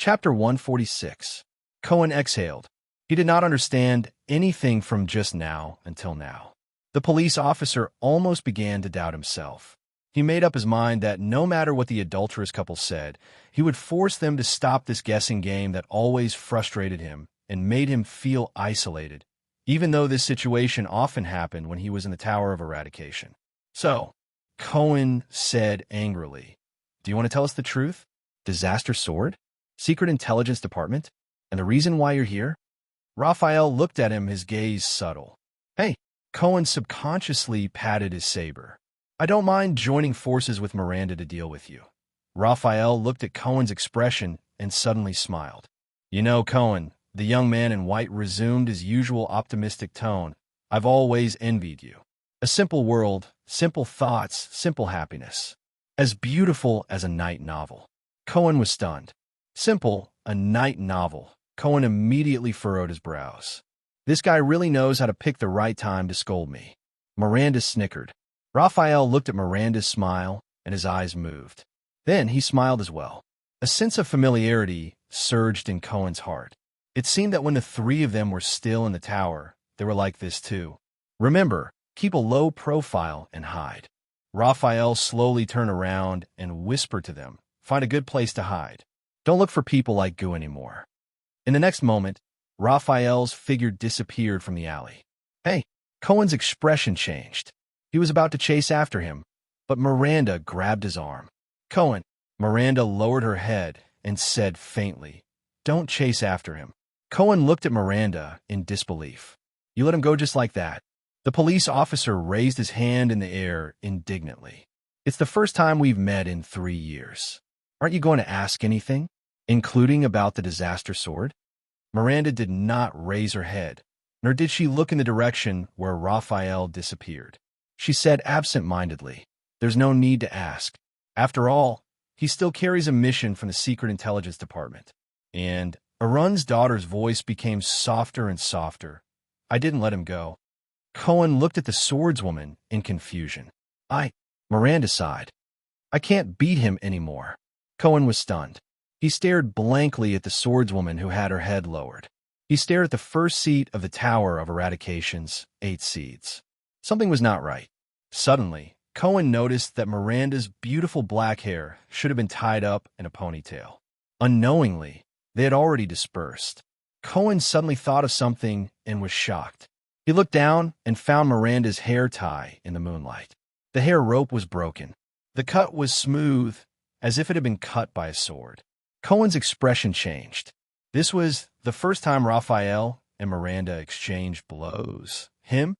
Chapter 146. Cohen exhaled. He did not understand anything from just now until now. The police officer almost began to doubt himself. He made up his mind that no matter what the adulterous couple said, he would force them to stop this guessing game that always frustrated him and made him feel isolated, even though this situation often happened when he was in the Tower of Eradication. So, Cohen said angrily, "Do you want to tell us the truth? Disaster Sword? Secret Intelligence Department? And the reason why you're here?" Raphael looked at him, his gaze subtle. "Hey," Cohen subconsciously patted his saber. "I don't mind joining forces with Miranda to deal with you." Raphael looked at Cohen's expression and suddenly smiled. "You know, Cohen," the young man in white resumed his usual optimistic tone, "I've always envied you. A simple world, simple thoughts, simple happiness. As beautiful as a night novel." Cohen was stunned. Simple, a night novel. Cohen immediately furrowed his brows. This guy really knows how to pick the right time to scold me. Miranda snickered. Raphael looked at Miranda's smile, and his eyes moved. Then he smiled as well. A sense of familiarity surged in Cohen's heart. It seemed that when the three of them were still in the tower, they were like this too. "Remember, keep a low profile and hide." Raphael slowly turned around and whispered to them, "Find a good place to hide. Don't look for people like goo anymore." In the next moment, Raphael's figure disappeared from the alley. "Hey!" Cohen's expression changed. He was about to chase after him, but Miranda grabbed his arm. "Cohen!" Miranda lowered her head and said faintly, "Don't chase after him." Cohen looked at Miranda in disbelief. "You let him go just like that?" The police officer raised his hand in the air indignantly. "It's the first time we've met in 3 years. Aren't you going to ask anything, including about the disaster sword?" Miranda did not raise her head, nor did she look in the direction where Raphael disappeared. She said absent-mindedly, "There's no need to ask. After all, he still carries a mission from the Secret Intelligence Department." And Arun's daughter's voice became softer and softer. "I didn't let him go." Cohen looked at the swordswoman in confusion. Miranda sighed. "I can't beat him anymore." Cohen was stunned. He stared blankly at the swordswoman who had her head lowered. He stared at the first seat of the Tower of Eradication's 8 seeds. Something was not right. Suddenly, Cohen noticed that Miranda's beautiful black hair should have been tied up in a ponytail. Unknowingly, they had already dispersed. Cohen suddenly thought of something and was shocked. He looked down and found Miranda's hair tie in the moonlight. The hair rope was broken. The cut was smooth, as if it had been cut by a sword. Cohen's expression changed. This was the first time Raphael and Miranda exchanged blows. Him?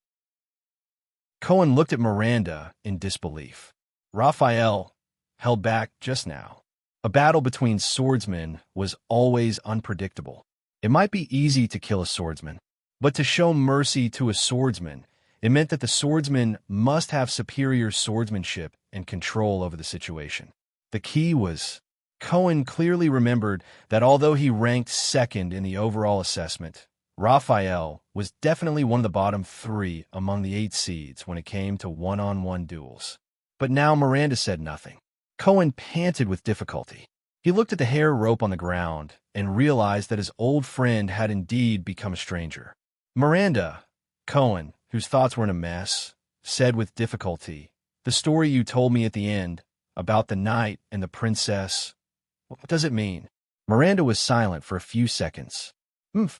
Cohen looked at Miranda in disbelief. Raphael held back just now. A battle between swordsmen was always unpredictable. It might be easy to kill a swordsman, but to show mercy to a swordsman, it meant that the swordsman must have superior swordsmanship and control over the situation. The key was, Cohen clearly remembered that although he ranked second in the overall assessment, Raphael was definitely one of the bottom 3 among the 8 seeds when it came to one-on-one duels. But now Miranda said nothing. Cohen panted with difficulty. He looked at the hair rope on the ground and realized that his old friend had indeed become a stranger. "Miranda," Cohen, whose thoughts were in a mess, said with difficulty, "the story you told me at the end, about the knight and the princess, what does it mean?" Miranda was silent for a few seconds.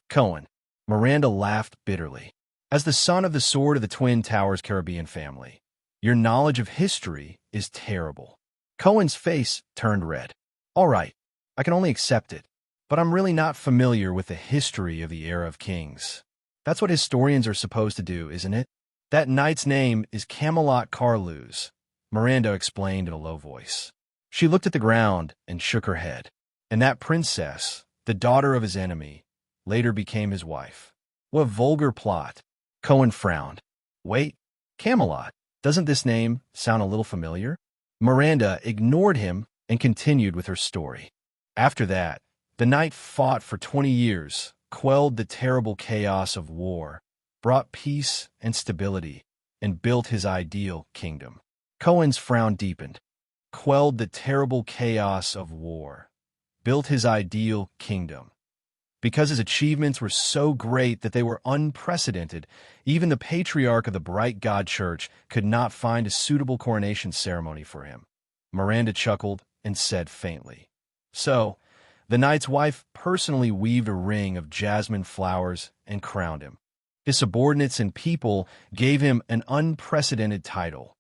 Cohen." Miranda laughed bitterly. "As the son of the Sword of the Twin Towers Caribbean family, your knowledge of history is terrible." Cohen's face turned red. "All right, I can only accept it, but I'm really not familiar with the history of the era of kings. That's what historians are supposed to do, isn't it?" "That knight's name is Camelot Carluz," Miranda explained in a low voice. She looked at the ground and shook her head. "And that princess, the daughter of his enemy, later became his wife. What vulgar plot." Cohen frowned. "Wait, Camelot, doesn't this name sound a little familiar?" Miranda ignored him and continued with her story. "After that, the knight fought for 20 years, quelled the terrible chaos of war, brought peace and stability, and built his ideal kingdom." Cohen's frown deepened. "Quelled the terrible chaos of war. built his ideal kingdom. Because his achievements were so great that they were unprecedented, even the patriarch of the Bright God Church could not find a suitable coronation ceremony for him. Miranda chuckled and said faintly, "So, the knight's wife personally weaved a ring of jasmine flowers and crowned him. His subordinates and people gave him an unprecedented title."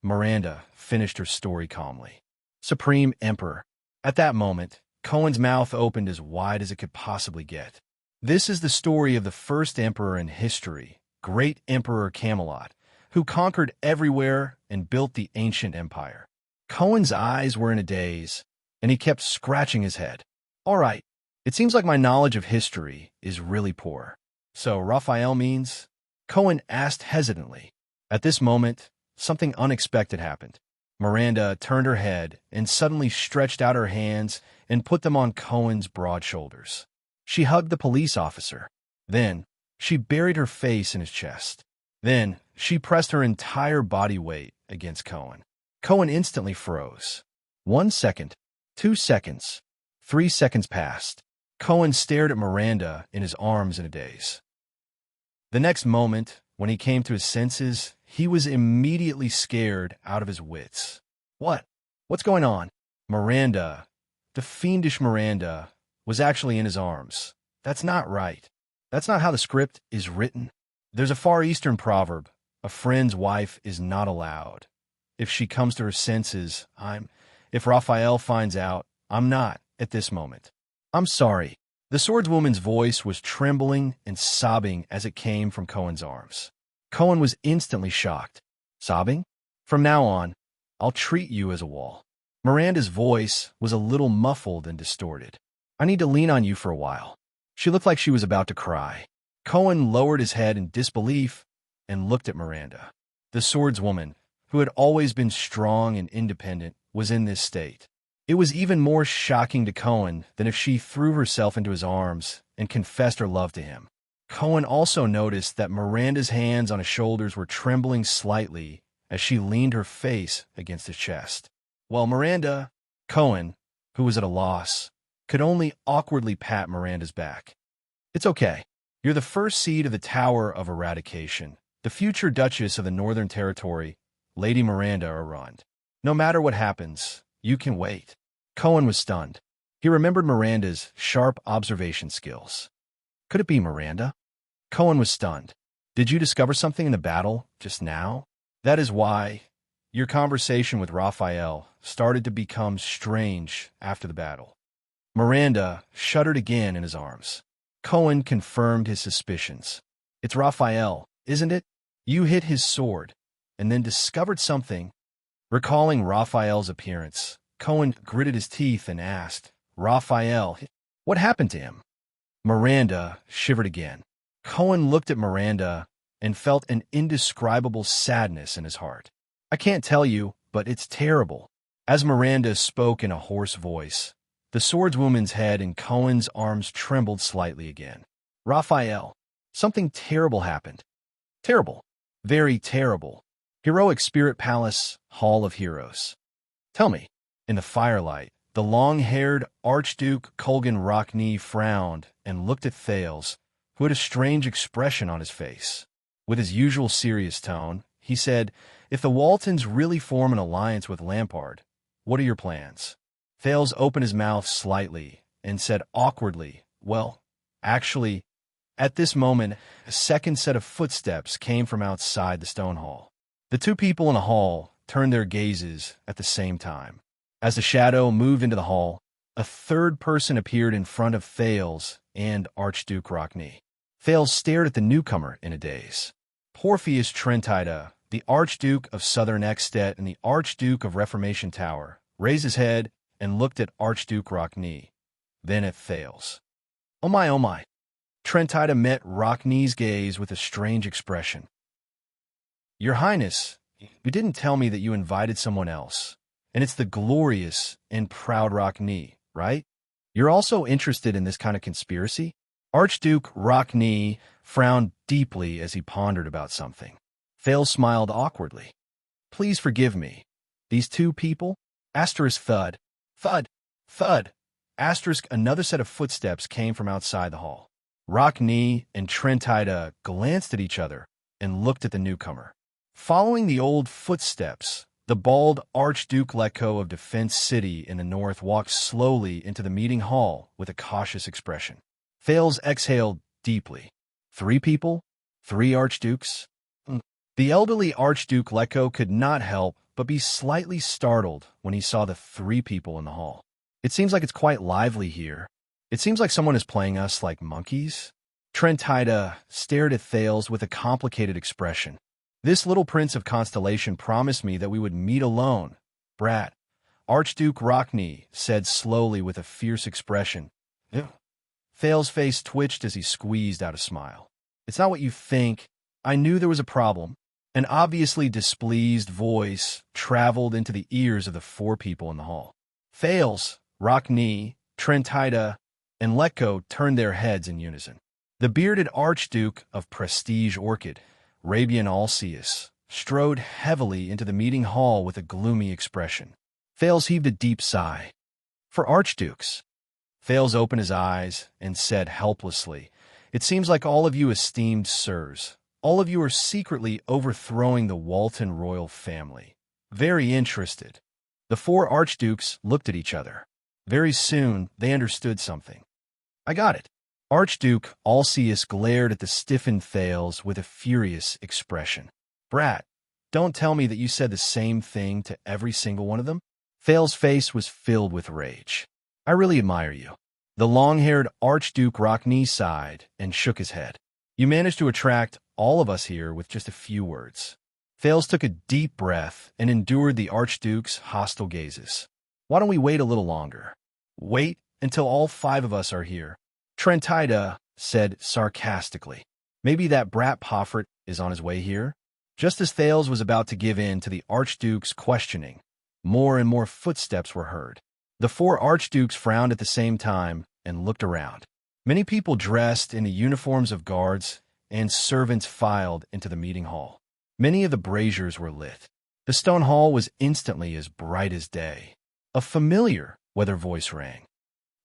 Miranda finished her story calmly. Supreme Emperor. At that moment, Cohen's mouth opened as wide as it could possibly get. This is the story of the first emperor in history, Great Emperor Camelot, who conquered everywhere and built the ancient empire. Cohen's eyes were in a daze, and he kept scratching his head. "All right, it seems like my knowledge of history is really poor. So Raphael means?" Cohen asked hesitantly. At this moment, something unexpected happened. Miranda turned her head and suddenly stretched out her hands and put them on Cohen's broad shoulders. She hugged the police officer. Then, she buried her face in his chest. Then, she pressed her entire body weight against Cohen. Cohen instantly froze. 1 second, 2 seconds, 3 seconds passed. Cohen stared at Miranda in his arms in a daze. The next moment, when he came to his senses, he was immediately scared out of his wits. What's going on? Miranda, the fiendish Miranda, was actually in his arms. That's not right. That's not how the script is written. There's a Far Eastern proverb, a friend's wife is not allowed. If she comes to her senses, if Raphael finds out, I'm not at this moment. I'm sorry. The swordswoman's voice was trembling and sobbing as it came from Cohen's arms. Cohen was instantly shocked. Sobbing? From now on, I'll treat you as a wall. Miranda's voice was a little muffled and distorted. I need to lean on you for a while. She looked like she was about to cry. Cohen lowered his head in disbelief and looked at Miranda. The swordswoman, who had always been strong and independent, was in this state. It was even more shocking to Cohen than if she threw herself into his arms and confessed her love to him. Cohen also noticed that Miranda's hands on his shoulders were trembling slightly as she leaned her face against his chest. While Cohen, who was at a loss, could only awkwardly pat Miranda's back. It's okay. You're the first seed of the Tower of Eradication, the future Duchess of the Northern Territory, Lady Miranda Arund. No matter what happens, you can wait. Cohen was stunned. He remembered Miranda's sharp observation skills. Could it be Miranda? Cohen was stunned. Did you discover something in the battle just now? That is why your conversation with Raphael started to become strange after the battle. Miranda shuddered again in his arms. Cohen confirmed his suspicions. It's Raphael, isn't it? You hit his sword, and then discovered something. Recalling Raphael's appearance, Cohen gritted his teeth and asked, Raphael, what happened to him? Miranda shivered again. Cohen looked at Miranda and felt an indescribable sadness in his heart. I can't tell you, but it's terrible. As Miranda spoke in a hoarse voice, the swordswoman's head in Cohen's arms trembled slightly again. Raphael, something terrible happened. Terrible. Very terrible. Heroic Spirit Palace, Hall of Heroes. Tell me. In the firelight, the long-haired Archduke Colgan Rockney frowned and looked at Thales, who had a strange expression on his face. With his usual serious tone, he said, If the Waltons really form an alliance with Lampard, what are your plans? Thales opened his mouth slightly and said awkwardly, Well, actually, at this moment, a second set of footsteps came from outside the stone hall. The two people in the hall turned their gazes at the same time. As the shadow moved into the hall, a third person appeared in front of Thales and Archduke Rockney. Thales stared at the newcomer in a daze. Porpheus Trentida, the Archduke of Southern Extet and the Archduke of Reformation Tower, raised his head and looked at Archduke Rockney, then at Thales. Oh my. Trentida met Rockney's gaze with a strange expression. Your Highness, you didn't tell me that you invited someone else, and it's the glorious and proud Rockney, right? You're also interested in this kind of conspiracy? Archduke Rockney frowned deeply as he pondered about something. Thales smiled awkwardly. Please forgive me. These two people? Asterisk thud. Thud. Thud. Another set of footsteps came from outside the hall. Rockney and Trentida glanced at each other and looked at the newcomer. Following the old footsteps, the bald Archduke Lecco of Defense City in the north walked slowly into the meeting hall with a cautious expression. Thales exhaled deeply. 3 people? 3 archdukes? The elderly Archduke Lecco could not help but be slightly startled when he saw the 3 people in the hall. It seems like it's quite lively here. It seems like someone is playing us like monkeys. Trentida stared at Thales with a complicated expression. This little prince of Constellation promised me that we would meet alone. Brat, Archduke Rockney said slowly with a fierce expression. Ew. Thales' face twitched as he squeezed out a smile. It's not what you think. I knew there was a problem. An obviously displeased voice traveled into the ears of the 4 people in the hall. Thales, Rockney, Trentida, and Lecco turned their heads in unison. The bearded Archduke of Prestige Orchid, Rabian Alceus, strode heavily into the meeting hall with a gloomy expression. Thales heaved a deep sigh. For archdukes. Thales opened his eyes and said helplessly, It seems like all of you esteemed sirs, all of you are secretly overthrowing the Walton royal family. Very interested. The 4 archdukes looked at each other. Very soon, they understood something. I got it. Archduke Alceus glared at the stiffened Thales with a furious expression. Brat, don't tell me that you said the same thing to every single one of them? Thales' face was filled with rage. I really admire you. The long-haired Archduke Rockney sighed and shook his head. You managed to attract all of us here with just a few words. Thales took a deep breath and endured the Archduke's hostile gazes. Why don't we wait a little longer? Wait until all 5 of us are here. Trentida said sarcastically. Maybe that brat Poffert is on his way here? Just as Thales was about to give in to the Archduke's questioning, more and more footsteps were heard. The 4 archdukes frowned at the same time and looked around. Many people dressed in the uniforms of guards and servants filed into the meeting hall. Many of the braziers were lit. The stone hall was instantly as bright as day. A familiar weather voice rang.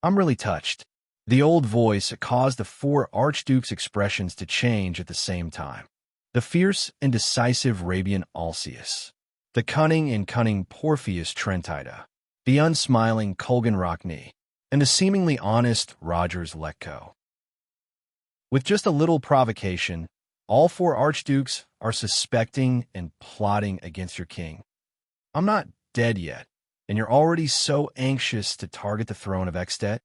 I'm really touched. The old voice caused the 4 archdukes' expressions to change at the same time. The fierce and decisive Rabian Alceus, the cunning and cunning Porpheus Trentida, the unsmiling Kulgan Rockney, and the seemingly honest Rogers Lecco. With just a little provocation, all 4 archdukes are suspecting and plotting against your king. I'm not dead yet, and you're already so anxious to target the throne of Extet.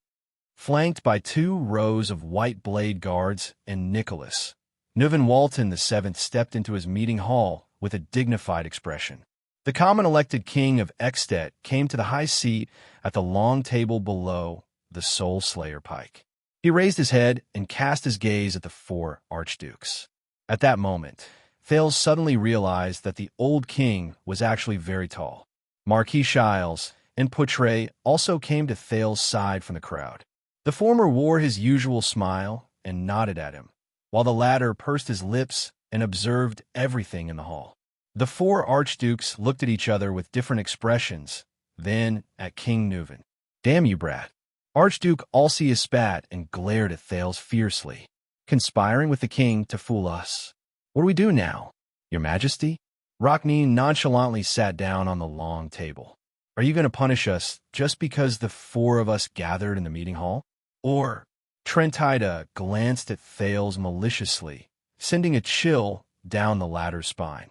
Flanked by 2 rows of white blade guards and Nicholas, Nuven Walton VII stepped into his meeting hall with a dignified expression. The common elected king of Extet came to the high seat at the long table below the Soul Slayer pike. He raised his head and cast his gaze at the 4 archdukes. At that moment, Thales suddenly realized that the old king was actually very tall. Marquis Shiles and Poutre also came to Thales' side from the crowd. The former wore his usual smile and nodded at him, while the latter pursed his lips and observed everything in the hall. The 4 archdukes looked at each other with different expressions, then at King Nuven. Damn you, brat. Archduke Alceus spat and glared at Thales fiercely. Conspiring with the king to fool us. What do we do now, your majesty? Rockney nonchalantly sat down on the long table. Are you going to punish us just because the 4 of us gathered in the meeting hall? Or, Trentida glanced at Thales maliciously, sending a chill down the latter's spine.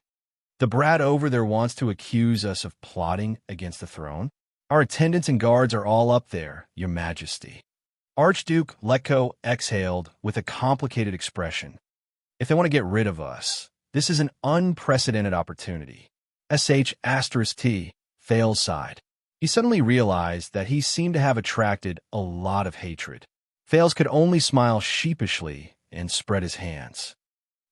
The brat over there wants to accuse us of plotting against the throne? Our attendants and guards are all up there, your majesty. Archduke Lecco exhaled with a complicated expression. If they want to get rid of us, this is an unprecedented opportunity. *T, Thales sighed. He suddenly realized that he seemed to have attracted a lot of hatred. Thales could only smile sheepishly and spread his hands.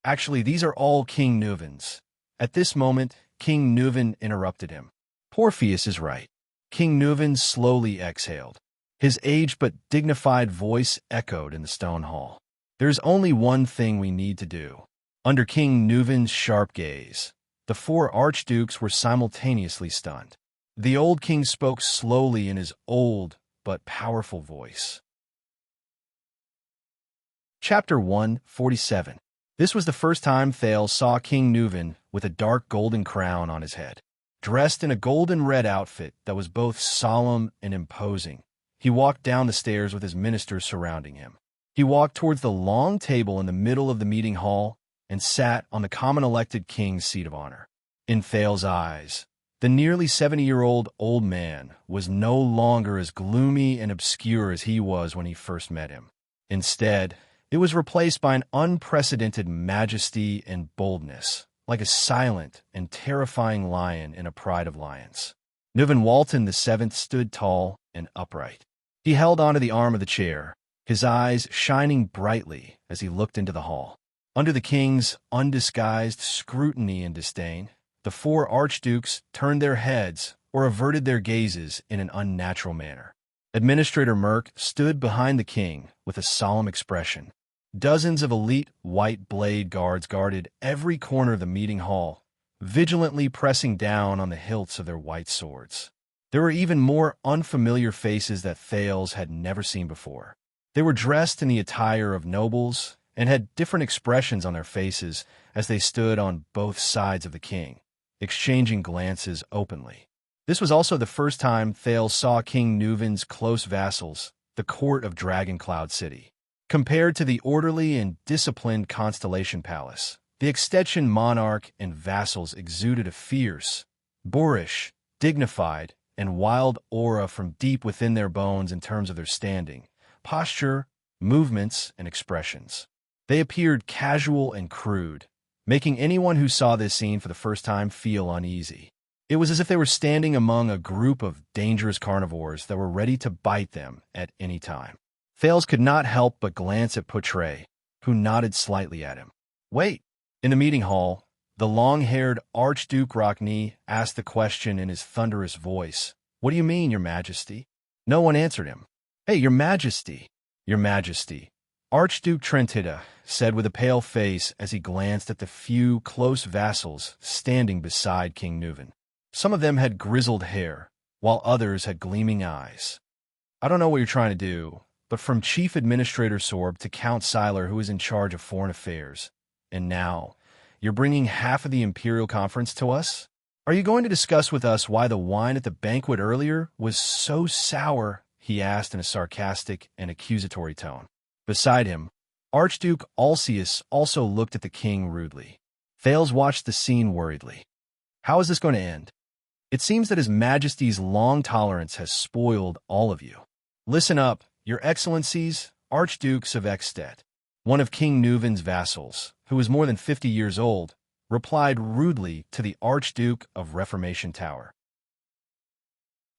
Actually, these are all King Nuven's. At this moment, King Nuven interrupted him. Porpheus is right. King Nuven slowly exhaled. His aged but dignified voice echoed in the stone hall. There's only one thing we need to do. Under King Nuven's sharp gaze, the 4 archdukes were simultaneously stunned. The old king spoke slowly in his old, but powerful voice. Chapter 147. This was the first time Thales saw King Nuven with a dark golden crown on his head. Dressed in a golden-red outfit that was both solemn and imposing, he walked down the stairs with his ministers surrounding him. He walked towards the long table in the middle of the meeting hall and sat on the common-elected king's seat of honor. In Thales' eyes, the nearly 70-year-old old man was no longer as gloomy and obscure as he was when he first met him. Instead, it was replaced by an unprecedented majesty and boldness, like a silent and terrifying lion in a pride of lions. Nuven Walton VII stood tall and upright. He held onto the arm of the chair, his eyes shining brightly as he looked into the hall. Under the king's undisguised scrutiny and disdain, the four archdukes turned their heads or averted their gazes in an unnatural manner. Administrator Merck stood behind the king with a solemn expression. Dozens of elite white blade guards guarded every corner of the meeting hall, vigilantly pressing down on the hilts of their white swords. There were even more unfamiliar faces that Thales had never seen before. They were dressed in the attire of nobles and had different expressions on their faces as they stood on both sides of the king, exchanging glances openly. This was also the first time Thales saw King Nuven's close vassals, the court of Dragon Cloud City. Compared to the orderly and disciplined Constellation Palace, the Extension monarch and vassals exuded a fierce, boorish, dignified, and wild aura from deep within their bones in terms of their standing, posture, movements, and expressions. They appeared casual and crude, making anyone who saw this scene for the first time feel uneasy. It was as if they were standing among a group of dangerous carnivores that were ready to bite them at any time. Thales could not help but glance at Poutre, who nodded slightly at him. "Wait!" In the meeting hall, the long-haired Archduke Rockney asked the question in his thunderous voice. "What do you mean, Your Majesty?" No one answered him. "Hey, Your Majesty! Your Majesty!" Archduke Trentida said with a pale face as he glanced at the few close vassals standing beside King Nuven. Some of them had grizzled hair, while others had gleaming eyes. "I don't know what you're trying to do, but from Chief Administrator Sorb to Count Seiler, who is in charge of foreign affairs, and now you're bringing half of the Imperial Conference to us? Are you going to discuss with us why the wine at the banquet earlier was so sour?" he asked in a sarcastic and accusatory tone. Beside him, Archduke Alcius also looked at the king rudely. Thales watched the scene worriedly. How is this going to end? It seems that His Majesty's long tolerance has spoiled all of you. Listen up, Your Excellencies, Archdukes of Ekstedt. One of King Nuven's vassals, who was more than 50 years old, replied rudely to the Archduke of Reformation Tower.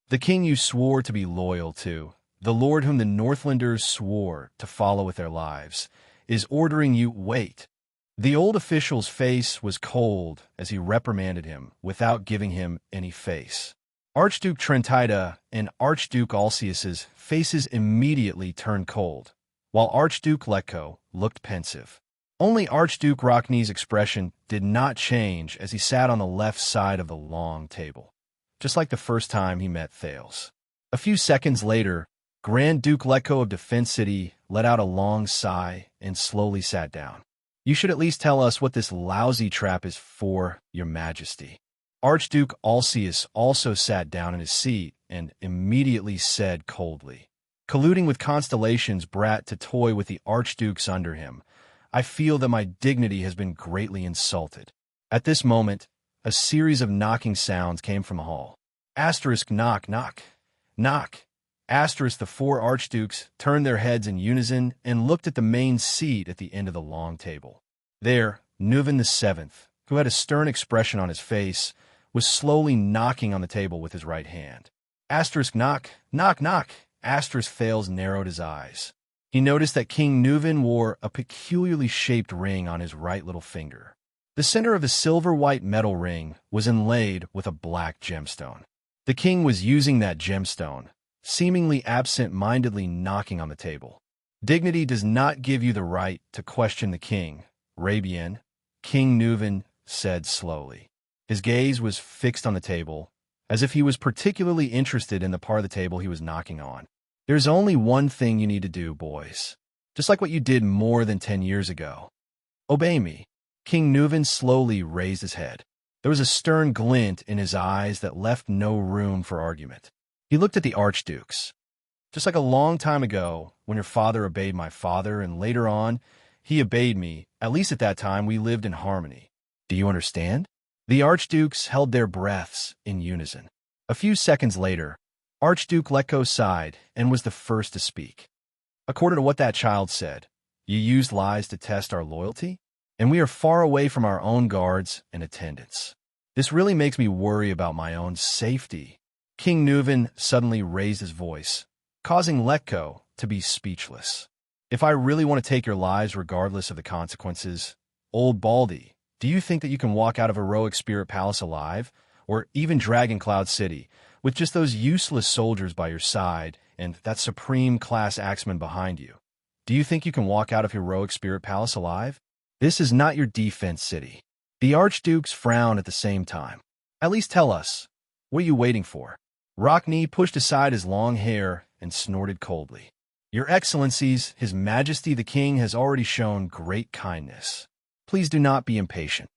"The king you swore to be loyal to, the lord whom the Northlanders swore to follow with their lives, is ordering you wait." The old official's face was cold as he reprimanded him without giving him any face. Archduke Trentida and Archduke Alcius's faces immediately turned cold, while Archduke Letko looked pensive. Only Archduke Rockney's expression did not change as he sat on the left side of the long table, just like the first time he met Thales. A few seconds later, Grand Duke Letko of Defense City let out a long sigh and slowly sat down. "You should at least tell us what this lousy trap is for, Your Majesty." Archduke Alcius also sat down in his seat and immediately said coldly, "Colluding with Constellation's brat to toy with the archdukes under him, I feel that my dignity has been greatly insulted." At this moment, a series of knocking sounds came from the hall. Asterisk knock, knock, knock. Asterisk the four archdukes turned their heads in unison and looked at the main seat at the end of the long table. There, Nuven VII, who had a stern expression on his face, was slowly knocking on the table with his right hand. Asterisk knock, knock, knock. Asterisk Thales narrowed his eyes. He noticed that King Nuven wore a peculiarly shaped ring on his right little finger. The center of the silver-white metal ring was inlaid with a black gemstone. The king was using that gemstone, seemingly absent-mindedly knocking on the table. "Dignity does not give you the right to question the king, Rabian," King Nuven said slowly. His gaze was fixed on the table, as if he was particularly interested in the part of the table he was knocking on. There's only one thing you need to do, boys. Just like what you did more than 10 years ago. Obey me. King Nuvan slowly raised his head. There was a stern glint in his eyes that left no room for argument. He looked at the archdukes. Just like a long time ago, when your father obeyed my father, and later on, he obeyed me, at least at that time we lived in harmony. Do you understand? The archdukes held their breaths in unison. A few seconds later, Archduke Letko sighed and was the first to speak. According to what that child said, you used lies to test our loyalty? And we are far away from our own guards and attendants. This really makes me worry about my own safety. King Nuvan suddenly raised his voice, causing Letko to be speechless. If I really want to take your lives regardless of the consequences, old Baldy, do you think that you can walk out of Heroic Spirit Palace alive, or even Dragon Cloud City, with just those useless soldiers by your side and that supreme class axeman behind you? Do you think you can walk out of Heroic Spirit Palace alive? This is not your defense city. The archdukes frowned at the same time. At least tell us, what are you waiting for? Rockney pushed aside his long hair and snorted coldly. Your Excellencies, His Majesty the King has already shown great kindness. Please do not be impatient.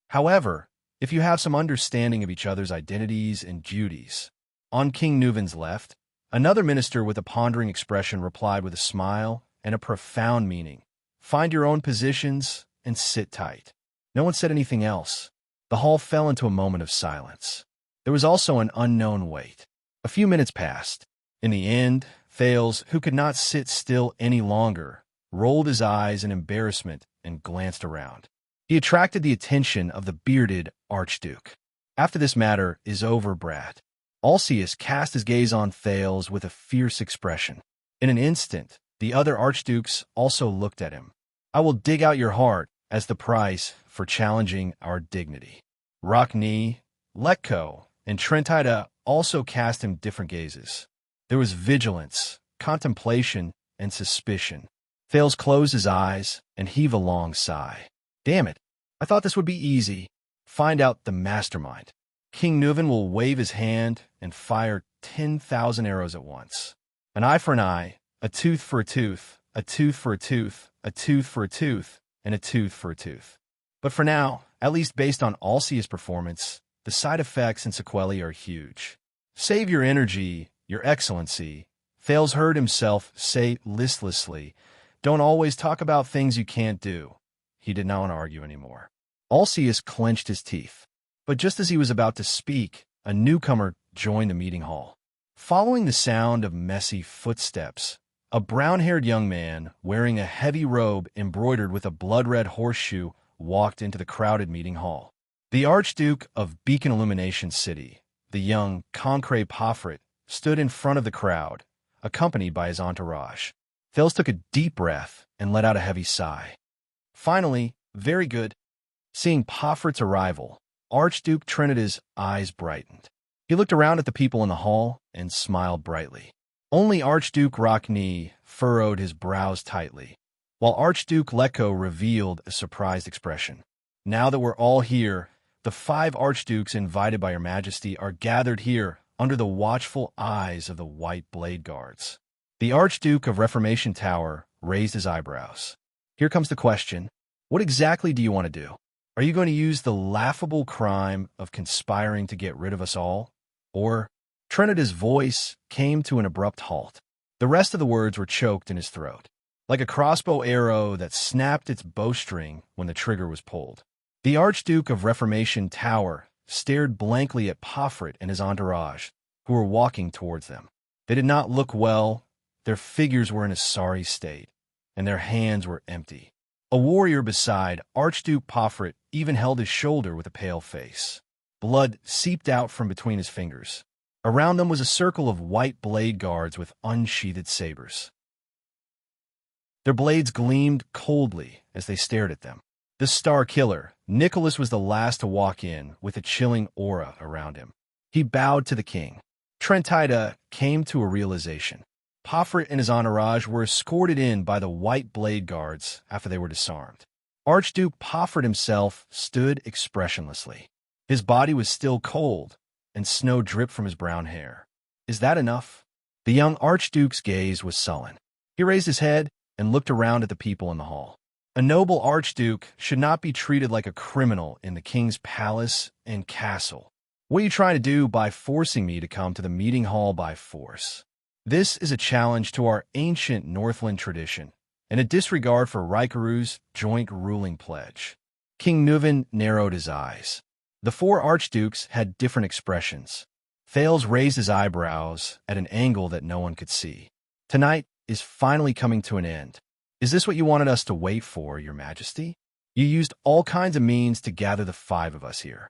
However, if you have some understanding of each other's identities and duties. On King Nuvan's left, another minister with a pondering expression replied with a smile and a profound meaning. Find your own positions and sit tight. No one said anything else. The hall fell into a moment of silence. There was also an unknown wait. A few minutes passed. In the end, Thales, who could not sit still any longer, rolled his eyes in embarrassment and glanced around. He attracted the attention of the bearded archduke. After this matter is over, brat. Alcius cast his gaze on Thales with a fierce expression. In an instant, the other archdukes also looked at him. I will dig out your heart as the price for challenging our dignity. Rockney, Letko, and Trentida also cast him different gazes. There was vigilance, contemplation, and suspicion. Thales closed his eyes and heaved a long sigh. Damn it, I thought this would be easy. Find out the mastermind. King Nuvan will wave his hand and fire 10,000 arrows at once. An eye for an eye, a tooth for a tooth, a tooth for a tooth, a tooth for a tooth, and a tooth for a tooth. But for now, at least based on Alcia's performance, the side effects and sequelae are huge. Save your energy, Your Excellency. Thales heard himself say listlessly, don't always talk about things you can't do. He did not want to argue anymore. Alcius clenched his teeth. But just as he was about to speak, a newcomer joined the meeting hall. Following the sound of messy footsteps, a brown-haired young man wearing a heavy robe embroidered with a blood-red horseshoe walked into the crowded meeting hall. The Archduke of Beacon Illumination City, the young Concrete Pofrit, stood in front of the crowd, accompanied by his entourage. Thales took a deep breath and let out a heavy sigh. Finally, very good. Seeing Pofrit's arrival, Archduke Trinida's eyes brightened. He looked around at the people in the hall and smiled brightly. Only Archduke Rockney furrowed his brows tightly, while Archduke Letko revealed a surprised expression. Now that we're all here, the 5 archdukes invited by Your Majesty are gathered here under the watchful eyes of the White Blade Guards. The Archduke of Reformation Tower raised his eyebrows. Here comes the question. What exactly do you want to do? Are you going to use the laughable crime of conspiring to get rid of us all? Or, Trinida's voice came to an abrupt halt. The rest of the words were choked in his throat, like a crossbow arrow that snapped its bowstring when the trigger was pulled. The Archduke of Reformation Tower stared blankly at Pofrit and his entourage, who were walking towards them. They did not look well, their figures were in a sorry state, and their hands were empty. A warrior beside Archduke Pofrit even held his shoulder with a pale face. Blood seeped out from between his fingers. Around them was a circle of white blade guards with unsheathed sabers. Their blades gleamed coldly as they stared at them. The Star Killer, Nicholas, was the last to walk in with a chilling aura around him. He bowed to the king. Trentida came to a realization. Pofrit and his entourage were escorted in by the white blade guards after they were disarmed. Archduke Pofrit himself stood expressionlessly. His body was still cold, and snow dripped from his brown hair. Is that enough? The young archduke's gaze was sullen. He raised his head and looked around at the people in the hall. A noble archduke should not be treated like a criminal in the king's palace and castle. What are you trying to do by forcing me to come to the meeting hall by force? This is a challenge to our ancient Northland tradition and a disregard for Rikaru's joint ruling pledge. King Nuven narrowed his eyes. The four archdukes had different expressions. Thales raised his eyebrows at an angle that no one could see. Tonight is finally coming to an end. Is this what you wanted us to wait for, Your Majesty? You used all kinds of means to gather the five of us here.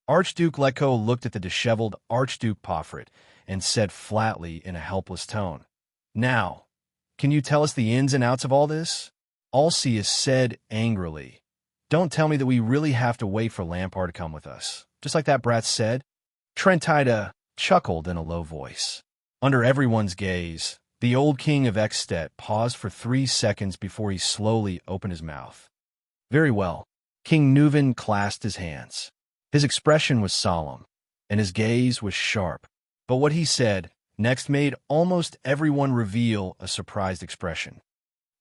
Archduke Leko looked at the disheveled Archduke Pofrit and said flatly in a helpless tone, "Now, can you tell us the ins and outs of all this?" Alcius said angrily, "Don't tell me that we really have to wait for Lampard to come with us, just like that brat said." Trentida chuckled in a low voice. Under everyone's gaze, the old king of Ekstedt paused for 3 seconds before he slowly opened his mouth. "Very well." King Nuven clasped his hands. His expression was solemn, and his gaze was sharp. But what he said next made almost everyone reveal a surprised expression.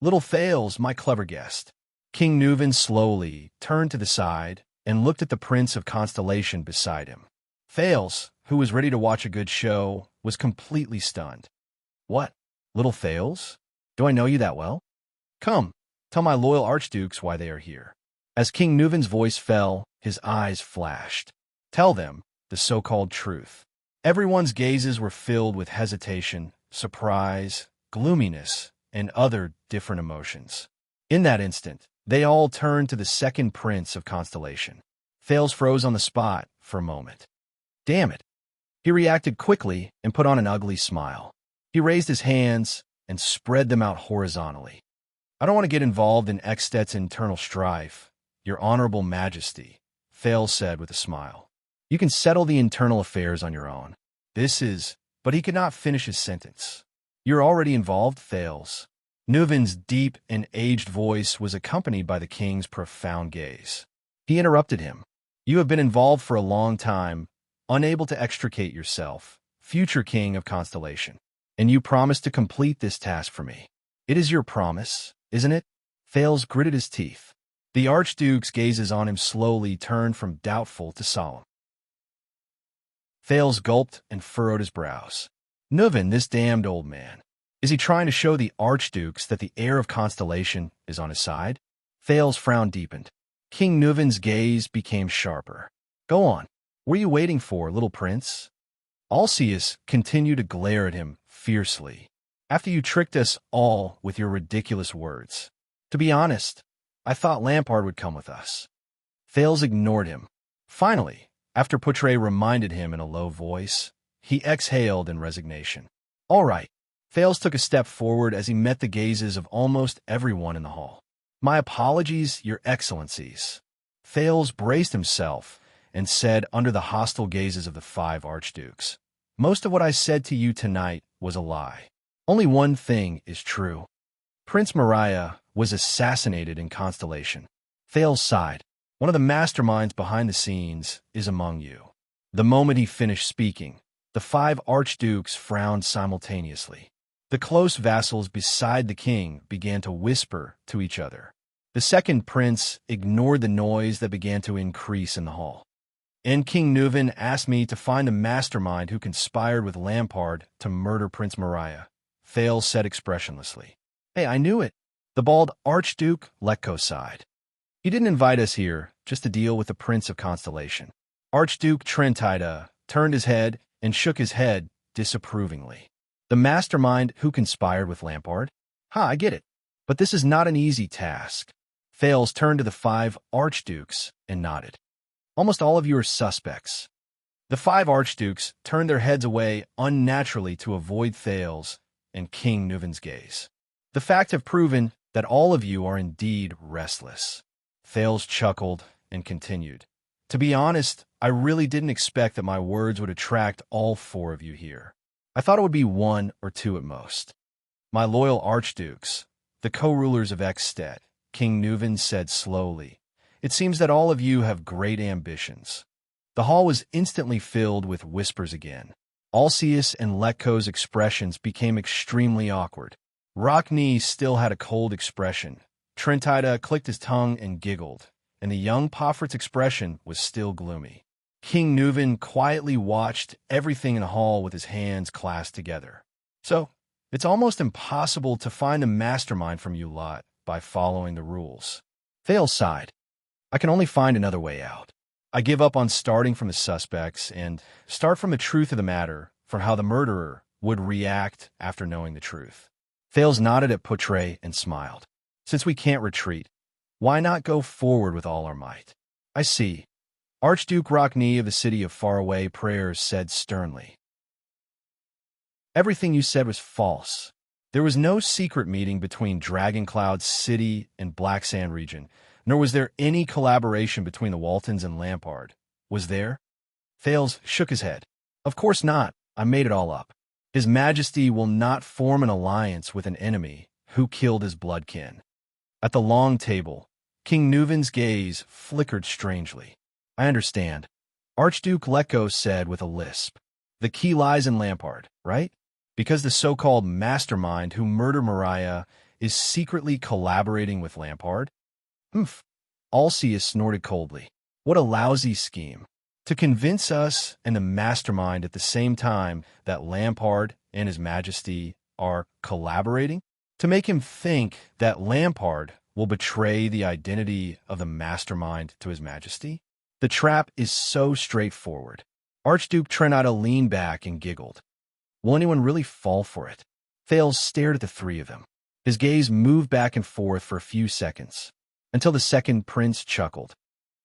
"Little Thales, my clever guest." King Nuven slowly turned to the side and looked at the Prince of Constellation beside him. Thales, who was ready to watch a good show, was completely stunned. "What? Little Thales? Do I know you that well? Come, tell my loyal archdukes why they are here." As King Nuven's voice fell, his eyes flashed. "Tell them the so-called truth." Everyone's gazes were filled with hesitation, surprise, gloominess, and other different emotions. In that instant, they all turned to the second Prince of Constellation. Thales froze on the spot for a moment. "Damn it." He reacted quickly and put on an ugly smile. He raised his hands and spread them out horizontally. "I don't want to get involved in Ekstedt's internal strife, Your Honorable Majesty," Thales said with a smile. "You can settle the internal affairs on your own. But he could not finish his sentence. "You're already involved, Thales." Nuven's deep and aged voice was accompanied by the king's profound gaze. He interrupted him. "You have been involved for a long time, unable to extricate yourself, future king of Constellation. And you promised to complete this task for me. It is your promise, isn't it?" Thales gritted his teeth. The archduke's gazes on him slowly turned from doubtful to solemn. Thales gulped and furrowed his brows. "Nuven, this damned old man. Is he trying to show the archdukes that the heir of Constellation is on his side?" Thales' frown deepened. King Nuven's gaze became sharper. "Go on. What are you waiting for, little prince?" Alcius continued to glare at him fiercely. "After you tricked us all with your ridiculous words. To be honest, I thought Lampard would come with us." Thales ignored him. Finally, after Poutre reminded him in a low voice, he exhaled in resignation. "All right." Thales took a step forward as he met the gazes of almost everyone in the hall. "My apologies, Your Excellencies." Thales braced himself and said under the hostile gazes of the 5 archdukes, "Most of what I said to you tonight was a lie. Only one thing is true. Prince Mariah was assassinated in Constellation." Thales sighed. "One of the masterminds behind the scenes is among you." The moment he finished speaking, the 5 archdukes frowned simultaneously. The close vassals beside the king began to whisper to each other. The second prince ignored the noise that began to increase in the hall. "And King Nuven asked me to find the mastermind who conspired with Lampard to murder Prince Mariah," Thales said expressionlessly. "Hey, I knew it." The bald Archduke Leko sighed. "He didn't invite us here just to deal with the Prince of Constellation." Archduke Trentida turned his head and shook his head disapprovingly. "The mastermind who conspired with Lampard? I get it. But this is not an easy task." Thales turned to the 5 archdukes and nodded. "Almost all of you are suspects." The 5 archdukes turned their heads away unnaturally to avoid Thales and King Nuven's gaze. "The facts have proven that all of you are indeed restless." Thales chuckled and continued. "To be honest, I really didn't expect that my words would attract all 4 of you here. I thought it would be 1 or 2 at most. My loyal archdukes, the co-rulers of Ekstedt," King Nuven said slowly, "it seems that all of you have great ambitions." The hall was instantly filled with whispers again. Alcius and Letko's expressions became extremely awkward. Rockney still had a cold expression. Trentida clicked his tongue and giggled, and the young Poffert's expression was still gloomy. King Nuven quietly watched everything in the hall with his hands clasped together. So, it's almost impossible to find the mastermind from you lot by following the rules. Thales sighed. I can only find another way out. I give up on starting from the suspects and start from the truth of the matter, from how the murderer would react after knowing the truth. Thales nodded at Poutre and smiled. Since we can't retreat, why not go forward with all our might? I see. Archduke Rockney of the city of faraway prayers said sternly. Everything you said was false. There was no secret meeting between Dragoncloud City and Black Sand region, nor was there any collaboration between the Waltons and Lampard. Was there? Thales shook his head. Of course not. I made it all up. His Majesty will not form an alliance with an enemy who killed his bloodkin. At the long table, King Nuven's gaze flickered strangely. I understand. Archduke Letko said with a lisp. The key lies in Lampard, right? Because the so-called mastermind who murdered Mariah is secretly collaborating with Lampard? Humph. Alcius snorted coldly. What a lousy scheme. To convince us and the mastermind at the same time that Lampard and His Majesty are collaborating? To make him think that Lampard will betray the identity of the mastermind to His Majesty? The trap is so straightforward. Archduke Trenata leaned back and giggled. Will anyone really fall for it? Thales stared at the three of them. His gaze moved back and forth for a few seconds, until the second prince chuckled.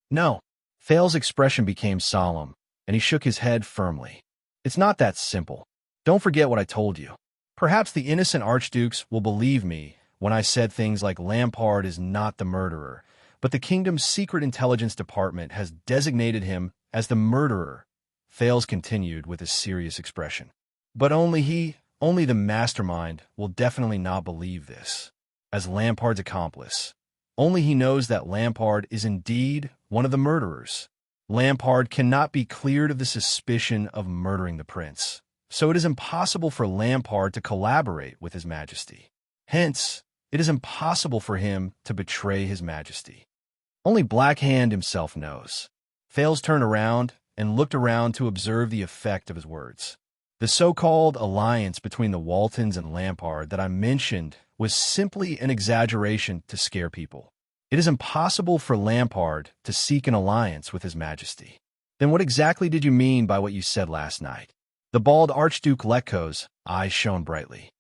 No. Thales' expression became solemn, and he shook his head firmly. It's not that simple. Don't forget what I told you. Perhaps the innocent archdukes will believe me when I said things like Lampard is not the murderer, but the kingdom's secret intelligence department has designated him as the murderer. Thales continued with a serious expression. But only the mastermind will definitely not believe this. As Lampard's accomplice, only he knows that Lampard is indeed one of the murderers. Lampard cannot be cleared of the suspicion of murdering the prince, so it is impossible for Lampard to collaborate with His Majesty. Hence, it is impossible for him to betray His Majesty. Only Black Hand himself knows. Thales turned around and looked around to observe the effect of his words. The so-called alliance between the Waltons and Lampard that I mentioned was simply an exaggeration to scare people. It is impossible for Lampard to seek an alliance with His Majesty. Then what exactly did you mean by what you said last night? The bald Archduke Letko's eyes shone brightly.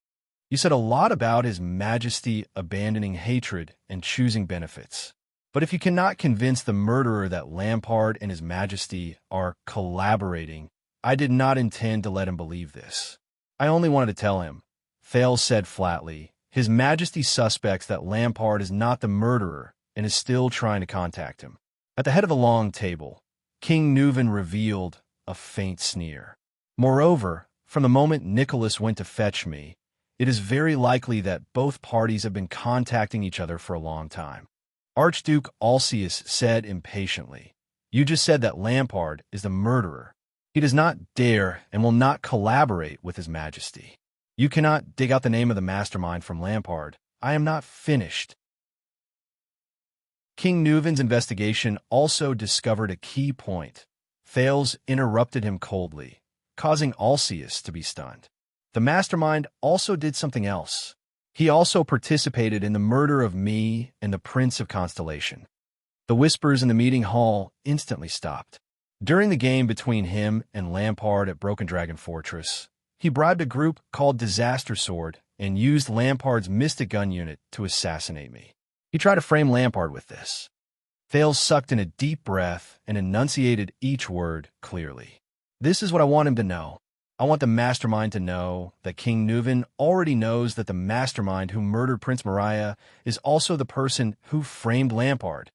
You said a lot about His Majesty abandoning hatred and choosing benefits. But if you cannot convince the murderer that Lampard and His Majesty are collaborating, I did not intend to let him believe this. I only wanted to tell him. Thales said flatly, His Majesty suspects that Lampard is not the murderer and is still trying to contact him. At the head of the long table, King Nuven revealed a faint sneer. Moreover, from the moment Nicholas went to fetch me, it is very likely that both parties have been contacting each other for a long time. Archduke Alcius said impatiently, You just said that Lampard is the murderer. He does not dare and will not collaborate with His Majesty. You cannot dig out the name of the mastermind from Lampard. I am not finished. King Nuven's investigation also discovered a key point. Thales interrupted him coldly, causing Alcius to be stunned. The mastermind also did something else. He also participated in the murder of me and the Prince of Constellation. The whispers in the meeting hall instantly stopped. During the game between him and Lampard at Broken Dragon Fortress, he bribed a group called Disaster Sword and used Lampard's Mystic Gun unit to assassinate me. He tried to frame Lampard with this. Thales sucked in a deep breath and enunciated each word clearly. This is what I want him to know. I want the mastermind to know that King Nuven already knows that the mastermind who murdered Prince Mariah is also the person who framed Lampard.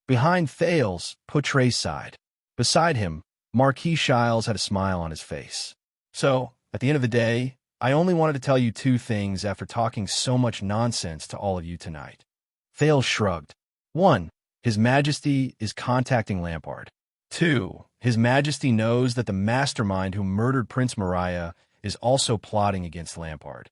Behind Thales, Poutre sighed. Beside him, Marquis Shiles had a smile on his face. So, at the end of the day, I only wanted to tell you two things after talking so much nonsense to all of you tonight. Thales shrugged. 1. His Majesty is contacting Lampard. 2. His Majesty knows that the mastermind who murdered Prince Mariah is also plotting against Lampard.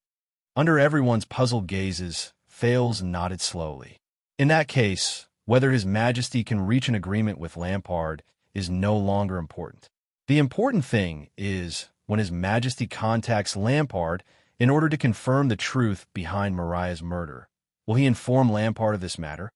Under everyone's puzzled gazes, Fales nodded slowly. In that case, whether His Majesty can reach an agreement with Lampard is no longer important. The important thing is when His Majesty contacts Lampard in order to confirm the truth behind Mariah's murder. Will he inform Lampard of this matter?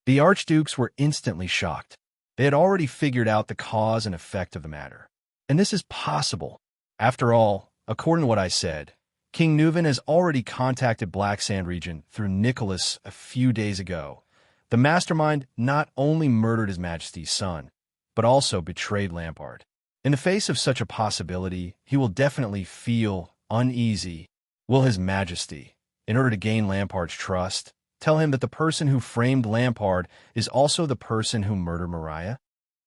The archdukes were instantly shocked. They had already figured out the cause and effect of the matter. And this is possible. After all, according to what I said, King Nuvan has already contacted Black Sand region through Nicholas a few days ago. The mastermind not only murdered His Majesty's son, but also betrayed Lampard. In the face of such a possibility, he will definitely feel uneasy. Will His Majesty, in order to gain Lampard's trust, tell him that the person who framed Lampard is also the person who murdered Mariah?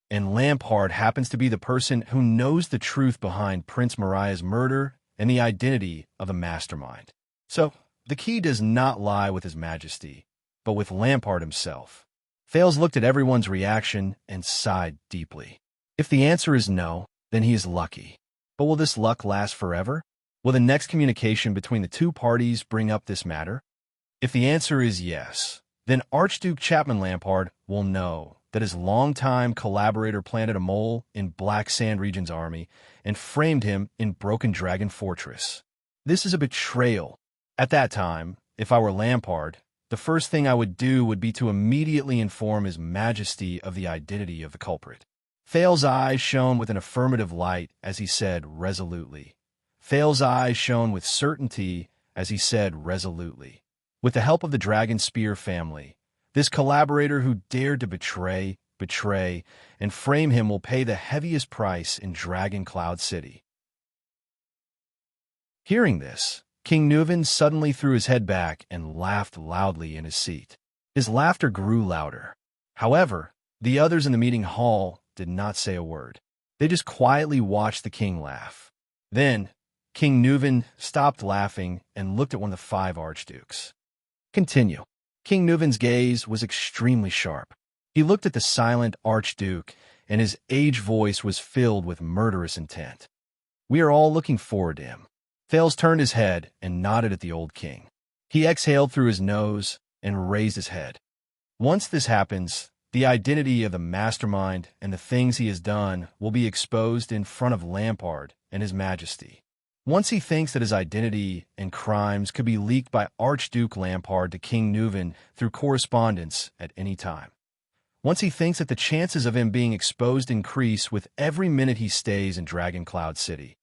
And Lampard happens to be the person who knows the truth behind Prince Mariah's murder and the identity of the mastermind. So, the key does not lie with His Majesty, but with Lampard himself. Fales looked at everyone's reaction and sighed deeply. If the answer is no, then he is lucky. But will this luck last forever? Will the next communication between the two parties bring up this matter? If the answer is yes, then Archduke Chapman Lampard will know that his longtime collaborator planted a mole in Black Sand Region's army and framed him in Broken Dragon Fortress. This is a betrayal. At that time, if I were Lampard, the first thing I would do would be to immediately inform His Majesty of the identity of the culprit. Fales' eyes shone with an affirmative light as he said resolutely. Fales' eyes shone with certainty as he said resolutely. With the help of the Dragon Spear family, this collaborator who dared to betray, and frame him will pay the heaviest price in Dragon Cloud City. Hearing this, King Nuvan suddenly threw his head back and laughed loudly in his seat. His laughter grew louder. However, the others in the meeting hall did not say a word. They just quietly watched the king laugh. Then, King Nuvan stopped laughing and looked at one of the 5 archdukes. Continue. King Nuvan's gaze was extremely sharp. He looked at the silent archduke, and his aged voice was filled with murderous intent. We are all looking forward to him. Fales turned his head and nodded at the old king. He exhaled through his nose and raised his head. Once this happens, the identity of the mastermind and the things he has done will be exposed in front of Lampard and His Majesty. Once he thinks that his identity and crimes could be leaked by Archduke Lampard to King Nuvan through correspondence at any time. Once he thinks that the chances of him being exposed increase with every minute he stays in Dragon Cloud City.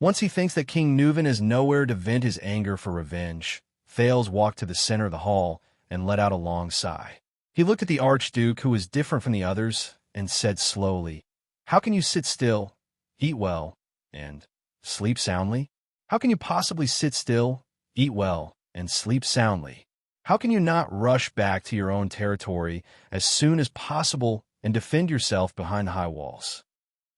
Once he thinks that King Nuvan is nowhere to vent his anger for revenge, Fales walked to the center of the hall and let out a long sigh. He looked at the Archduke, who was different from the others, and said slowly, "How can you sit still, eat well, and sleep soundly? How can you possibly sit still, eat well, and sleep soundly? How can you not rush back to your own territory as soon as possible and defend yourself behind the high walls?"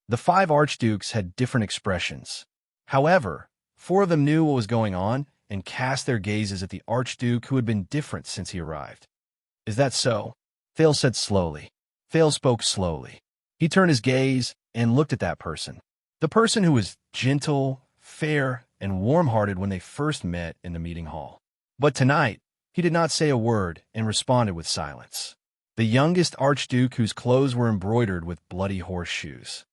The 5 archdukes had different expressions. However, 4 of them knew what was going on and cast their gazes at the archduke, who had been different since he arrived. "Is that so?" Fales said slowly. Fales spoke slowly. He turned his gaze and looked at that person. The person who was gentle, fair, and warm-hearted when they first met in the meeting hall. But tonight, he did not say a word and responded with silence. The youngest archduke, whose clothes were embroidered with bloody horseshoes.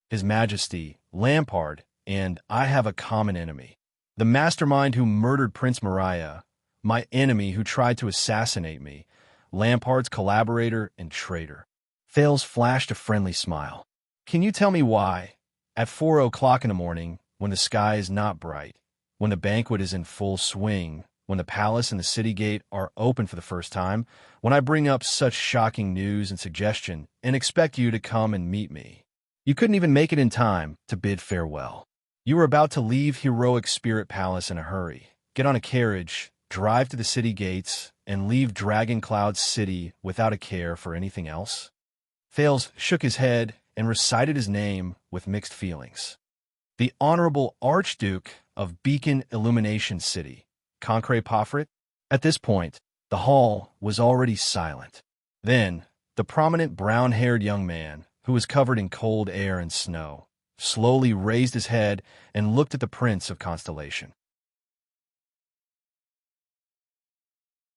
His Majesty, Lampard, and I have a common enemy. The mastermind who murdered Prince Mariah, my enemy who tried to assassinate me, Lampard's collaborator and traitor. Fales flashed a friendly smile. Can you tell me why, at 4 o'clock in the morning, when the sky is not bright, when the banquet is in full swing, when the palace and the city gate are open for the first time, when I bring up such shocking news and suggestion and expect you to come and meet me, you couldn't even make it in time to bid farewell? You were about to leave Heroic Spirit Palace in a hurry, get on a carriage, drive to the city gates, and leave Dragon Cloud City without a care for anything else? Fales shook his head and recited his name with mixed feelings. The Honorable Archduke of Beacon Illumination City, Concre Pofrit. At this point, the hall was already silent. Then, the prominent brown-haired young man, who was covered in cold air and snow, slowly raised his head and looked at the Prince of Constellation.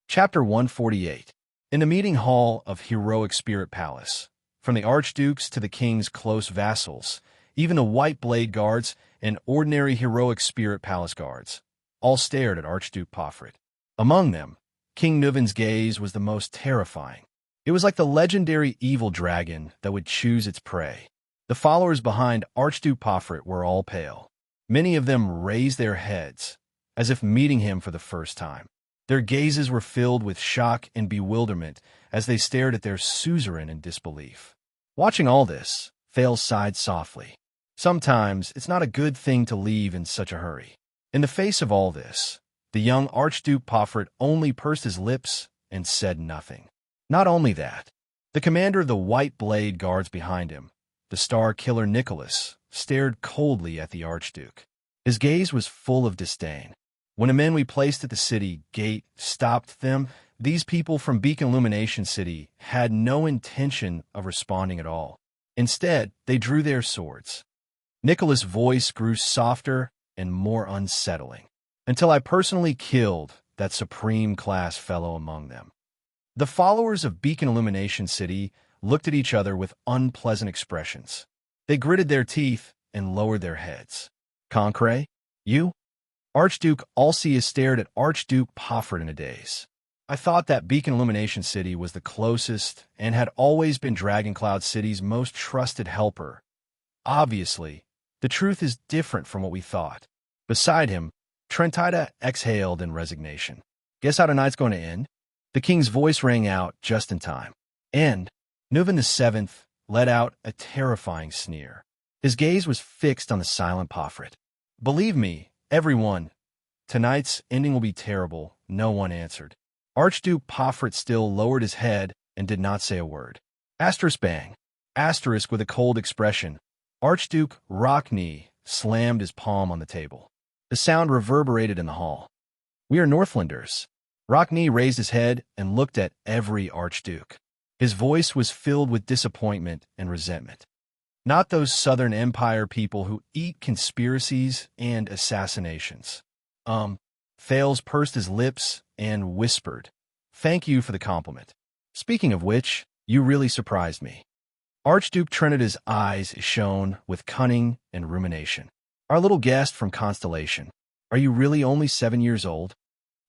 Chapter 148. In the meeting hall of Heroic Spirit Palace, from the archdukes to the king's close vassals, even the White Blade Guards and ordinary Heroic Spirit Palace guards, all stared at Archduke Pofrit. Among them, King Nuven's gaze was the most terrifying. It was like the legendary evil dragon that would choose its prey. The followers behind Archduke Pofrit were all pale. Many of them raised their heads, as if meeting him for the first time. Their gazes were filled with shock and bewilderment as they stared at their suzerain in disbelief. Watching all this, Thales sighed softly. Sometimes it's not a good thing to leave in such a hurry. In the face of all this, the young Archduke Pofrit only pursed his lips and said nothing. Not only that, the commander of the White Blade Guards behind him, the Star Killer Nicholas, stared coldly at the Archduke. His gaze was full of disdain. When the men we placed at the city gate stopped them, these people from Beacon Illumination City had no intention of responding at all. Instead, they drew their swords. Nicholas' voice grew softer and more unsettling, until I personally killed that supreme-class fellow among them. The followers of Beacon Illumination City looked at each other with unpleasant expressions. They gritted their teeth and lowered their heads. Concret, you? Archduke Wuxia stared at Archduke Pofrit in a daze. I thought that Beacon Illumination City was the closest and had always been Dragoncloud City's most trusted helper. Obviously, the truth is different from what we thought. Beside him, Trentida exhaled in resignation. Guess how tonight's going to end? The king's voice rang out just in time. And Nuven VII let out a terrifying sneer. His gaze was fixed on the silent Pofrit. Believe me, everyone, tonight's ending will be terrible, no one answered. Archduke Pofrit still lowered his head and did not say a word. Asterisk bang. Asterisk with a cold expression. Archduke Rockney slammed his palm on the table. The sound reverberated in the hall. We are Northlanders. Rockney raised his head and looked at every archduke. His voice was filled with disappointment and resentment. Not those Southern Empire people who eat conspiracies and assassinations. Thales pursed his lips and whispered, "Thank you for the compliment. Speaking of which, you really surprised me." Archduke Trinida's eyes shone with cunning and rumination. Our little guest from Constellation, are you really only 7 years old?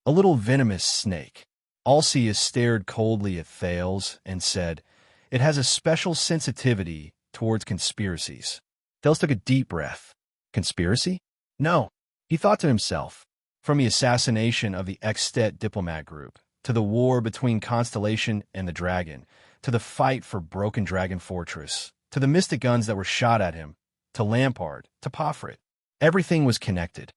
A little venomous snake. Wuxia stared coldly at Thales and said, "It has a special sensitivity towards conspiracies." Thales took a deep breath. Conspiracy? No, he thought to himself. From the assassination of the Extet diplomat group, to the war between Constellation and the Dragon, to the fight for Broken Dragon Fortress, to the mystic guns that were shot at him, to Lampard, to Pofrit, everything was connected.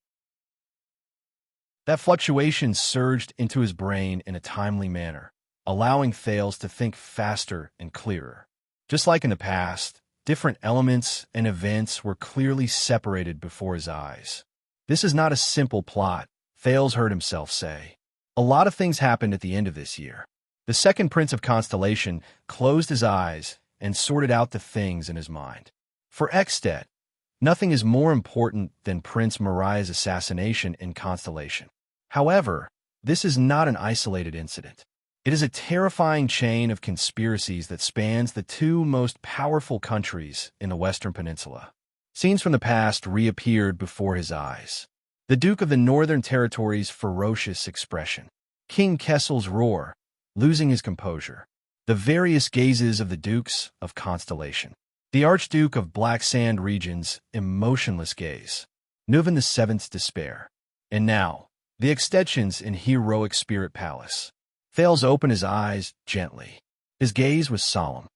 That fluctuation surged into his brain in a timely manner, allowing Thales to think faster and clearer. Just like in the past, different elements and events were clearly separated before his eyes. This is not a simple plot, Thales heard himself say. A lot of things happened at the end of this year. The second Prince of Constellation closed his eyes and sorted out the things in his mind. For Extet, nothing is more important than Prince Mariah's assassination in Constellation. However, this is not an isolated incident. It is a terrifying chain of conspiracies that spans the two most powerful countries in the Western Peninsula. Scenes from the past reappeared before his eyes. The Duke of the Northern Territory's ferocious expression. King Kessel's roar, losing his composure. The various gazes of the Dukes of Constellation. The Archduke of Black Sand Region's emotionless gaze. Nuven VII's despair. And now, the extensions in Heroic Spirit Palace. Thales opened his eyes gently. His gaze was solemn.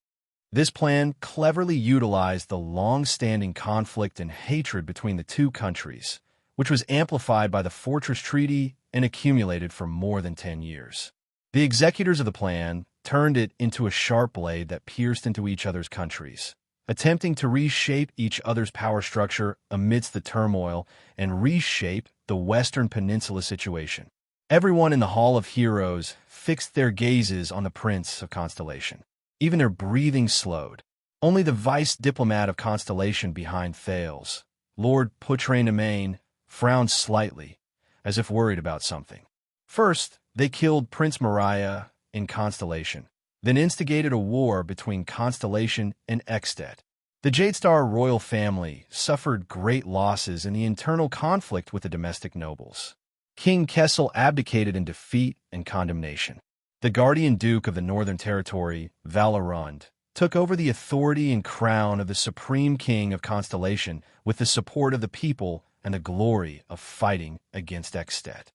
This plan cleverly utilized the long-standing conflict and hatred between the two countries, which was amplified by the Fortress Treaty and accumulated for more than 10 years. The executors of the plan turned it into a sharp blade that pierced into each other's countries, attempting to reshape each other's power structure amidst the turmoil and reshape the Western Peninsula situation. Everyone in the Hall of Heroes fixed their gazes on the Prince of Constellation. Even their breathing slowed. Only the vice diplomat of Constellation behind Thales, Lord Putrain, frowned slightly, as if worried about something. First, they killed Prince Maria in Constellation, then instigated a war between Constellation and Extet. The Jadestar royal family suffered great losses in the internal conflict with the domestic nobles. King Kessel abdicated in defeat and condemnation. The guardian duke of the Northern Territory, Valerund, took over the authority and crown of the supreme king of Constellation with the support of the people and the glory of fighting against Extet.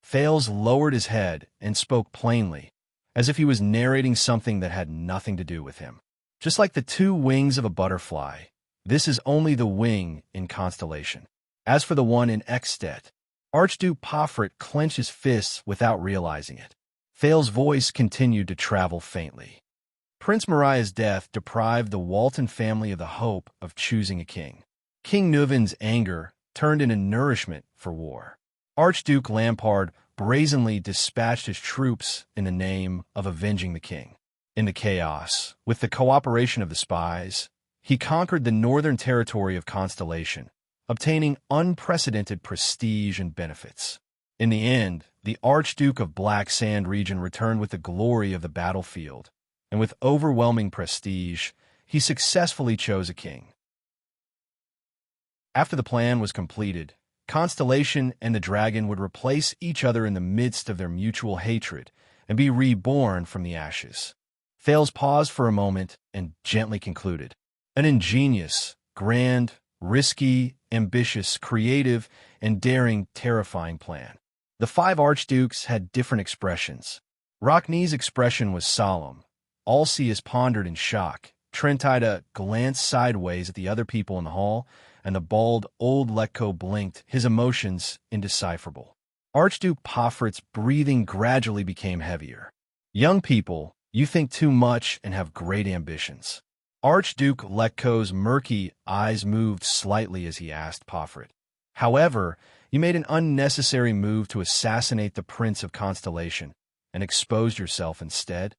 Thales lowered his head and spoke plainly, as if he was narrating something that had nothing to do with him. Just like the two wings of a butterfly, this is only the wing in Constellation. As for the one in Extet, Archduke Pofrit clenched his fists without realizing it. Thales' voice continued to travel faintly. Prince Maria's death deprived the Walton family of the hope of choosing a king. King Nuvin's anger turned into nourishment for war. Archduke Lampard brazenly dispatched his troops in the name of avenging the king. In the chaos, with the cooperation of the spies, he conquered the northern territory of Constellation, obtaining unprecedented prestige and benefits. In the end, the Archduke of Black Sand region returned with the glory of the battlefield, and with overwhelming prestige, he successfully chose a king. After the plan was completed, Constellation and the dragon would replace each other in the midst of their mutual hatred and be reborn from the ashes. Thales paused for a moment and gently concluded. An ingenious, grand, risky, ambitious, creative, and daring, terrifying plan. The five archdukes had different expressions. Rockney's expression was solemn. Alcius pondered in shock. Trentida glanced sideways at the other people in the hall, and the bald old Letko blinked, his emotions indecipherable. Archduke Pofrit's breathing gradually became heavier. Young people, you think too much and have great ambitions. Archduke Letko's murky eyes moved slightly as he asked Pofrit. However, you made an unnecessary move to assassinate the Prince of Constellation and exposed yourself instead.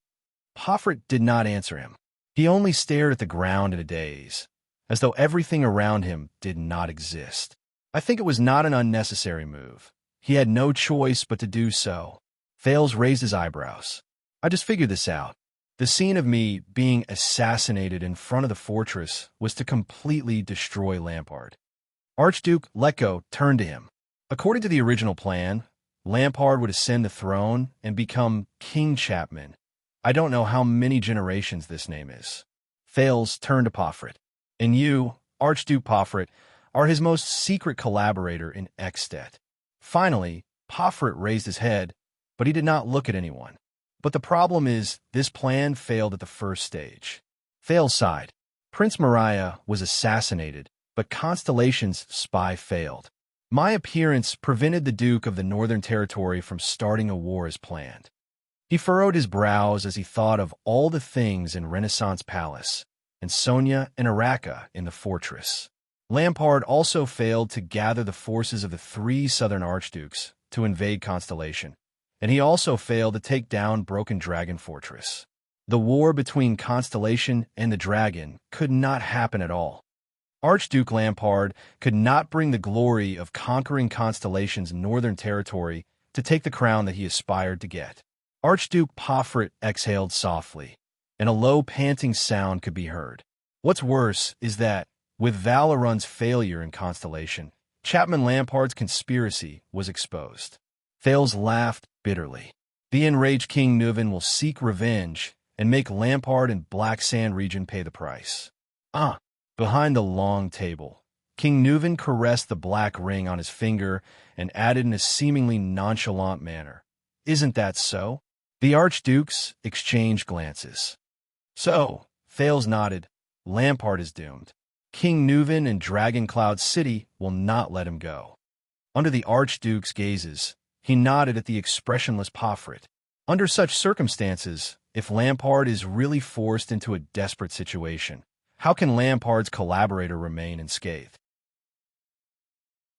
Pofrit did not answer him. He only stared at the ground in a daze, as though everything around him did not exist. I think it was not an unnecessary move. He had no choice but to do so. Thales raised his eyebrows. I just figured this out. The scene of me being assassinated in front of the fortress was to completely destroy Lampard. Archduke Letko turned to him. According to the original plan, Lampard would ascend the throne and become King Chapman. I don't know how many generations this name is. Thales turned to Pofrit. And you, Archduke Pofrit, are his most secret collaborator in Extet. Finally, Pofrit raised his head, but he did not look at anyone. But the problem is, this plan failed at the first stage. Thales sighed. Prince Maria was assassinated, but Constellation's spy failed. My appearance prevented the Duke of the Northern Territory from starting a war as planned. He furrowed his brows as he thought of all the things in Renaissance Palace, and Sonia and Araka in the fortress. Lampard also failed to gather the forces of the three southern archdukes to invade Constellation, and he also failed to take down Broken Dragon Fortress. The war between Constellation and the Dragon could not happen at all. Archduke Lampard could not bring the glory of conquering Constellation's northern territory to take the crown that he aspired to get. Archduke Pofrit exhaled softly, and a low panting sound could be heard. What's worse is that, with Valerund's failure in Constellation, Chapman Lampard's conspiracy was exposed. Thales laughed bitterly. The enraged King Nuven will seek revenge and make Lampard and Black Sand region pay the price. Behind the long table, King Nuven caressed the black ring on his finger and added in a seemingly nonchalant manner, "Isn't that so?" The archdukes exchanged glances. "So," Thales nodded, "Lampard is doomed. King Nuven and Dragoncloud City will not let him go." Under the archduke's gazes, he nodded at the expressionless Pofrit. Under such circumstances, if Lampard is really forced into a desperate situation, how can Lampard's collaborator remain unscathed?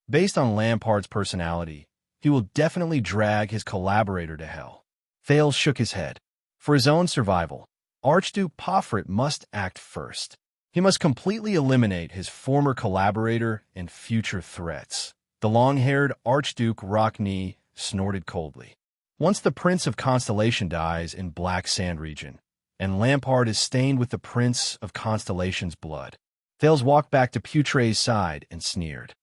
Based on Lampard's personality, he will definitely drag his collaborator to hell. Thales shook his head. For his own survival, Archduke Pofrit must act first. He must completely eliminate his former collaborator and future threats. The long-haired Archduke Rockney snorted coldly. Once the Prince of Constellation dies in Black Sand region, and Lampard is stained with the Prince of Constellation's blood, Thales walked back to Putre's side and sneered.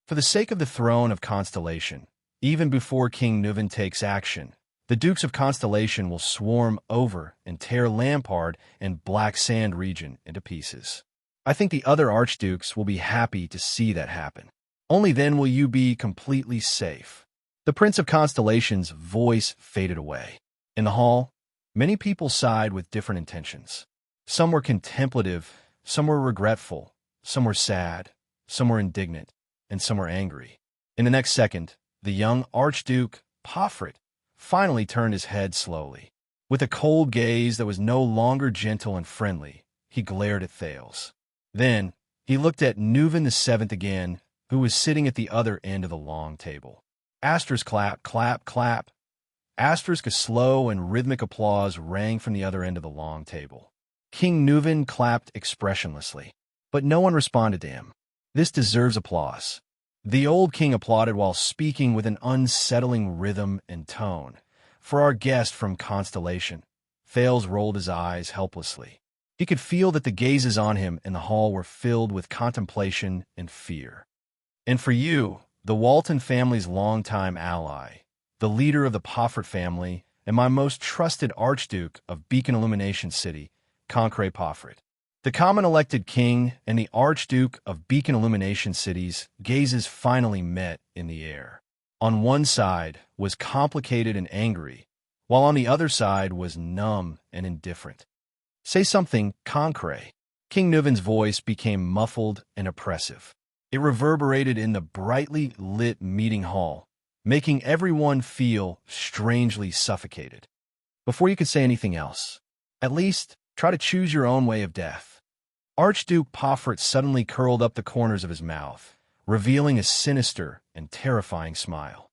For the sake of the throne of Constellation, even before King Nuven takes action, the Dukes of Constellation will swarm over and tear Lampard and Black Sand region into pieces. I think the other Archdukes will be happy to see that happen. Only then will you be completely safe. The Prince of Constellation's voice faded away. In the hall, many people sighed with different intentions. Some were contemplative, some were regretful, some were sad, some were indignant, and some were angry. In the next second, the young Archduke Pofrit finally turned his head slowly. With a cold gaze that was no longer gentle and friendly, he glared at Thales. Then, he looked at Nuven VII again, who was sitting at the other end of the long table. Asterisk clap, clap, clap. Asterisk a slow and rhythmic applause rang from the other end of the long table. King Nuven clapped expressionlessly, but no one responded to him. This deserves applause. The old king applauded while speaking with an unsettling rhythm and tone. For our guest from Constellation, Thales rolled his eyes helplessly. He could feel that the gazes on him in the hall were filled with contemplation and fear. And for you, the Walton family's longtime ally, the leader of the Pofrit family, and my most trusted Archduke of Beacon Illumination City, Concre Pofrit. The common-elected king and the Archduke of Beacon Illumination City's gazes finally met in the air. On one side was complicated and angry, while on the other side was numb and indifferent. Say something, Concre. King Nuven's voice became muffled and oppressive. It reverberated in the brightly lit meeting hall, making everyone feel strangely suffocated. Before you could say anything else, at least try to choose your own way of death. Archduke Pofrit suddenly curled up the corners of his mouth, revealing a sinister and terrifying smile.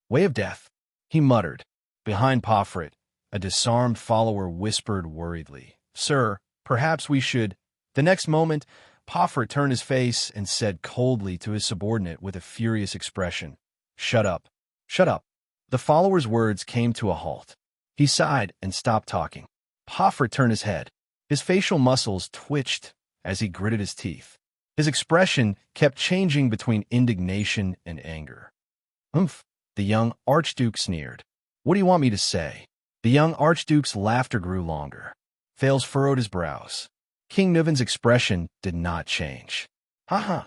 Way of death, he muttered. Behind Pofrit, a disarmed follower whispered worriedly, Sir, perhaps we should. The next moment, Pofrit turned his face and said coldly to his subordinate with a furious expression, Shut up. Shut up. The follower's words came to a halt. He sighed and stopped talking. Pofrit turned his head. His facial muscles twitched as he gritted his teeth. His expression kept changing between indignation and anger. Umph, the young Archduke sneered. What do you want me to say? The young Archduke's laughter grew longer. Thales furrowed his brows. King Nuven's expression did not change. Ha.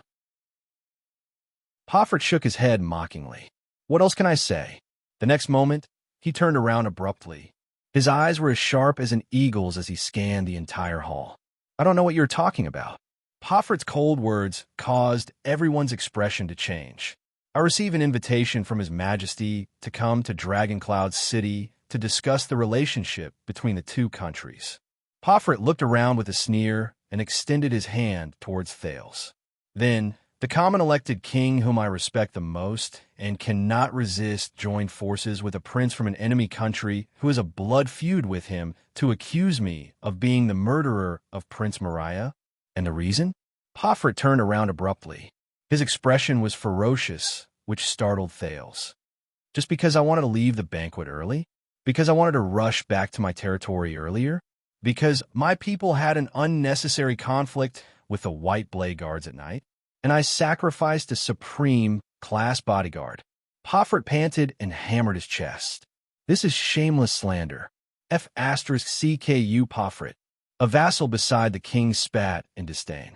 Pofrit shook his head mockingly. What else can I say? The next moment, he turned around abruptly. His eyes were as sharp as an eagle's as he scanned the entire hall. I don't know what you're talking about. Pofrit's cold words caused everyone's expression to change. I receive an invitation from His Majesty to come to Dragoncloud City to discuss the relationship between the two countries. Pofrit looked around with a sneer and extended his hand towards Thales. Then, the common-elected king whom I respect the most and cannot resist joined forces with a prince from an enemy country who has a blood feud with him to accuse me of being the murderer of Prince Mariah. And the reason? Pofrit turned around abruptly. His expression was ferocious, which startled Thales. Just because I wanted to leave the banquet early? Because I wanted to rush back to my territory earlier? Because my people had an unnecessary conflict with the White Blade Guards at night? And I sacrificed a supreme class bodyguard. Pofrit panted and hammered his chest. This is shameless slander. F***CKU Pofrit. A vassal beside the king spat in disdain.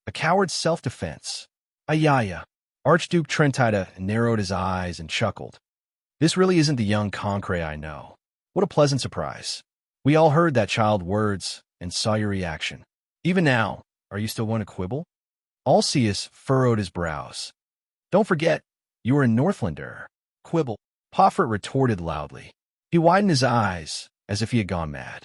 A coward's self-defense. Ayaya. Archduke Trentida narrowed his eyes and chuckled. This really isn't the young Concre I know. What a pleasant surprise. We all heard that child's words and saw your reaction. Even now, are you still going to quibble? Alceus furrowed his brows. Don't forget, you are a Northlander. Quibble. Pofrit retorted loudly. He widened his eyes as if he had gone mad.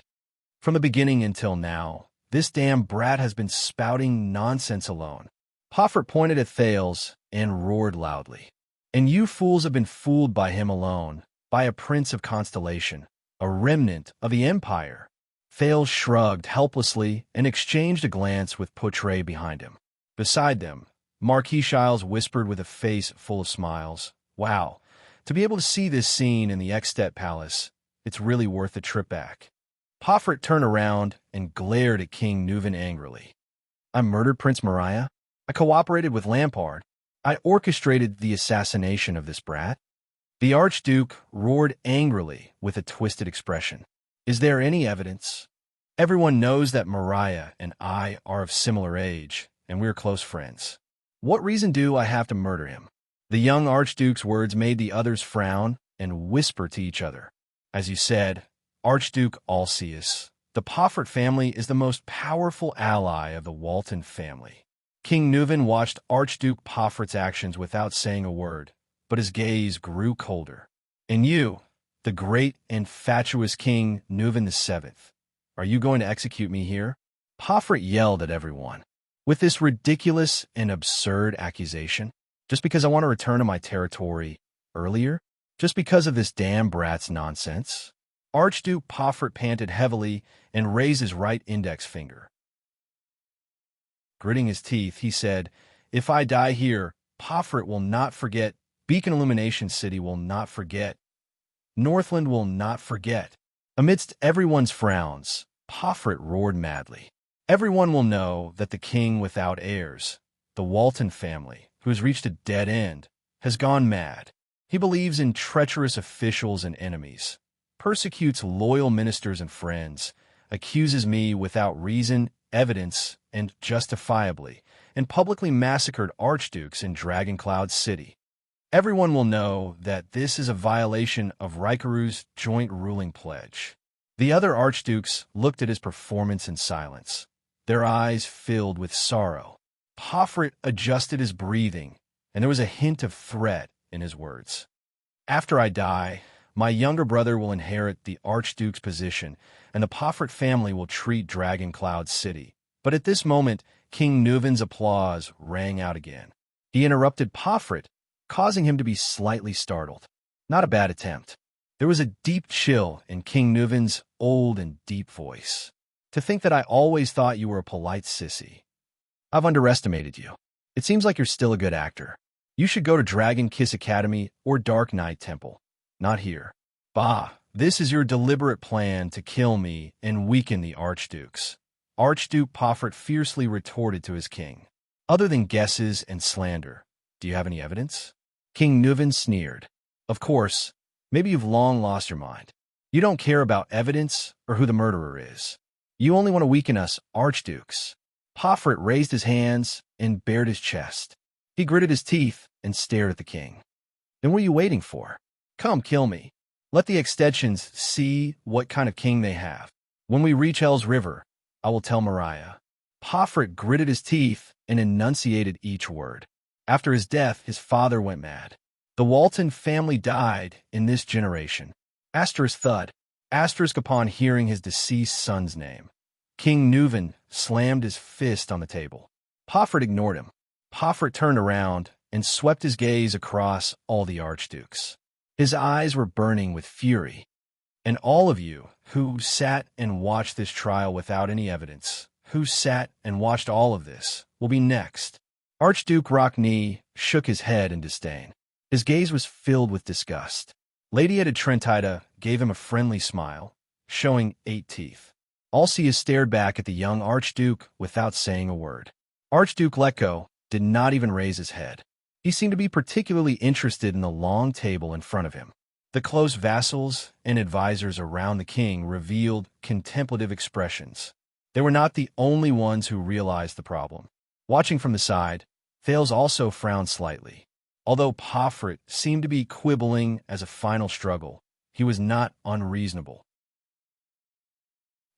From the beginning until now, this damn brat has been spouting nonsense alone. Pofrit pointed at Thales and roared loudly. And you fools have been fooled by him alone, by a prince of Constellation, a remnant of the Empire. Thales shrugged helplessly and exchanged a glance with Poutre behind him. Beside them, Marquis Shiles whispered with a face full of smiles, "Wow, to be able to see this scene in the Extet Palace, it's really worth the trip back." Poffret turned around and glared at King Nuven angrily. "I murdered Prince Mariah? I cooperated with Lampard. I orchestrated the assassination of this brat?" The Archduke roared angrily with a twisted expression. "Is there any evidence? Everyone knows that Mariah and I are of similar age, and we're close friends. What reason do I have to murder him?" The young Archduke's words made the others frown and whisper to each other. "As you said, Archduke Alcius, the Poffret family is the most powerful ally of the Walton family." King Nuven watched Archduke Poffret's actions without saying a word, but his gaze grew colder. "And you, the great and fatuous King Nuven VII, are you going to execute me here?" Poffret yelled at everyone. "With this ridiculous and absurd accusation? Just because I want to return to my territory earlier? Just because of this damn brat's nonsense?" Archduke Poffret panted heavily and raised his right index finger. Gritting his teeth, he said, "If I die here, Poffret will not forget. Beacon Illumination City will not forget. Northland will not forget." Amidst everyone's frowns, Poffret roared madly. "Everyone will know that the king without heirs, the Walton family, who has reached a dead end, has gone mad. He believes in treacherous officials and enemies, persecutes loyal ministers and friends, accuses me without reason, evidence, and justifiably, and publicly massacred archdukes in Dragoncloud City. Everyone will know that this is a violation of Rikaru's joint ruling pledge." The other archdukes looked at his performance in silence, their eyes filled with sorrow. Poffret adjusted his breathing, and there was a hint of threat in his words. "After I die, my younger brother will inherit the Archduke's position, and the Poffret family will treat Dragoncloud City." But at this moment, King Nuven's applause rang out again. He interrupted Poffret, causing him to be slightly startled. Not a bad attempt. There was a deep chill in King Nuven's old and deep voice. "To think that I always thought you were a polite sissy. I've underestimated you. It seems like you're still a good actor. You should go to Dragon Kiss Academy or Dark Knight Temple. Not here. Bah, this is your deliberate plan to kill me and weaken the Archdukes." Archduke Poffret fiercely retorted to his king. "Other than guesses and slander, do you have any evidence?" King Nuven sneered. "Of course, maybe you've long lost your mind. You don't care about evidence or who the murderer is. You only want to weaken us archdukes." Poffret raised his hands and bared his chest. He gritted his teeth and stared at the king. "Then what are you waiting for? Come, kill me. Let the extensions see what kind of king they have. When we reach Hell's River, I will tell Mariah." Poffret gritted his teeth and enunciated each word. After his death, his father went mad. The Walton family died in this generation. Asterisk thud. Asterisk upon hearing his deceased son's name. King Nuven slammed his fist on the table. Poffret ignored him. Poffret turned around and swept his gaze across all the archdukes. His eyes were burning with fury. "And all of you who sat and watched this trial without any evidence, who sat and watched all of this, will be next." Archduke Rockney shook his head in disdain. His gaze was filled with disgust. Lady Edda Trentida gave him a friendly smile, showing 8 teeth. Alcius stared back at the young Archduke without saying a word. Archduke Letko did not even raise his head. He seemed to be particularly interested in the long table in front of him. The close vassals and advisors around the king revealed contemplative expressions. They were not the only ones who realized the problem. Watching from the side, Thales also frowned slightly. Although Poffret seemed to be quibbling as a final struggle, he was not unreasonable.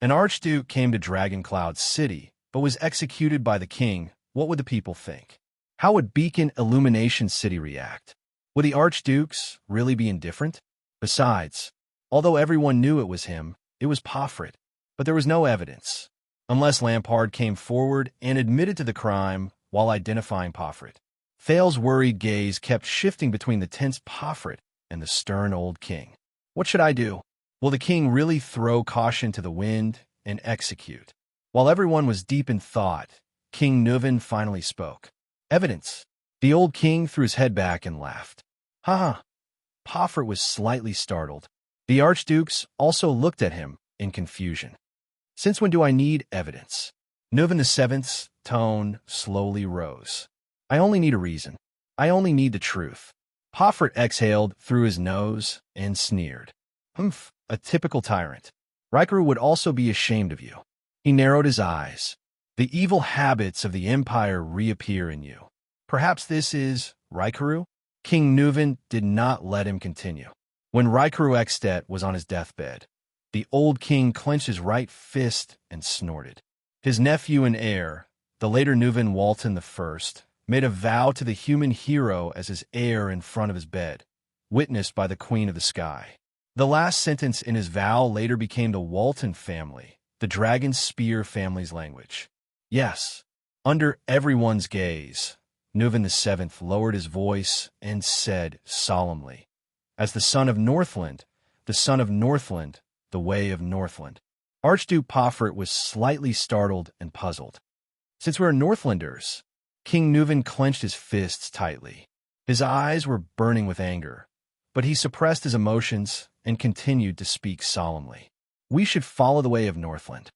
An archduke came to Dragoncloud City, but was executed by the king. What would the people think? How would Beacon Illumination City react? Would the archdukes really be indifferent? Besides, although everyone knew it was him, it was Poffret, but there was no evidence, unless Lampard came forward and admitted to the crime while identifying Poffret. Thales' worried gaze kept shifting between the tense Poffret and the stern old king. What should I do? Will the king really throw caution to the wind and execute. While everyone was deep in thought, King Nuven finally spoke. Evidence. The old king threw his head back and laughed. Ha ha. Poffert was slightly startled. The archdukes also looked at him in confusion. Since when do I need evidence? Nuven VII's tone slowly rose. I only need a reason. I only need the truth. Poffert exhaled through his nose and sneered. Humph, a typical tyrant. Rikaru would also be ashamed of you. He narrowed his eyes. The evil habits of the Empire reappear in you. Perhaps this is Rikaru? King Nuven did not let him continue. When Rikaru Extet was on his deathbed, the old king clenched his right fist and snorted. His nephew and heir, the later Nuven Walton I, made a vow to the human hero as his heir in front of his bed, witnessed by the Queen of the Sky. The last sentence in his vow later became the Walton family, the Dragon Spear family's language. Yes, under everyone's gaze, Nuven VII lowered his voice and said solemnly, as the son of Northland, the son of Northland, the way of Northland. Archduke Poffert was slightly startled and puzzled. Since we're Northlanders, King Nuven clenched his fists tightly. His eyes were burning with anger, but he suppressed his emotions and continued to speak solemnly. We should follow the way of Northland.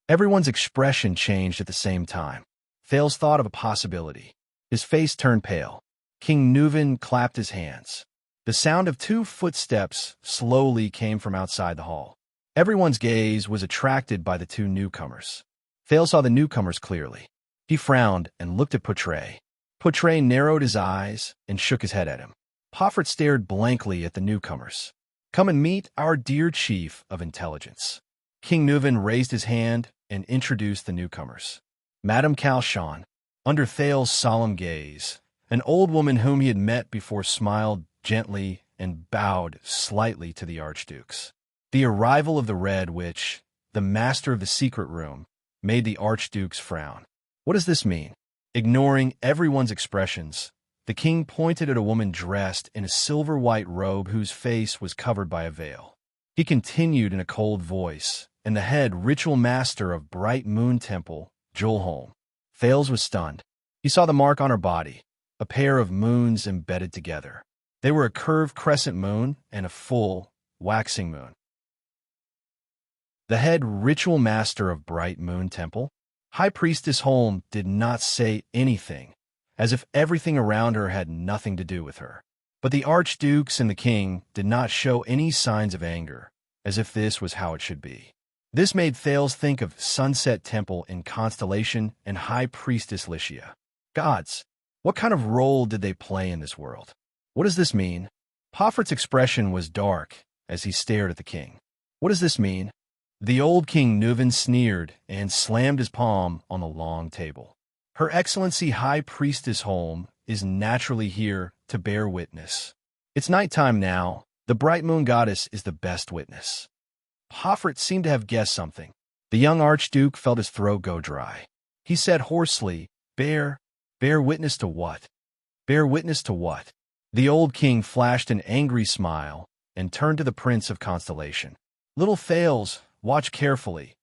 Everyone's expression changed at the same time. Thales thought of a possibility. His face turned pale. King Nuven clapped his hands. The sound of 2 footsteps slowly came from outside the hall. Everyone's gaze was attracted by the 2 newcomers. Thales saw the newcomers clearly. He frowned and looked at Poutre. Poutre narrowed his eyes and shook his head at him. Poffert stared blankly at the newcomers. Come and meet our dear chief of intelligence. King Nuven raised his hand and introduced the newcomers. Madame Calchon. Under Thales' solemn gaze, an old woman whom he had met before smiled gently and bowed slightly to the archdukes. The arrival of the Red Witch, the master of the secret room, made the archdukes frown. What does this mean? Ignoring everyone's expressions, the king pointed at a woman dressed in a silver-white robe whose face was covered by a veil. He continued in a cold voice, and the head ritual master of Bright Moon Temple, Julholm. Thales was stunned. He saw the mark on her body, a pair of moons embedded together. They were a curved crescent moon and a full, waxing moon. The head ritual master of Bright Moon Temple? High Priestess Holm did not say anything, as if everything around her had nothing to do with her. But the archdukes and the king did not show any signs of anger, as if this was how it should be. This made Thales think of Sunset Temple in Constellation and High Priestess Xianxia. Gods, what kind of role did they play in this world? What does this mean? Poffert's expression was dark as he stared at the king. What does this mean? The old King Nuven sneered and slammed his palm on the long table. Her Excellency High Priestess Holm is naturally here to bear witness. It's nighttime now. The bright moon goddess is the best witness. Poffert seemed to have guessed something. The young archduke felt his throat go dry. He said hoarsely, Bear witness to what? Bear witness to what? The old king flashed an angry smile and turned to the Prince of Constellation. Little Thales, watch carefully.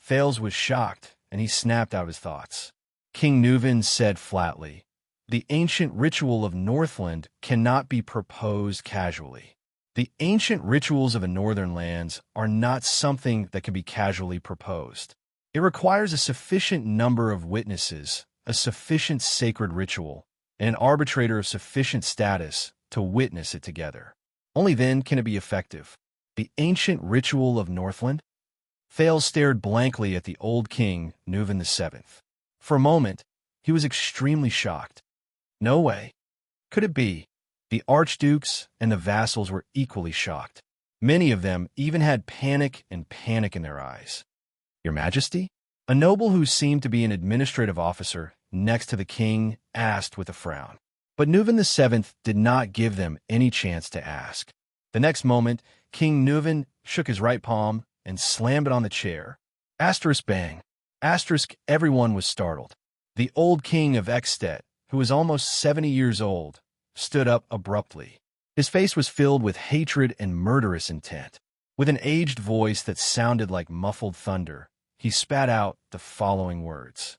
Thales was shocked, and he snapped out his thoughts. King Nuven said flatly, The ancient ritual of Northland cannot be proposed casually. The ancient rituals of the northern lands are not something that can be casually proposed. It requires a sufficient number of witnesses, a sufficient sacred ritual, and an arbitrator of sufficient status to witness it together. Only then can it be effective. The ancient ritual of Northland? Thales stared blankly at the old king, Nuven VII. For a moment, he was extremely shocked. No way. Could it be? The archdukes and the vassals were equally shocked. Many of them even had panic in their eyes. Your Majesty? A noble who seemed to be an administrative officer next to the king asked with a frown. But Nuven VII did not give them any chance to ask. The next moment, King Nuven shook his right palm and slammed it on the chair. Asterisk bang. Asterisk everyone was startled. The old king of Extet, who was almost 70 years old, stood up abruptly. His face was filled with hatred and murderous intent. With an aged voice that sounded like muffled thunder, he spat out the following words.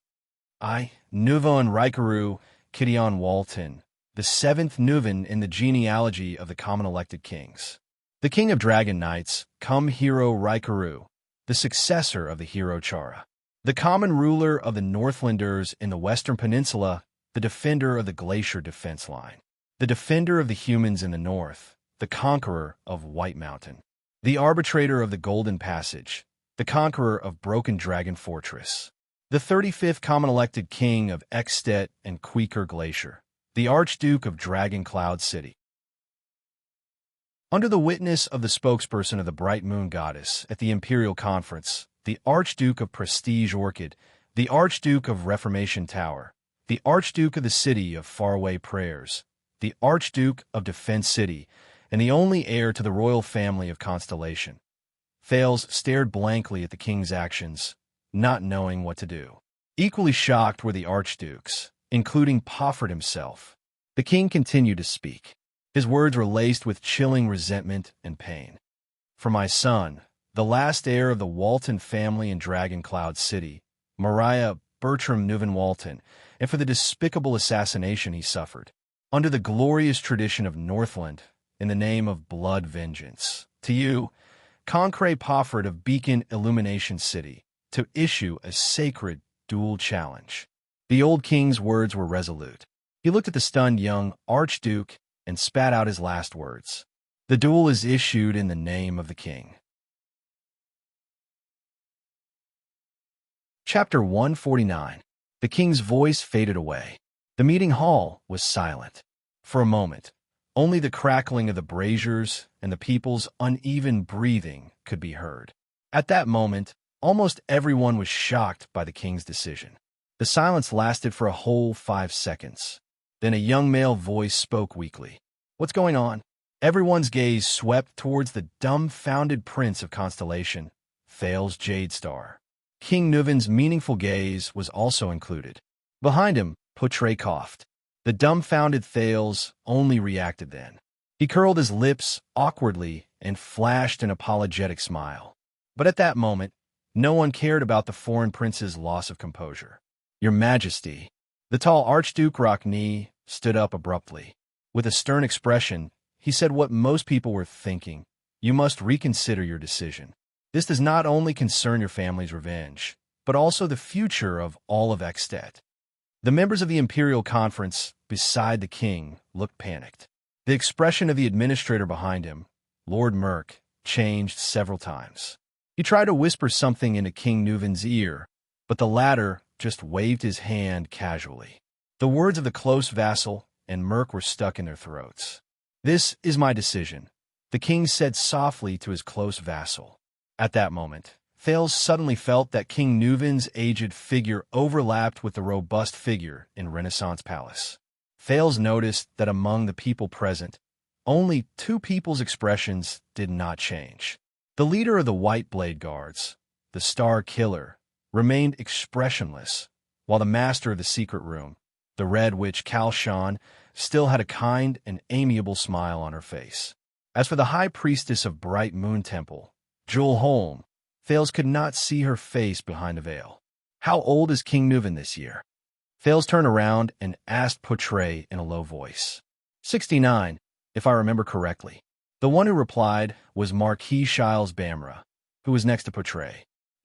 I, Nuvan Rikaru Kidion Walton, the seventh Nuvan in the genealogy of the common elected kings. The king of dragon knights, come hero Rikaru, the successor of the hero Chara. The common ruler of the Northlanders in the Western Peninsula, the defender of the glacier defense line. The defender of the humans in the north, the conqueror of White Mountain. The arbitrator of the Golden Passage, the conqueror of Broken Dragon Fortress. The 35th common elected king of Extet and Queeker Glacier, the Archduke of Dragon Cloud City. Under the witness of the spokesperson of the Bright Moon Goddess at the Imperial Conference, the Archduke of Prestige Orchid, the Archduke of Reformation Tower, the Archduke of the City of Faraway Prayers, the Archduke of Defense City, and the only heir to the royal family of Constellation. Thales stared blankly at the king's actions, not knowing what to do. Equally shocked were the archdukes, including Pofford himself. The king continued to speak. His words were laced with chilling resentment and pain. For my son, the last heir of the Walton family in Dragon Cloud City, Mariah Bertram Nuvan Walton, and for the despicable assassination he suffered, under the glorious tradition of Northland, in the name of blood vengeance. To you, Concrete Pofford of Beacon Illumination City, to issue a sacred duel challenge. The old king's words were resolute. He looked at the stunned young archduke and spat out his last words. The duel is issued in the name of the king. Chapter 149. The king's voice faded away. The meeting hall was silent. For a moment, only the crackling of the braziers and the people's uneven breathing could be heard. At that moment, almost everyone was shocked by the king's decision. The silence lasted for a whole 5 seconds. Then a young male voice spoke weakly. What's going on? Everyone's gaze swept towards the dumbfounded prince of Constellation, Thales Jadestar. King Nuvan's meaningful gaze was also included. Behind him, Putre coughed. The dumbfounded Thales only reacted then. He curled his lips awkwardly and flashed an apologetic smile. But at that moment, no one cared about the foreign prince's loss of composure. Your Majesty. The tall Archduke Rockney stood up abruptly. With a stern expression, he said what most people were thinking. You must reconsider your decision. This does not only concern your family's revenge, but also the future of all of Extet. The members of the Imperial Conference, beside the king, looked panicked. The expression of the administrator behind him, Lord Merk, changed several times. He tried to whisper something into King Nuvan's ear, but the latter just waved his hand casually. The words of the close vassal and Merk were stuck in their throats. This is my decision, the king said softly to his close vassal. At that moment, Thales suddenly felt that King Nuvan's aged figure overlapped with the robust figure in Renaissance Palace. Thales noticed that among the people present, only 2 people's expressions did not change. The leader of the White Blade Guards, the Star Killer, remained expressionless, while the master of the secret room, the Red Witch Kalshan, still had a kind and amiable smile on her face. As for the High Priestess of Bright Moon Temple, Jewel Holm, Thales could not see her face behind the veil. How old is King Nuvan this year? Thales turned around and asked Putre in a low voice. 69, if I remember correctly. The one who replied was Marquis Shiles Bamra, who was next to Putre.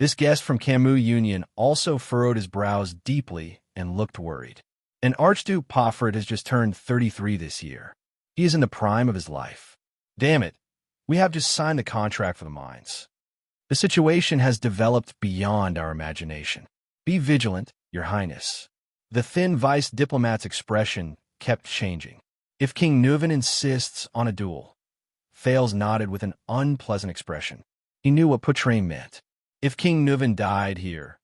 This guest from Camus Union also furrowed his brows deeply and looked worried. And Archduke Pofford has just turned 33 this year. He is in the prime of his life. Damn it, we have just signed the contract for the mines. The situation has developed beyond our imagination. Be vigilant, Your Highness. The thin vice diplomat's expression kept changing. If King Nuvan insists on a duel, Thales nodded with an unpleasant expression. He knew what Putre meant. If King Nuvan died here,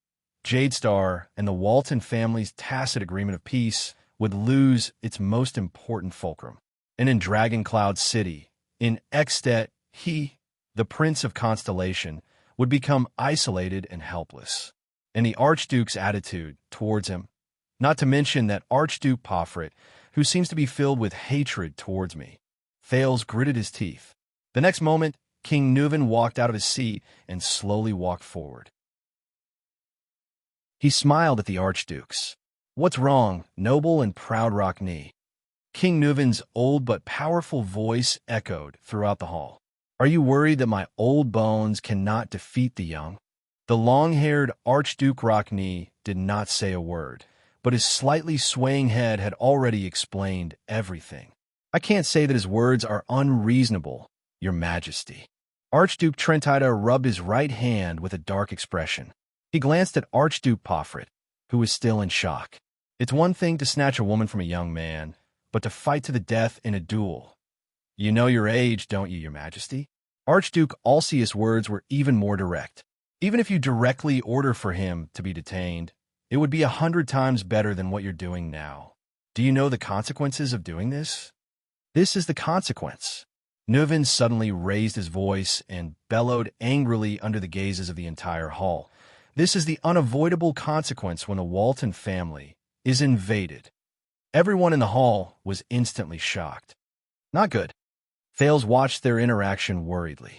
Jadestar and the Walton family's tacit agreement of peace would lose its most important fulcrum. And in Dragon Cloud City, in Extet, he, the Prince of Constellation, would become isolated and helpless. And the Archduke's attitude towards him, not to mention that Archduke Poffret, who seems to be filled with hatred towards me. Thales gritted his teeth. The next moment, King Nuvan walked out of his seat and slowly walked forward. He smiled at the archdukes. "What's wrong, noble and proud Rockne?" King Nuvin's old but powerful voice echoed throughout the hall. "Are you worried that my old bones cannot defeat the young?" The long-haired Archduke Rockne did not say a word, but his slightly swaying head had already explained everything. "I can't say that his words are unreasonable, Your Majesty." Archduke Trentida rubbed his right hand with a dark expression. He glanced at Archduke Pofrit, who was still in shock. It's one thing to snatch a woman from a young man, but to fight to the death in a duel. "You know your age, don't you, Your Majesty?" Archduke Alcius' words were even more direct. "Even if you directly order for him to be detained, it would be 100 times better than what you're doing now. Do you know the consequences of doing this?" "This is the consequence." Nuvin suddenly raised his voice and bellowed angrily under the gazes of the entire hall. "This is the unavoidable consequence when a Walton family is invaded." Everyone in the hall was instantly shocked. "Not good." Thales watched their interaction worriedly.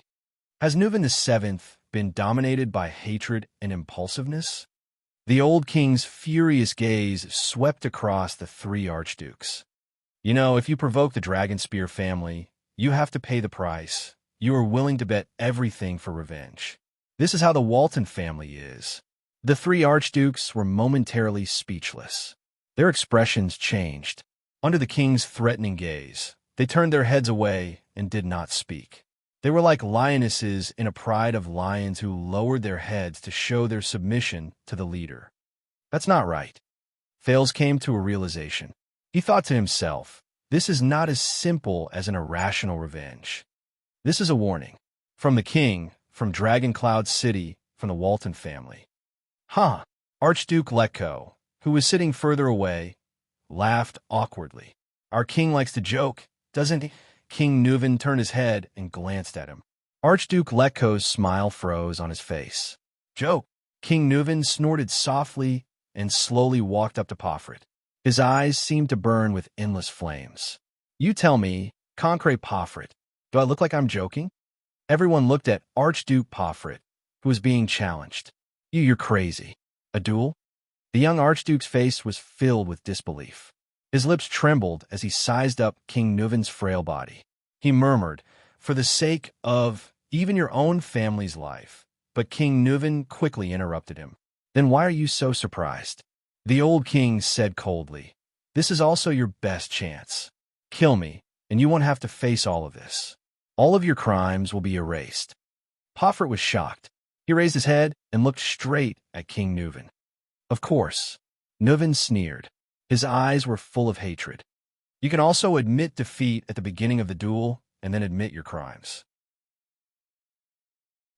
Has Nuvin VII been dominated by hatred and impulsiveness? The old king's furious gaze swept across the three archdukes. "You know, if you provoke the Dragonspear family, you have to pay the price. You are willing to bet everything for revenge. This is how the Walton family is." The three archdukes were momentarily speechless. Their expressions changed. Under the king's threatening gaze, they turned their heads away and did not speak. They were like lionesses in a pride of lions who lowered their heads to show their submission to the leader. "That's not right." Thales came to a realization. He thought to himself, this is not as simple as an irrational revenge. This is a warning. From the king, from Dragoncloud City, from the Walton family. "Huh." Archduke Letko, who was sitting further away, laughed awkwardly. "Our king likes to joke, doesn't he?" King Nuvin turned his head and glanced at him. Archduke Letko's smile froze on his face. "Joke?" King Nuvin snorted softly and slowly walked up to Pofrit. His eyes seemed to burn with endless flames. "You tell me, Concrete Pofrit, do I look like I'm joking?" Everyone looked at Archduke Pofrit, who was being challenged. You're crazy. A duel?" The young Archduke's face was filled with disbelief. His lips trembled as he sized up King Nuvin's frail body. He murmured, "For the sake of even your own family's life." But King Nuvin quickly interrupted him. "Then why are you so surprised?" The old king said coldly, "This is also your best chance. Kill me, and you won't have to face all of this. All of your crimes will be erased." Pofrit was shocked. He raised his head and looked straight at King Nuvin. "Of course." Nuvin sneered. His eyes were full of hatred. "You can also admit defeat at the beginning of the duel and then admit your crimes."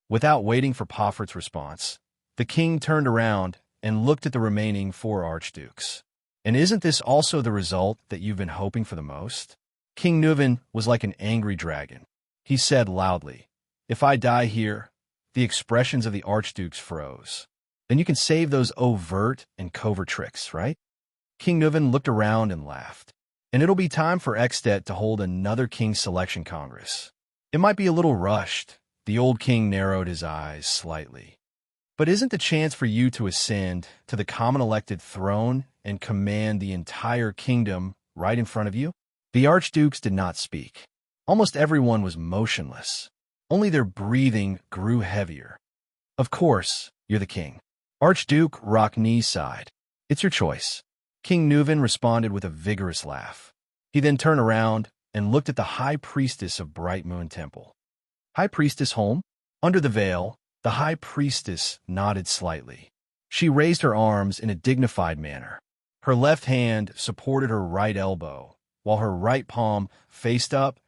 Without waiting for Pofrit's response, the king turned around and looked at the remaining four archdukes. "And isn't this also the result that you've been hoping for the most?" King Nuvin was like an angry dragon. He said loudly, "If I die here," the expressions of the archdukes froze. "Then you can save those overt and covert tricks, right?" King Nuvin looked around and laughed. "And it'll be time for Ekstedt to hold another King's Selection Congress. It might be a little rushed." The old king narrowed his eyes slightly. "But isn't the chance for you to ascend to the common elected throne and command the entire kingdom right in front of you?" The archdukes did not speak. Almost everyone was motionless. Only their breathing grew heavier. "Of course, you're the king." Archduke Rockne sighed. "It's your choice." King Nuvin responded with a vigorous laugh. He then turned around and looked at the High Priestess of Bright Moon Temple. "High Priestess home?" Under the veil, the High Priestess nodded slightly. She raised her arms in a dignified manner. Her left hand supported her right elbow, while her right palm faced up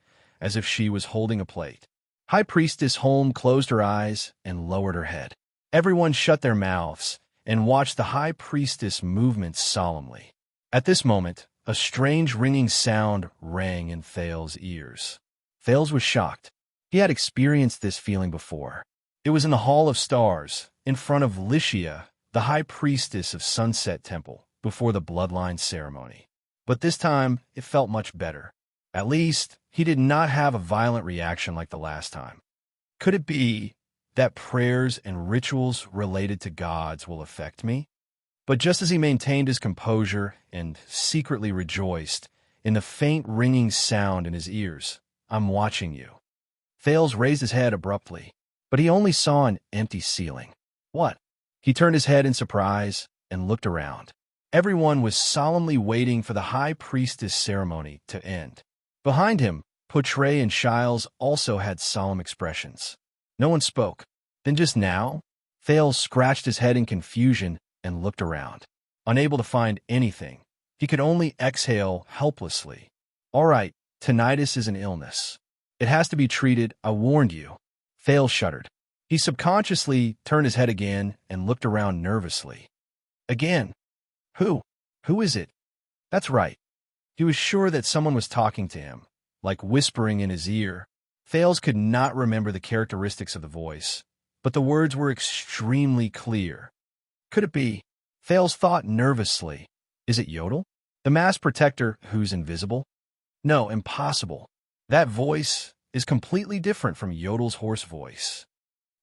as if she was holding a plate. High Priestess Holm closed her eyes and lowered her head. Everyone shut their mouths and watched the High Priestess movement solemnly. At this moment, a strange ringing sound rang in Thales' ears. Thales was shocked. He had experienced this feeling before. It was in the Hall of Stars, in front of Xianxia, the High Priestess of Sunset Temple, before the Bloodline ceremony. But this time, it felt much better. At least, he did not have a violent reaction like the last time. Could it be that prayers and rituals related to gods will affect me? But just as he maintained his composure and secretly rejoiced in the faint ringing sound in his ears, "I'm watching you." Thales raised his head abruptly, but he only saw an empty ceiling. "What?" He turned his head in surprise and looked around. Everyone was solemnly waiting for the high priestess ceremony to end. Behind him, Poutre and Shiles also had solemn expressions. No one spoke. Then just now, Thales scratched his head in confusion and looked around. Unable to find anything, he could only exhale helplessly. "All right, tinnitus is an illness. It has to be treated, I warned you." Thales shuddered. He subconsciously turned his head again and looked around nervously. Again. Who? Who is it? That's right. He was sure that someone was talking to him, like whispering in his ear. Thales could not remember the characteristics of the voice, but the words were extremely clear. Could it be? Thales thought nervously. Is it Yodel? The masked protector who's invisible? No, impossible. That voice is completely different from Yodel's hoarse voice.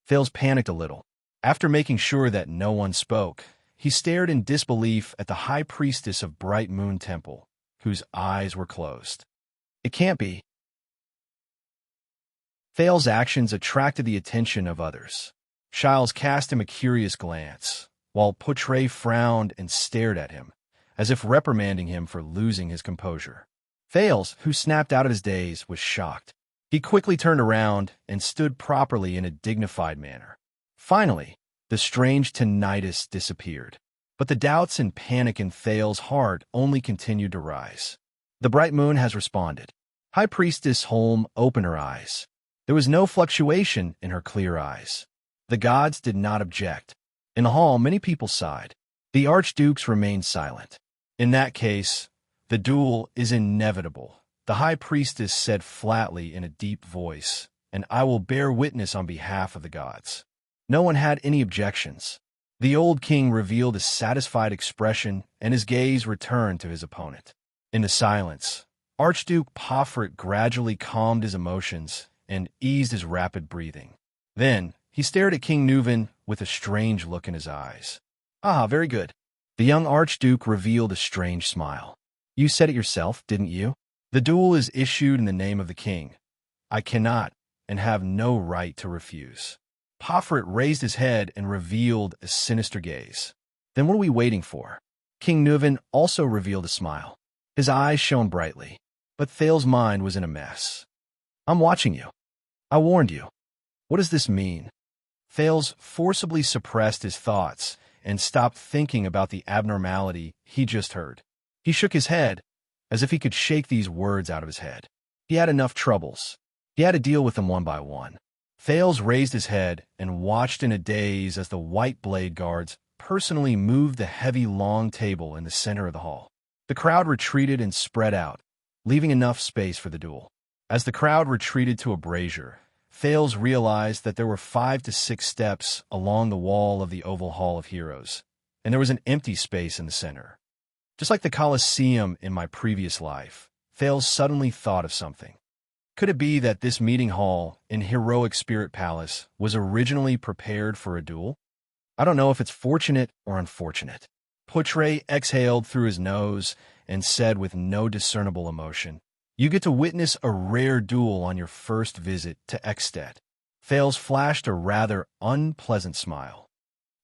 Thales panicked a little. After making sure that no one spoke, he stared in disbelief at the high priestess of Bright Moon Temple, whose eyes were closed. It can't be. Thales' actions attracted the attention of others. Shiles cast him a curious glance, while Poutre frowned and stared at him, as if reprimanding him for losing his composure. Thales, who snapped out of his daze, was shocked. He quickly turned around and stood properly in a dignified manner. Finally, the strange tinnitus disappeared, but the doubts and panic in Thales' heart only continued to rise. The bright moon has responded. High Priestess Holm opened her eyes. There was no fluctuation in her clear eyes. The gods did not object. In the hall, many people sighed. The archdukes remained silent. In that case, the duel is inevitable, the high priestess said flatly in a deep voice, and I will bear witness on behalf of the gods. No one had any objections. The old king revealed a satisfied expression, and his gaze returned to his opponent. In the silence, Archduke Pofrit gradually calmed his emotions and eased his rapid breathing. Then, he stared at King Nuven with a strange look in his eyes. "Ah, very good." The young Archduke revealed a strange smile. "You said it yourself, didn't you? The duel is issued in the name of the king. I cannot and have no right to refuse." Pofrit raised his head and revealed a sinister gaze. "Then what are we waiting for?" King Nuven also revealed a smile. His eyes shone brightly, but Thales' mind was in a mess. "I'm watching you. I warned you. What does this mean?" Thales forcibly suppressed his thoughts and stopped thinking about the abnormality he just heard. He shook his head, as if he could shake these words out of his head. He had enough troubles. He had to deal with them one by one. Thales raised his head and watched in a daze as the white blade guards personally moved the heavy long table in the center of the hall. The crowd retreated and spread out, leaving enough space for the duel. As the crowd retreated to a brazier, Thales realized that there were 5 to 6 steps along the wall of the Oval Hall of Heroes, and there was an empty space in the center. Just like the Colosseum in my previous life, Thales suddenly thought of something. Could it be that this meeting hall in Heroic Spirit Palace was originally prepared for a duel? I don't know if it's fortunate or unfortunate. Poutre exhaled through his nose and said with no discernible emotion, "You get to witness a rare duel on your first visit to Ekstedt." Thales flashed a rather unpleasant smile.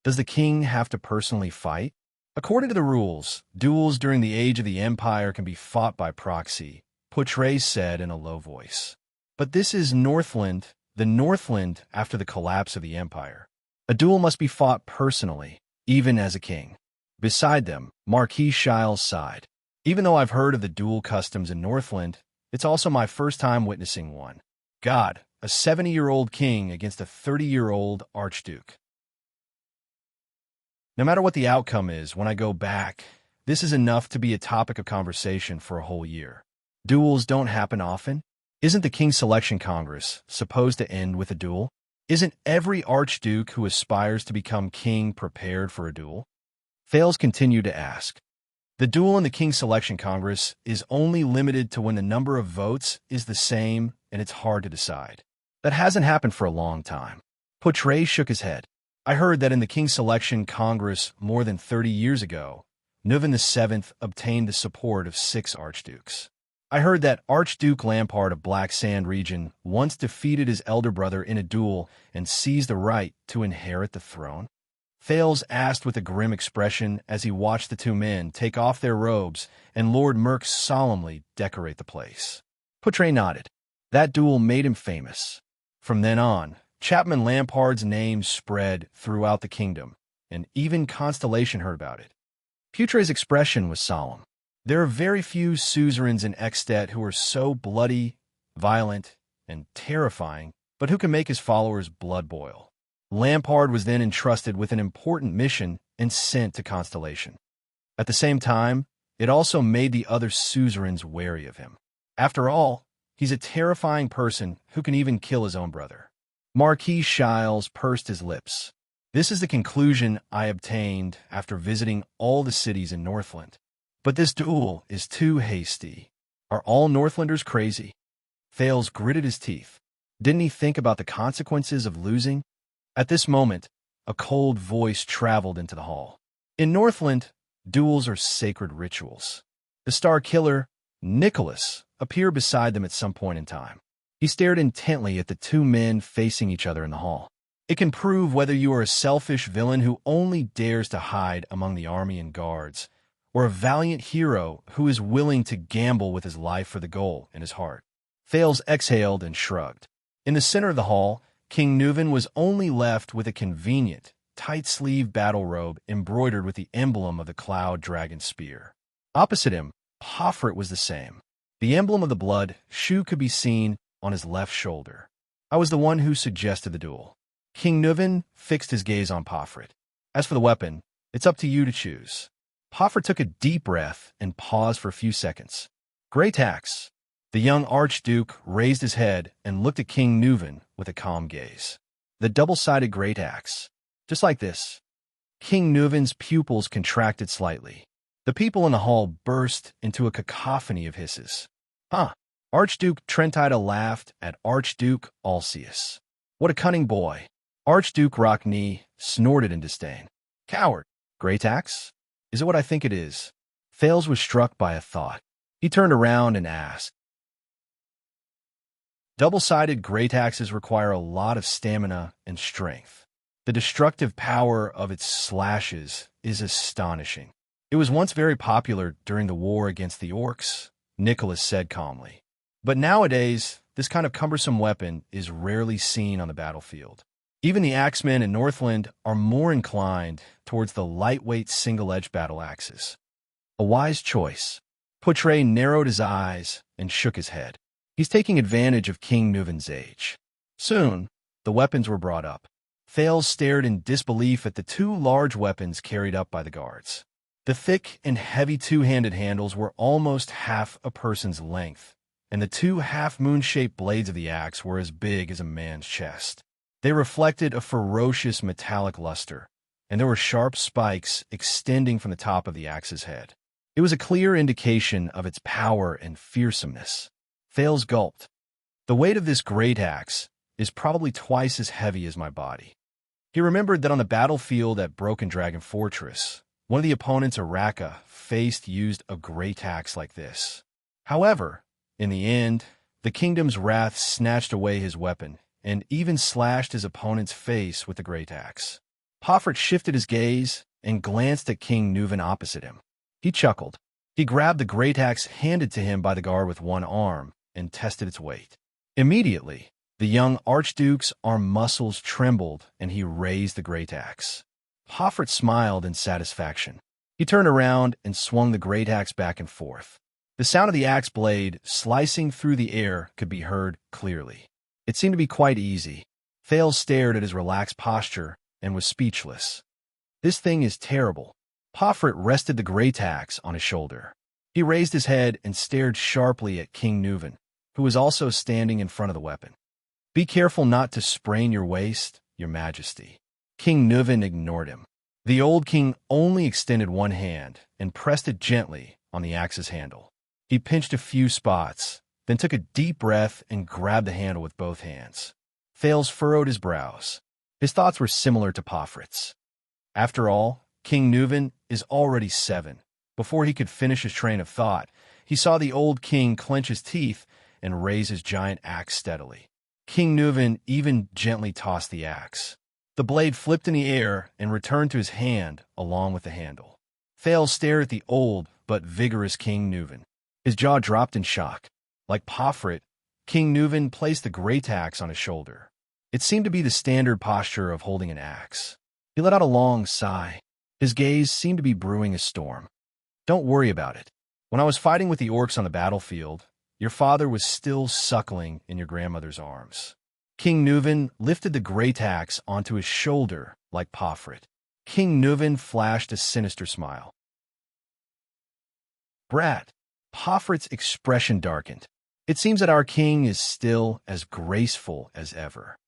"Does the king have to personally fight?" "According to the rules, duels during the Age of the Empire can be fought by proxy," Poutre said in a low voice. "But this is Northland, the Northland after the collapse of the Empire. A duel must be fought personally, even as a king." Beside them, Marquis Shiles sighed. "Even though I've heard of the duel customs in Northland, it's also my first time witnessing one. God, a 70-year-old king against a 30-year-old archduke. No matter what the outcome is, when I go back, this is enough to be a topic of conversation for a whole year. Duels don't happen often. Isn't the King's Selection Congress supposed to end with a duel? Isn't every archduke who aspires to become king prepared for a duel?" Thales continued to ask. "The duel in the King's Selection Congress is only limited to when the number of votes is the same and it's hard to decide. That hasn't happened for a long time." Poutre shook his head. I heard that in the King's Selection Congress more than 30 years ago, Nuven VII obtained the support of 6 archdukes. I heard that Archduke Lampard of Black Sand region once defeated his elder brother in a duel and seized the right to inherit the throne. Thales asked with a grim expression as he watched the 2 men take off their robes and Lord Merc solemnly decorate the place. Poutre nodded. That duel made him famous. From then on, Chapman Lampard's name spread throughout the kingdom, and even Constellation heard about it. Poutre's expression was solemn. There are very few suzerains in Extet who are so bloody, violent, and terrifying, but who can make his followers blood boil. Lampard was then entrusted with an important mission and sent to Constellation. At the same time, it also made the other suzerains wary of him. After all, he's a terrifying person who can even kill his own brother. Marquis Shiles pursed his lips. This is the conclusion I obtained after visiting all the cities in Northland. But this duel is too hasty. Are all Northlanders crazy? Thales gritted his teeth. Didn't he think about the consequences of losing? At this moment, a cold voice traveled into the hall. In Northland, duels are sacred rituals. The Star Killer, Nicholas, appeared beside them at some point in time. He stared intently at the 2 men facing each other in the hall. It can prove whether you are a selfish villain who only dares to hide among the army and guards, or a valiant hero who is willing to gamble with his life for the goal in his heart. Thales exhaled and shrugged. In the center of the hall, King Nuven was only left with a convenient, tight-sleeved battle robe embroidered with the emblem of the Cloud Dragon spear. Opposite him, Poffret was the same. The emblem of the blood shoe could be seen on his left shoulder. I was the one who suggested the duel. King Nuven fixed his gaze on Poffret. As for the weapon, it's up to you to choose. Poffret took a deep breath and paused for a few seconds. Great axe. The young Archduke raised his head and looked at King Nuven with a calm gaze. The double-sided great axe. Just like this. King Nuven's pupils contracted slightly. The people in the hall burst into a cacophony of hisses. Huh. Archduke Trentida laughed at Archduke Alcius. What a cunning boy. Archduke Rockney snorted in disdain. Coward. Great axe? Is it what I think it is? Thales was struck by a thought. He turned around and asked. Double-sided great axes require a lot of stamina and strength. The destructive power of its slashes is astonishing. It was once very popular during the war against the orcs, Nicholas said calmly. But nowadays, this kind of cumbersome weapon is rarely seen on the battlefield. Even the axemen in Northland are more inclined towards the lightweight single-edged battle axes. A wise choice. Poutre narrowed his eyes and shook his head. He's taking advantage of King Nuven's age. Soon, the weapons were brought up. Thales stared in disbelief at the 2 large weapons carried up by the guards. The thick and heavy 2-handed handles were almost half a person's length, and the 2 half-moon-shaped blades of the axe were as big as a man's chest. They reflected a ferocious metallic luster, and there were sharp spikes extending from the top of the axe's head. It was a clear indication of its power and fearsomeness. Thales gulped. The weight of this great axe is probably twice as heavy as my body. He remembered that on the battlefield at Broken Dragon Fortress, one of the opponents Araka faced used a great axe like this. However, in the end, the kingdom's wrath snatched away his weapon and even slashed his opponent's face with the great axe. Poffret shifted his gaze and glanced at King Nuven opposite him. He chuckled. He grabbed the great axe handed to him by the guard with one arm and tested its weight. Immediately, the young Archduke's arm muscles trembled and he raised the great axe. Poffret smiled in satisfaction. He turned around and swung the great axe back and forth. The sound of the axe blade slicing through the air could be heard clearly. It seemed to be quite easy. Thales stared at his relaxed posture and was speechless. This thing is terrible. Poffret rested the great axe on his shoulder. He raised his head and stared sharply at King Nuven, who was also standing in front of the weapon. Be careful not to sprain your waist, your majesty. King Nuven ignored him. The old king only extended one hand and pressed it gently on the axe's handle. He pinched a few spots, then took a deep breath and grabbed the handle with both hands. Thales furrowed his brows. His thoughts were similar to Pofrit's. After all, King Nuven is already 7. Before he could finish his train of thought, he saw the old king clench his teeth and raise his giant axe steadily. King Nuven even gently tossed the axe. The blade flipped in the air and returned to his hand along with the handle. Thales stared at the old but vigorous King Nuven. His jaw dropped in shock. Like Pofrit, King Nuven placed the great axe on his shoulder. It seemed to be the standard posture of holding an axe. He let out a long sigh. His gaze seemed to be brewing a storm. Don't worry about it. When I was fighting with the orcs on the battlefield, your father was still suckling in your grandmother's arms. King Nuven lifted the great axe onto his shoulder like Pofrit. King Nuven flashed a sinister smile. Brat, Pofrit's expression darkened. It seems that our king is still as graceful as ever.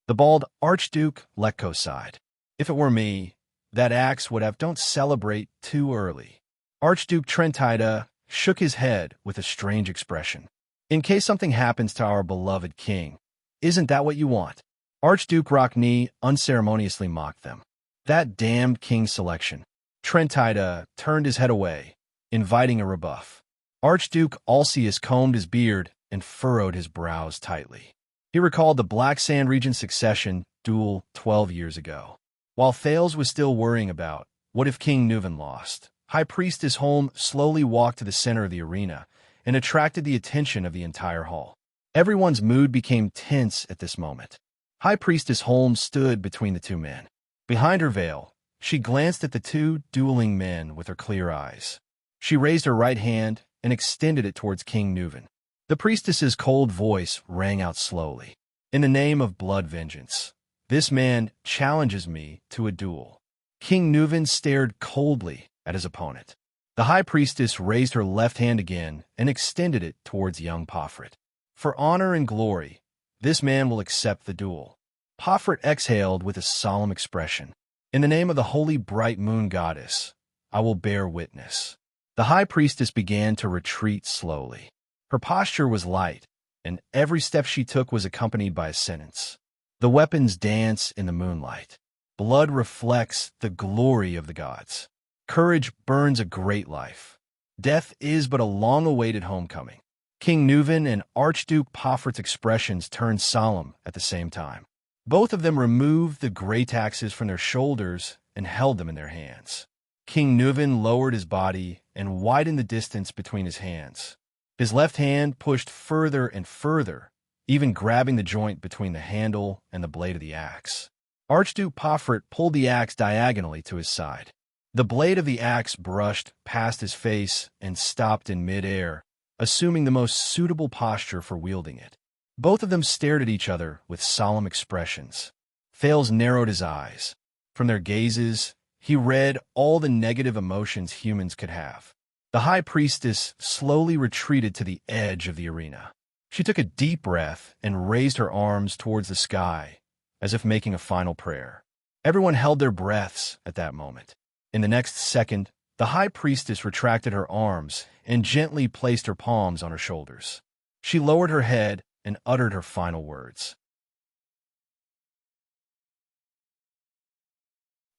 The bald Archduke Lekko sighed. If it were me, that axe would have don't celebrate too early. Archduke Trentida shook his head with a strange expression. In case something happens to our beloved king, isn't that what you want? Archduke Rockney unceremoniously mocked them. That damned king's selection. Trentida turned his head away, inviting a rebuff. Archduke Alcius combed his beard and furrowed his brows tightly. He recalled the Black Sand region succession duel 12 years ago. While Thales was still worrying about, what if King Nuven lost, High Priestess Holm slowly walked to the center of the arena and attracted the attention of the entire hall. Everyone's mood became tense at this moment. High Priestess Holm stood between the two men. Behind her veil, she glanced at the two dueling men with her clear eyes. She raised her right hand and extended it towards King Nuven. The priestess's cold voice rang out slowly. In the name of blood vengeance, this man challenges me to a duel. King Nuven stared coldly at his opponent. The high priestess raised her left hand again and extended it towards young Pofrit. For honor and glory, this man will accept the duel. Pofrit exhaled with a solemn expression. In the name of the holy bright moon goddess, I will bear witness. The high priestess began to retreat slowly. Her posture was light, and every step she took was accompanied by a sentence. The weapons dance in the moonlight. Blood reflects the glory of the gods. Courage burns a great life. Death is but a long-awaited homecoming. King Nuven and Archduke Pofrit's expressions turned solemn at the same time. Both of them removed the great axes from their shoulders and held them in their hands. King Nuven lowered his body and widened the distance between his hands. His left hand pushed further and further, even grabbing the joint between the handle and the blade of the axe. Archduke Pofrit pulled the axe diagonally to his side. The blade of the axe brushed past his face and stopped in mid-air, assuming the most suitable posture for wielding it. Both of them stared at each other with solemn expressions. Thales narrowed his eyes. From their gazes, he read all the negative emotions humans could have. The high priestess slowly retreated to the edge of the arena. She took a deep breath and raised her arms towards the sky, as if making a final prayer. Everyone held their breaths at that moment. In the next second, the high priestess retracted her arms and gently placed her palms on her shoulders. She lowered her head and uttered her final words.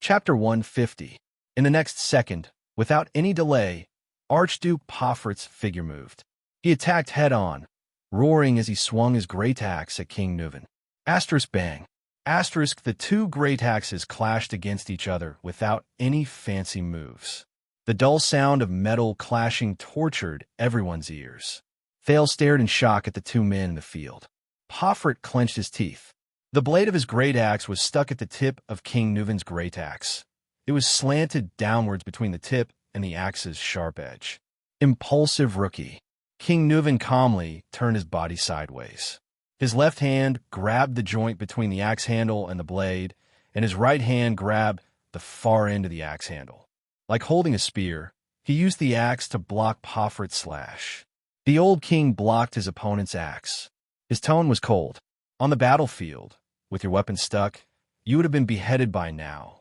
Chapter 150. In the next second, without any delay, Archduke Pofrit's figure moved. He attacked head-on, roaring as he swung his great axe at King Nuven. Asterisk bang. Asterisk, the two great axes clashed against each other without any fancy moves. The dull sound of metal clashing tortured everyone's ears. Thales stared in shock at the two men in the field. Pofrit clenched his teeth. The blade of his great axe was stuck at the tip of King Nuven's great axe. It was slanted downwards between the tip and the axe's sharp edge. Impulsive rookie. King Nuven calmly turned his body sideways. His left hand grabbed the joint between the axe handle and the blade, and his right hand grabbed the far end of the axe handle. Like holding a spear, he used the axe to block Pofrit's slash. The old king blocked his opponent's axe. His tone was cold. On the battlefield, with your weapon stuck, you would have been beheaded by now.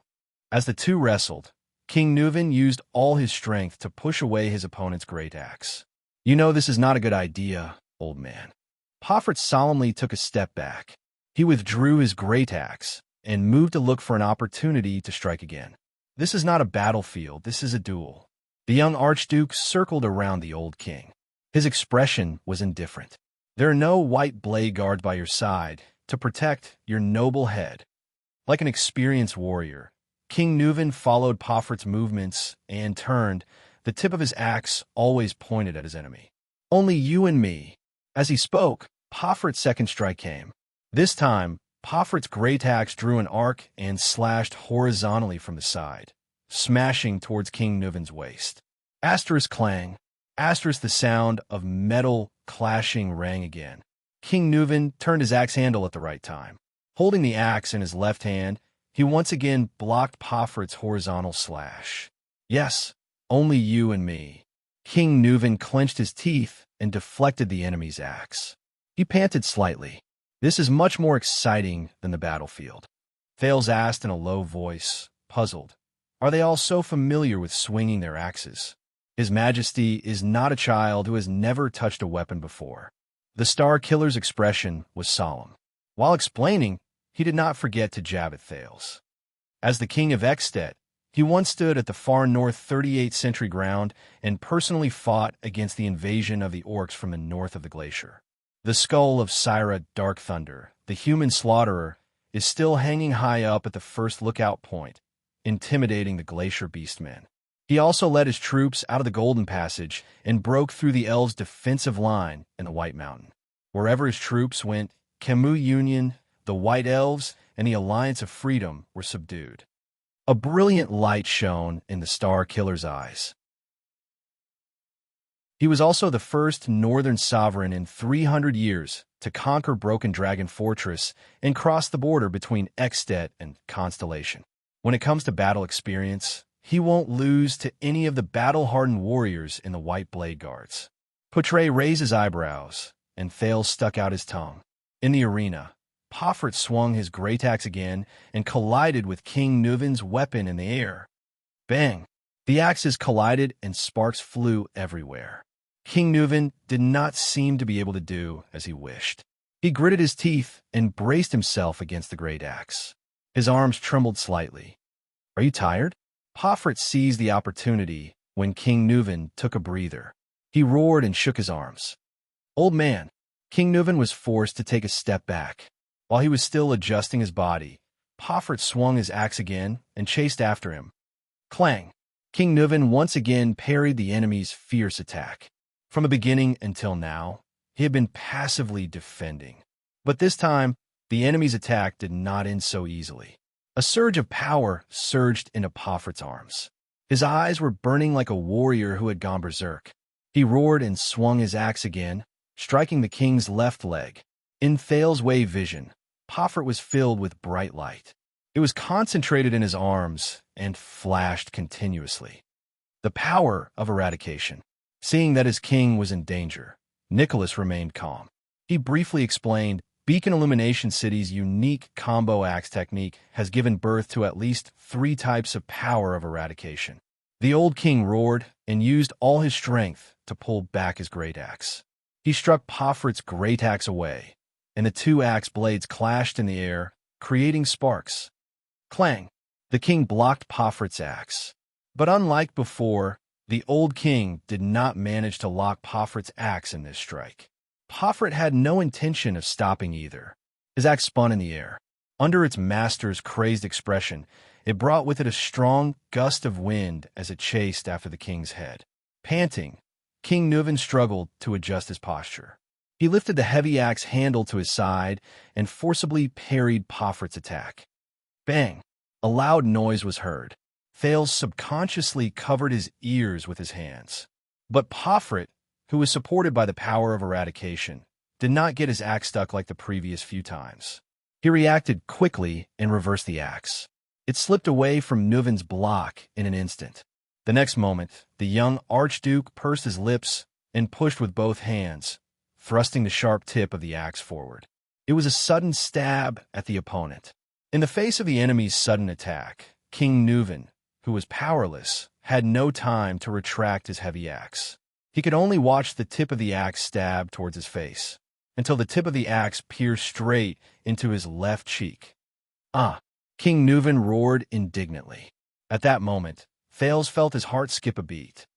As the two wrestled, King Nuven used all his strength to push away his opponent's great axe. You know this is not a good idea, old man. Pofrit solemnly took a step back. He withdrew his great axe and moved to look for an opportunity to strike again. This is not a battlefield, this is a duel. The young archduke circled around the old king. His expression was indifferent. There are no white blade guards by your side to protect your noble head. Like an experienced warrior, King Nuven followed Poffert's movements and turned, the tip of his axe always pointed at his enemy. Only you and me. As he spoke, Poffert's second strike came. This time, Poffert's great axe drew an arc and slashed horizontally from the side, smashing towards King Nuven's waist. Asterisk clang. Asterisk the sound of metal clashing rang again. King Nuven turned his axe handle at the right time. Holding the axe in his left hand, he once again blocked Poffert's horizontal slash. Yes, only you and me. King Nuven clenched his teeth and deflected the enemy's axe. He panted slightly. This is much more exciting than the battlefield. Thales asked in a low voice, puzzled. Are they all so familiar with swinging their axes? His Majesty is not a child who has never touched a weapon before. The Star Killer's expression was solemn. While explaining, he did not forget to jab at Thales. As the king of Extet, he once stood at the far north 38th century ground and personally fought against the invasion of the orcs from the north of the glacier. The skull of Syra Dark Thunder, the human slaughterer, is still hanging high up at the first lookout point, intimidating the glacier beastmen. He also led his troops out of the Golden Passage and broke through the elves' defensive line in the White Mountain. Wherever his troops went, Camus Union, the White Elves, and the Alliance of Freedom were subdued. A brilliant light shone in the Star Killer's eyes. He was also the first northern sovereign in 300 years to conquer Broken Dragon Fortress and cross the border between Extet and Constellation. When it comes to battle experience, he won't lose to any of the battle-hardened warriors in the White Blade Guards. Poutre raised his eyebrows, and Thales stuck out his tongue. In the arena, Poffert swung his great axe again and collided with King Nuven's weapon in the air. Bang! The axes collided and sparks flew everywhere. King Nuven did not seem to be able to do as he wished. He gritted his teeth and braced himself against the great axe. His arms trembled slightly. Are you tired? Poffert seized the opportunity when King Nuven took a breather. He roared and shook his arms. Old man, King Nuven was forced to take a step back. While he was still adjusting his body, Poffert swung his axe again and chased after him. Clang! King Nuven once again parried the enemy's fierce attack. From the beginning until now, he had been passively defending. But this time, the enemy's attack did not end so easily. A surge of power surged into Poffert's arms. His eyes were burning like a warrior who had gone berserk. He roared and swung his axe again, striking the king's left leg. In Thales' wave vision, Poffert was filled with bright light. It was concentrated in his arms and flashed continuously. The power of eradication. Seeing that his king was in danger, Nicholas remained calm. He briefly explained, Beacon Illumination City's unique combo axe technique has given birth to at least 3 types of power of eradication. The old king roared and used all his strength to pull back his great axe. He struck Poffert's great axe away, and the 2 axe blades clashed in the air, creating sparks. Clang! The king blocked Poffert's axe. But unlike before, the old king did not manage to lock Poffert's axe in this strike. Poffert had no intention of stopping either. His axe spun in the air. Under its master's crazed expression, it brought with it a strong gust of wind as it chased after the king's head. Panting, King Nuven struggled to adjust his posture. He lifted the heavy axe handle to his side and forcibly parried Poffert's attack. Bang! A loud noise was heard. Thales subconsciously covered his ears with his hands. But Poffert, who was supported by the power of eradication, did not get his axe stuck like the previous few times. He reacted quickly and reversed the axe. It slipped away from Nuven's block in an instant. The next moment, the young archduke pursed his lips and pushed with both hands, thrusting the sharp tip of the axe forward. It was a sudden stab at the opponent. In the face of the enemy's sudden attack, King Nuven, who was powerless, had no time to retract his heavy axe. He could only watch the tip of the axe stab towards his face, until the tip of the axe pierced straight into his left cheek. Ah! King Nuven roared indignantly. At that moment, Thales felt his heart skip a beat.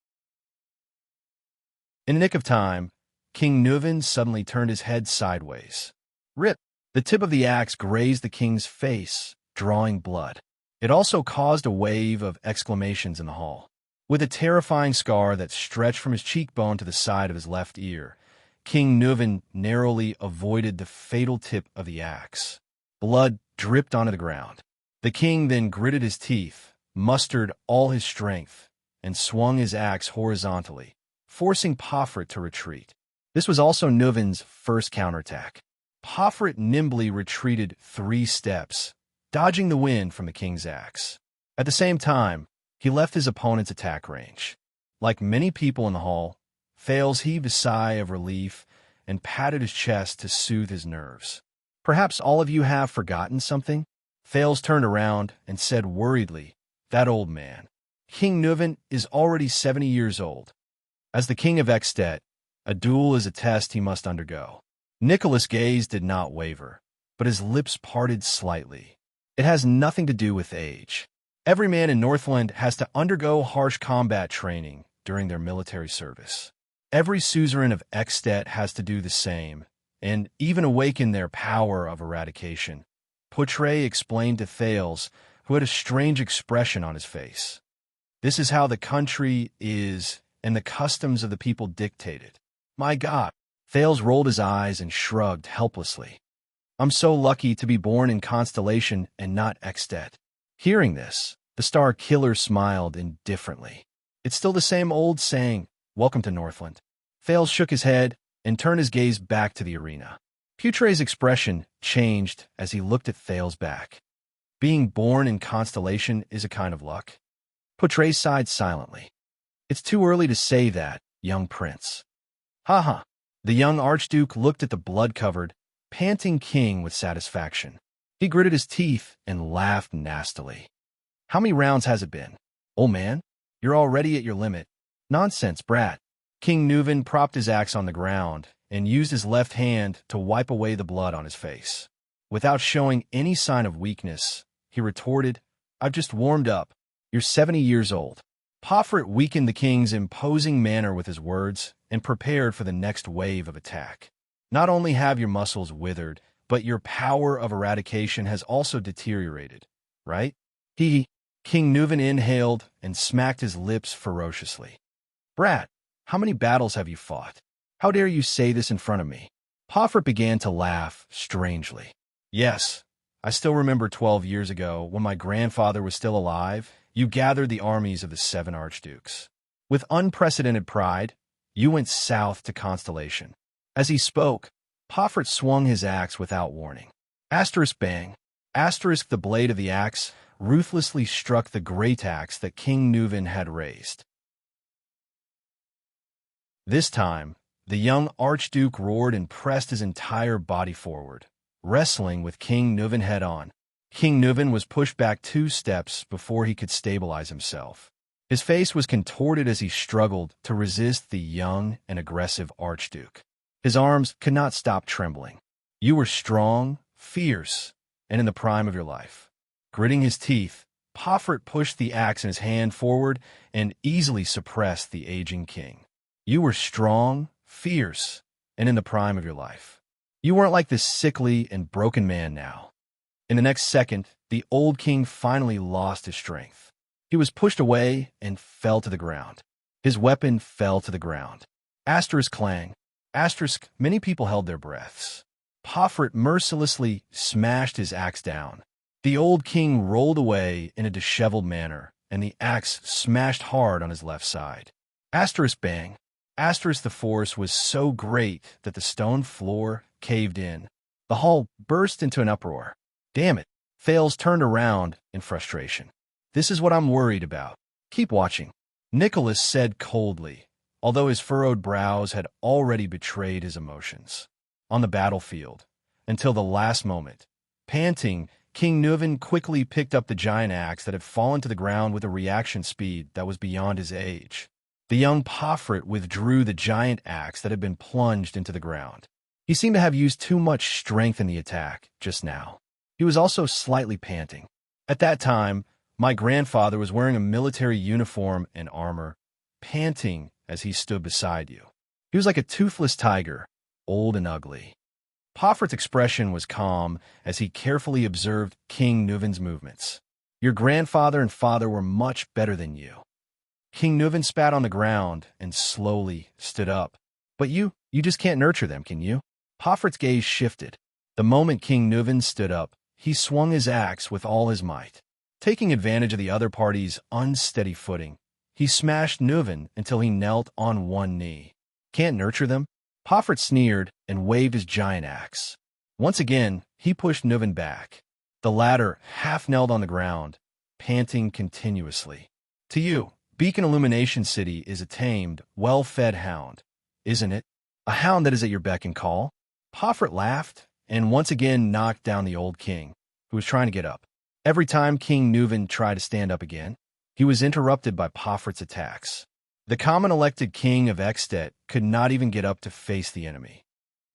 In the nick of time, King Nuven suddenly turned his head sideways. Rip! The tip of the axe grazed the king's face, drawing blood. It also caused a wave of exclamations in the hall. With a terrifying scar that stretched from his cheekbone to the side of his left ear, King Nuven narrowly avoided the fatal tip of the axe. Blood dripped onto the ground. The king then gritted his teeth, mustered all his strength, and swung his axe horizontally, forcing Pofrit to retreat. This was also Nuven's first counterattack. Pofrit nimbly retreated 3 steps, dodging the wind from the king's axe. At the same time, he left his opponent's attack range. Like many people in the hall, Thales heaved a sigh of relief and patted his chest to soothe his nerves. Perhaps all of you have forgotten something? Thales turned around and said worriedly, "That old man. King Nuven is already 70 years old. As the king of Extet, a duel is a test he must undergo." Nicholas' gaze did not waver, but his lips parted slightly. It has nothing to do with age. Every man in Northland has to undergo harsh combat training during their military service. Every suzerain of Extet has to do the same, and even awaken their power of eradication. Poutre explained to Thales, who had a strange expression on his face. This is how the country is, and the customs of the people dictated. My God! Thales rolled his eyes and shrugged helplessly. I'm so lucky to be born in Constellation and not Extet. Hearing this, the Star Killer smiled indifferently. It's still the same old saying, welcome to Northland. Thales shook his head and turned his gaze back to the arena. Poutre's expression changed as he looked at Thales' back. Being born in Constellation is a kind of luck. Poutre sighed silently. It's too early to say that, young prince. Ha. The young archduke looked at the blood-covered, panting king with satisfaction. He gritted his teeth and laughed nastily. How many rounds has it been? Old man, you're already at your limit. Nonsense, brat. King Nuven propped his axe on the ground and used his left hand to wipe away the blood on his face. Without showing any sign of weakness, he retorted, I've just warmed up. You're 70 years old. Pofrit weakened the king's imposing manner with his words and prepared for the next wave of attack. Not only have your muscles withered, but your power of eradication has also deteriorated, right? King Nuven inhaled and smacked his lips ferociously. Brat, how many battles have you fought? How dare you say this in front of me? Pofrit began to laugh strangely. Yes, I still remember 12 years ago, when my grandfather was still alive, you gathered the armies of the 7 archdukes. With unprecedented pride, you went south to Constellation. As he spoke, Pofrit swung his axe without warning. Asterisk bang. Asterisk the blade of the axe ruthlessly struck the great axe that King Nuven had raised. This time, the young archduke roared and pressed his entire body forward, wrestling with King Nuven head-on. King Nuven was pushed back 2 steps before he could stabilize himself. His face was contorted as he struggled to resist the young and aggressive archduke. His arms could not stop trembling. You were strong, fierce, and in the prime of your life. Gritting his teeth, Pofrit pushed the axe in his hand forward and easily suppressed the aging king. You were strong, fierce, and in the prime of your life. You weren't like this sickly and broken man now. In the next second, the old king finally lost his strength. He was pushed away and fell to the ground. His weapon fell to the ground. Asterisk clang. Asterisk, many people held their breaths. Pofrit mercilessly smashed his axe down. The old king rolled away in a disheveled manner, and the axe smashed hard on his left side. Asterisk bang. Asterisk, the force was so great that the stone floor caved in. The hall burst into an uproar. Damn it. Thales turned around in frustration. This is what I'm worried about. Keep watching. Nicholas said coldly, although his furrowed brows had already betrayed his emotions. On the battlefield, until the last moment, panting, King Nuven quickly picked up the giant axe that had fallen to the ground with a reaction speed that was beyond his age. The young Pofrit withdrew the giant axe that had been plunged into the ground. He seemed to have used too much strength in the attack just now. He was also slightly panting. At that time, my grandfather was wearing a military uniform and armor, panting as he stood beside you. He was like a toothless tiger, old and ugly. Poffert's expression was calm as he carefully observed King Nuven's movements. Your grandfather and father were much better than you. King Nuven spat on the ground and slowly stood up. But you just can't nurture them, can you? Poffert's gaze shifted. The moment King Nuven stood up, he swung his axe with all his might. Taking advantage of the other party's unsteady footing, he smashed Nuven until he knelt on one knee. Can't nurture them? Poffert sneered and waved his giant axe. Once again, he pushed Nuven back. The latter half-knelled on the ground, panting continuously. To you, Beacon Illumination City is a tamed, well-fed hound, isn't it? A hound that is at your beck and call? Poffert laughed and once again knocked down the old king, who was trying to get up. Every time King Nuven tried to stand up again, he was interrupted by Poffert's attacks. The common-elected king of Extet could not even get up to face the enemy.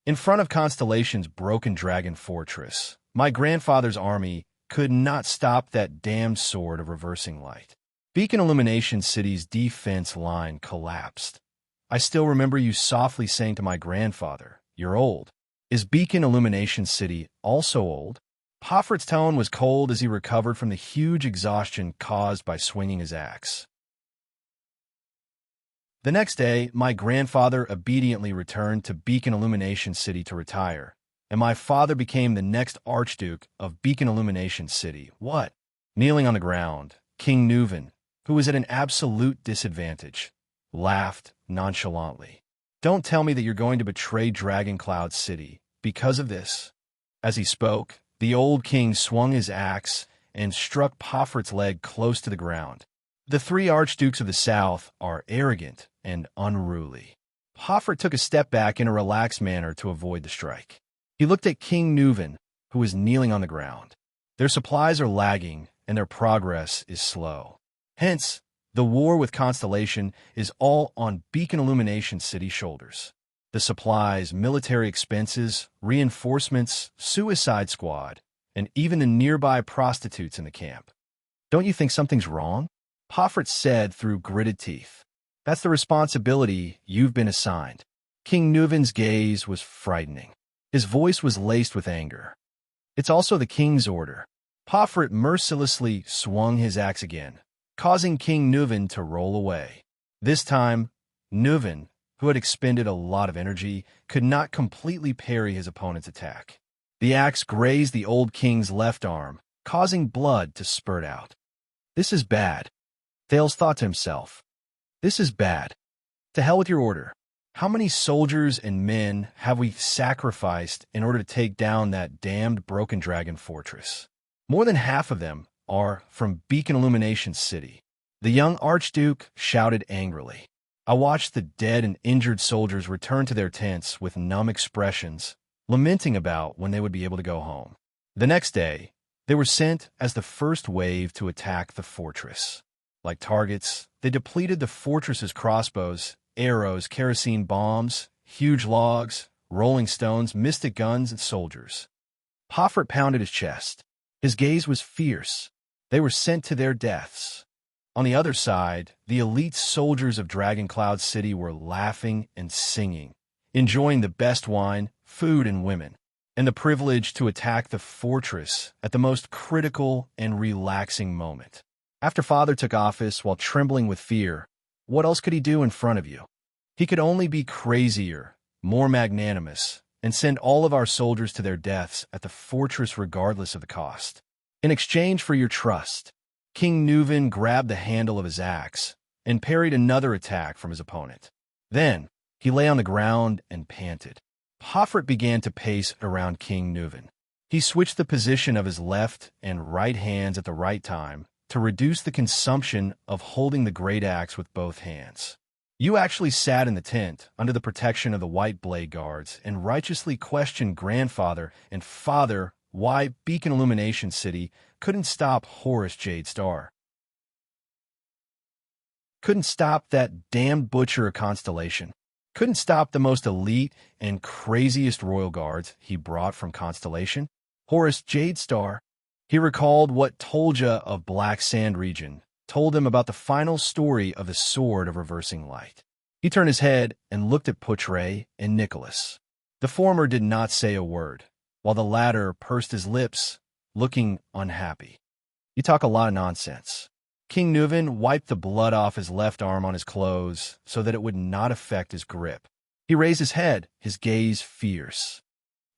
In front of Constellation's broken dragon fortress, my grandfather's army could not stop that damned sword of reversing light. Beacon Illumination City's defense line collapsed. I still remember you softly saying to my grandfather, "You're old." Is Beacon Illumination City also old? Poffert's tone was cold as he recovered from the huge exhaustion caused by swinging his axe. The next day, my grandfather obediently returned to Beacon Illumination City to retire, and my father became the next Archduke of Beacon Illumination City. What? Kneeling on the ground, King Nuven, who was at an absolute disadvantage, laughed nonchalantly. Don't tell me that you're going to betray Dragon Cloud City because of this. As he spoke, the old king swung his axe and struck Poffert's leg close to the ground. The three archdukes of the south are arrogant and unruly. Poffert took a step back in a relaxed manner to avoid the strike. He looked at King Nuven, who was kneeling on the ground. Their supplies are lagging, and their progress is slow. Hence, the war with Constellation is all on Beacon Illumination City's shoulders. The supplies, military expenses, reinforcements, suicide squad, and even the nearby prostitutes in the camp. Don't you think something's wrong? Poffert said through gritted teeth. That's the responsibility you've been assigned. King Nuven's gaze was frightening. His voice was laced with anger. It's also the king's order. Poffert mercilessly swung his axe again, causing King Nuven to roll away. This time, Nuven, who had expended a lot of energy, could not completely parry his opponent's attack. The axe grazed the old king's left arm, causing blood to spurt out. This is bad. Thales thought to himself. This is bad. To hell with your order. How many soldiers and men have we sacrificed in order to take down that damned broken dragon fortress? More than half of them are from Beacon Illumination City. The young Archduke shouted angrily. I watched the dead and injured soldiers return to their tents with numb expressions, lamenting about when they would be able to go home. The next day, they were sent as the first wave to attack the fortress. Like targets, they depleted the fortress's crossbows, arrows, kerosene bombs, huge logs, rolling stones, mystic guns, and soldiers. Poffert pounded his chest. His gaze was fierce. They were sent to their deaths. On the other side, the elite soldiers of Dragon Cloud City were laughing and singing, enjoying the best wine, food, and women, and the privilege to attack the fortress at the most critical and relaxing moment. After Father took office while trembling with fear, what else could he do in front of you? He could only be crazier, more magnanimous, and send all of our soldiers to their deaths at the fortress regardless of the cost. In exchange for your trust, King Nuven grabbed the handle of his axe and parried another attack from his opponent. Then, he lay on the ground and panted. Poffert began to pace around King Nuven. He switched the position of his left and right hands at the right time to reduce the consumption of holding the great axe with both hands. You actually sat in the tent under the protection of the White Blade Guards and righteously questioned Grandfather and Father why Beacon Illumination City couldn't stop Horus Jadestar. Couldn't stop that damned butcher of Constellation. Couldn't stop the most elite and craziest royal guards he brought from Constellation. Horus Jadestar. He recalled what Tolja of Black Sand region told him about the final story of the Sword of Reversing Light. He turned his head and looked at Putre and Nicholas. The former did not say a word, while the latter pursed his lips, looking unhappy. "You talk a lot of nonsense." King Nuven wiped the blood off his left arm on his clothes so that it would not affect his grip. He raised his head, his gaze fierce.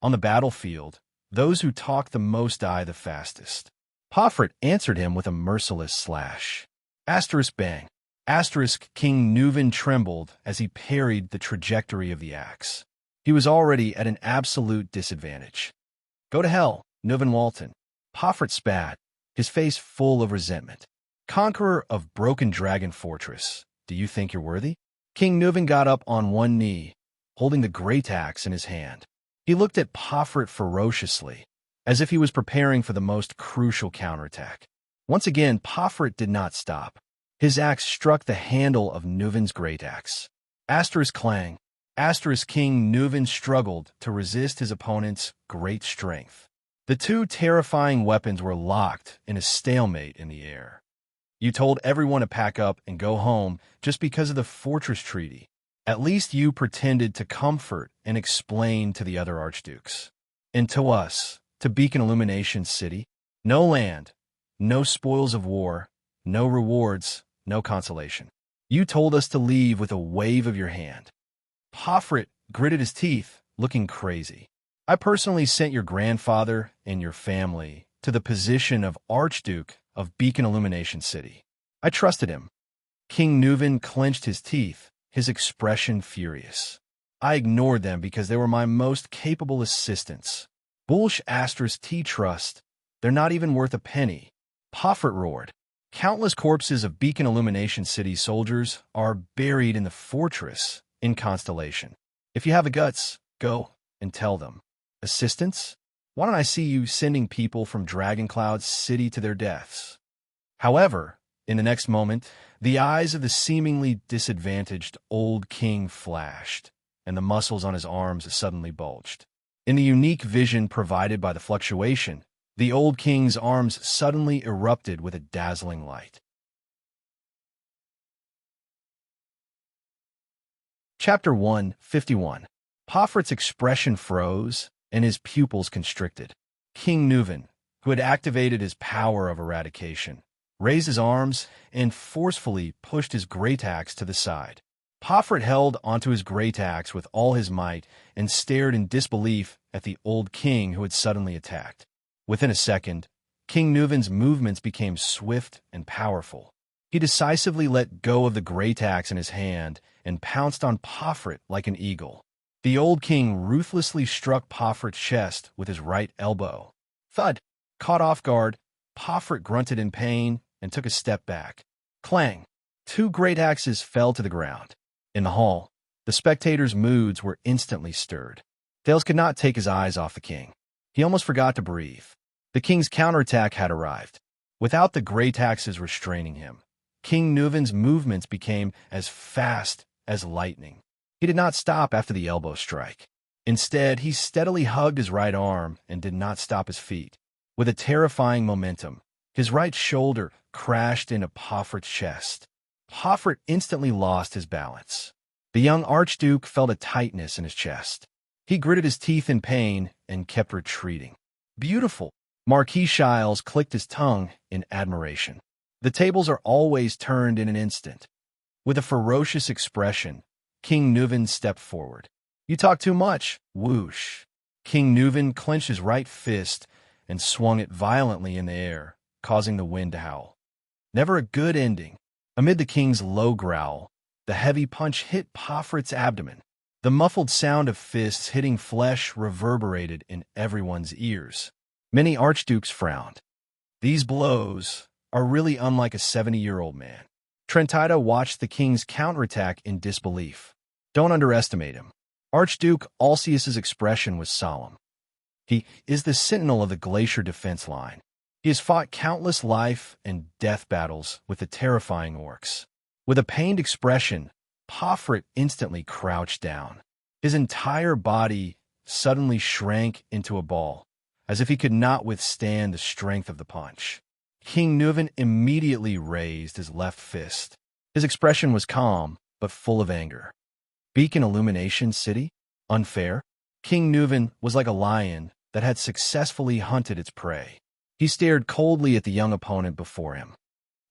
"On the battlefield, those who talk the most die the fastest." Pofrit answered him with a merciless slash. Asterisk bang. Asterisk King Nuven trembled as he parried the trajectory of the axe. He was already at an absolute disadvantage. "Go to hell, Nuven Walton." Pofrit spat, his face full of resentment. "Conqueror of Broken Dragon Fortress, do you think you're worthy?" King Nuven got up on one knee, holding the great axe in his hand. He looked at Pofrit ferociously, as if he was preparing for the most crucial counterattack. Once again, Pofrit did not stop. His axe struck the handle of Nuven's great axe. Asterisk clang. Asterisk King Nuven struggled to resist his opponent's great strength. The two terrifying weapons were locked in a stalemate in the air. "You told everyone to pack up and go home just because of the Fortress Treaty. At least you pretended to comfort and explain to the other archdukes. And to us, to Beacon Illumination City, no land, no spoils of war, no rewards, no consolation. You told us to leave with a wave of your hand." Pofrit gritted his teeth, looking crazy. "I personally sent your grandfather and your family to the position of Archduke of Beacon Illumination City. I trusted him." King Nuven clenched his teeth, his expression furious. "I ignored them because they were my most capable assistants. Bullsh Asterisk T-Trust, they're not even worth a penny." Pofrit roared. "Countless corpses of Beacon Illumination City soldiers are buried in the fortress in Constellation. If you have the guts, go and tell them. Assistants? Why don't I see you sending people from Dragoncloud City to their deaths?" However, in the next moment, the eyes of the seemingly disadvantaged old king flashed, and the muscles on his arms suddenly bulged. In the unique vision provided by the fluctuation, the old king's arms suddenly erupted with a dazzling light. Chapter 151. Pofrit's expression froze, and his pupils constricted. King Nuven, who had activated his power of eradication, raised his arms and forcefully pushed his great axe to the side. Pofrit held onto his great axe with all his might and stared in disbelief at the old king who had suddenly attacked. Within a second, King Nuven's movements became swift and powerful. He decisively let go of the great axe in his hand and pounced on Pofrit like an eagle. The old king ruthlessly struck Pofrit's chest with his right elbow. Thud! Caught off guard, Pofrit grunted in pain and took a step back. Clang! Two great axes fell to the ground. In the hall, the spectators' moods were instantly stirred. Thales could not take his eyes off the king. He almost forgot to breathe. The king's counterattack had arrived. Without the great axes restraining him, King Nuven's movements became as fast as lightning. He did not stop after the elbow strike. Instead, he steadily hugged his right arm and did not stop his feet. With a terrifying momentum, his right shoulder crashed into Pofrit's chest. Pofrit instantly lost his balance. The young archduke felt a tightness in his chest. He gritted his teeth in pain and kept retreating. Beautiful! Marquis Shiles clicked his tongue in admiration. The tables are always turned in an instant. With a ferocious expression, King Nuven stepped forward. You talk too much. Whoosh. King Nuven clenched his right fist and swung it violently in the air, causing the wind to howl. Never a good ending. Amid the king's low growl, the heavy punch hit Pofrit's abdomen. The muffled sound of fists hitting flesh reverberated in everyone's ears. Many archdukes frowned. These blows are really unlike a 70-year-old man. Trentida watched the king's counterattack in disbelief. Don't underestimate him. Archduke Alcius's expression was solemn. He is the sentinel of the glacier defense line. He has fought countless life and death battles with the terrifying orcs. With a pained expression, Pofrit instantly crouched down. His entire body suddenly shrank into a ball. as if he could not withstand the strength of the punch. King Nuven immediately raised his left fist. His expression was calm, but full of anger. Beacon Illumination City? Unfair? King Nuven was like a lion that had successfully hunted its prey. He stared coldly at the young opponent before him.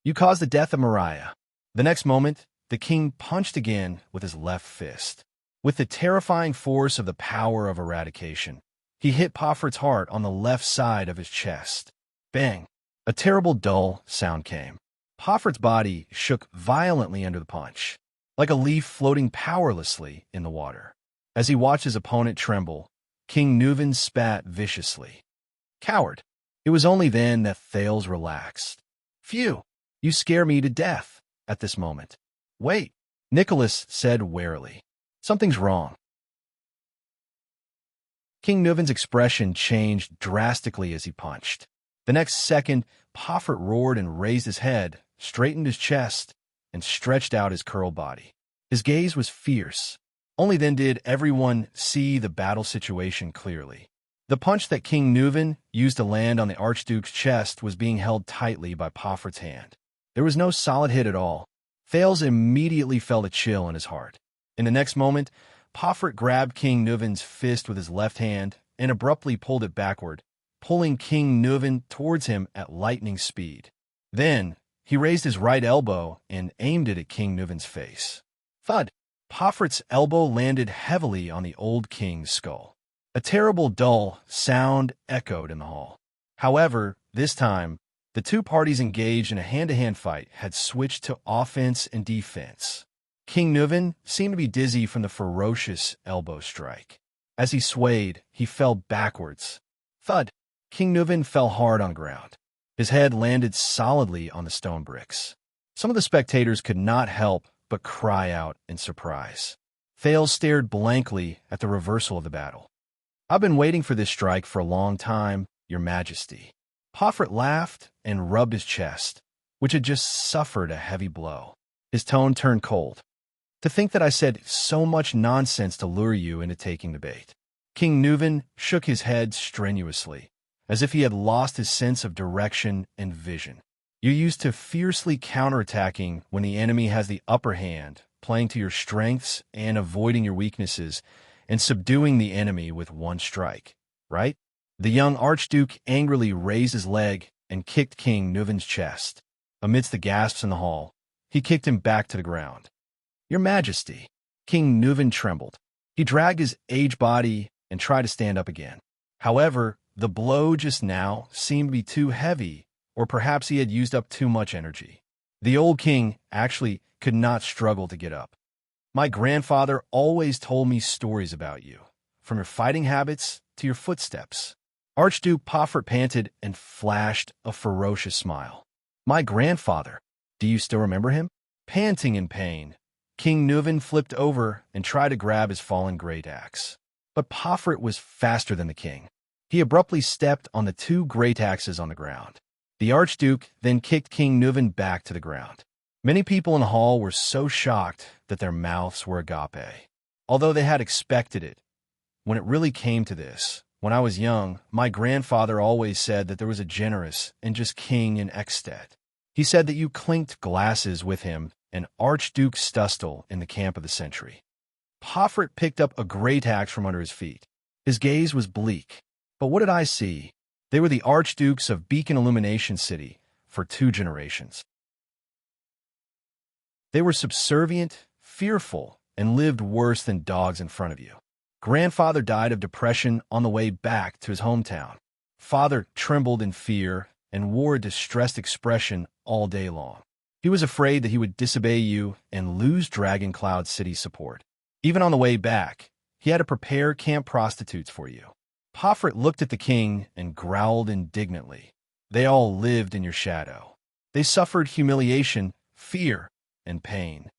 You caused the death of Mariah. The next moment, the king punched again with his left fist. With the terrifying force of the power of eradication, he hit Poffert's heart on the left side of his chest. Bang! A terrible dull sound came. Poffert's body shook violently under the punch, like a leaf floating powerlessly in the water. As he watched his opponent tremble, King Nuven spat viciously. Coward! It was only then that Thales relaxed. Phew! You scare me to death at this moment. Wait, Nicholas said warily. Something's wrong. King Nuven's expression changed drastically as he punched. The next second, Poffert roared and raised his head, straightened his chest, and stretched out his curled body. His gaze was fierce. Only then did everyone see the battle situation clearly. The punch that King Nuven used to land on the Archduke's chest was being held tightly by Poffert's hand. There was no solid hit at all. Thales immediately felt a chill in his heart. In the next moment, Poffert grabbed King Nuven's fist with his left hand and abruptly pulled it backward, pulling King Nuven towards him at lightning speed. Then, he raised his right elbow and aimed it at King Nuven's face. Thud! Poffert's elbow landed heavily on the old king's skull. A terrible dull sound echoed in the hall. However, this time, the two parties engaged in a hand-to-hand fight had switched to offense and defense. King Nuven seemed to be dizzy from the ferocious elbow strike. As he swayed, he fell backwards. Thud! King Nuven fell hard on the ground. His head landed solidly on the stone bricks. Some of the spectators could not help but cry out in surprise. Thales stared blankly at the reversal of the battle. I've been waiting for this strike for a long time, Your Majesty. Poffert laughed and rubbed his chest, which had just suffered a heavy blow. His tone turned cold. To think that I said so much nonsense to lure you into taking the bait. King Nuven shook his head strenuously, as if he had lost his sense of direction and vision. You're used to fiercely counterattacking when the enemy has the upper hand, playing to your strengths and avoiding your weaknesses, and subduing the enemy with one strike, right? The young Archduke angrily raised his leg and kicked King Nuven's chest. Amidst the gasps in the hall, he kicked him back to the ground. Your Majesty. King Nuven trembled. He dragged his aged body and tried to stand up again. However, the blow just now seemed to be too heavy, or perhaps he had used up too much energy. The old king actually could not struggle to get up. My grandfather always told me stories about you, from your fighting habits to your footsteps. Archduke Poffert panted and flashed a ferocious smile. My grandfather, do you still remember him? Panting in pain, King Nuven flipped over and tried to grab his fallen great axe. But Poffert was faster than the king. He abruptly stepped on the two great axes on the ground. The Archduke then kicked King Nuven back to the ground. Many people in the hall were so shocked that their mouths were agape. Although they had expected it, when it really came to this, when I was young, my grandfather always said that there was a generous and just king in Ekstedt. He said that you clinked glasses with him and Archduke Stustel in the camp of the century. Poffert picked up a great axe from under his feet. His gaze was bleak. But what did I see? They were the Archdukes of Beacon Illumination City for 2 generations. They were subservient, fearful, and lived worse than dogs in front of you. Grandfather died of depression on the way back to his hometown. Father trembled in fear and wore a distressed expression all day long. He was afraid that he would disobey you and lose Dragon Cloud City support. Even on the way back, he had to prepare camp prostitutes for you. Poffert looked at the king and growled indignantly. They all lived in your shadow. They suffered humiliation, fear, and pain.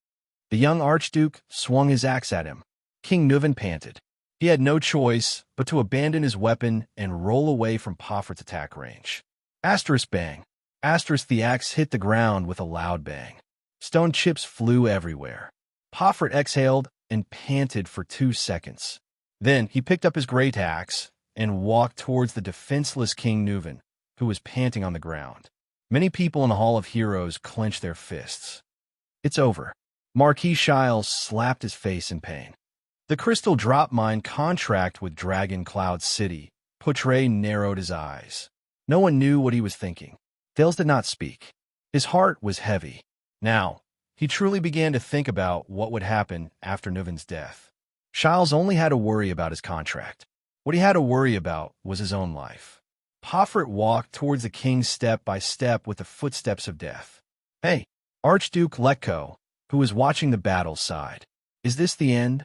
The young Archduke swung his axe at him. King Nuven panted. He had no choice but to abandon his weapon and roll away from Poffert's attack range. Asterisk bang. Asterisk the axe hit the ground with a loud bang. Stone chips flew everywhere. Poffert exhaled and panted for 2 seconds. Then he picked up his great axe and walked towards the defenseless King Nuven, who was panting on the ground. Many people in the Hall of Heroes clenched their fists. It's over. Marquis Shiles slapped his face in pain. The crystal drop mine contract with Dragon Cloud City. Poitre narrowed his eyes. No one knew what he was thinking. Thales did not speak. His heart was heavy. Now, he truly began to think about what would happen after Nuven's death. Shiles only had to worry about his contract. What he had to worry about was his own life. Pofrit walked towards the king step by step with the footsteps of death. Hey, Archduke Letko, who was watching the battle, sighed. Is this the end?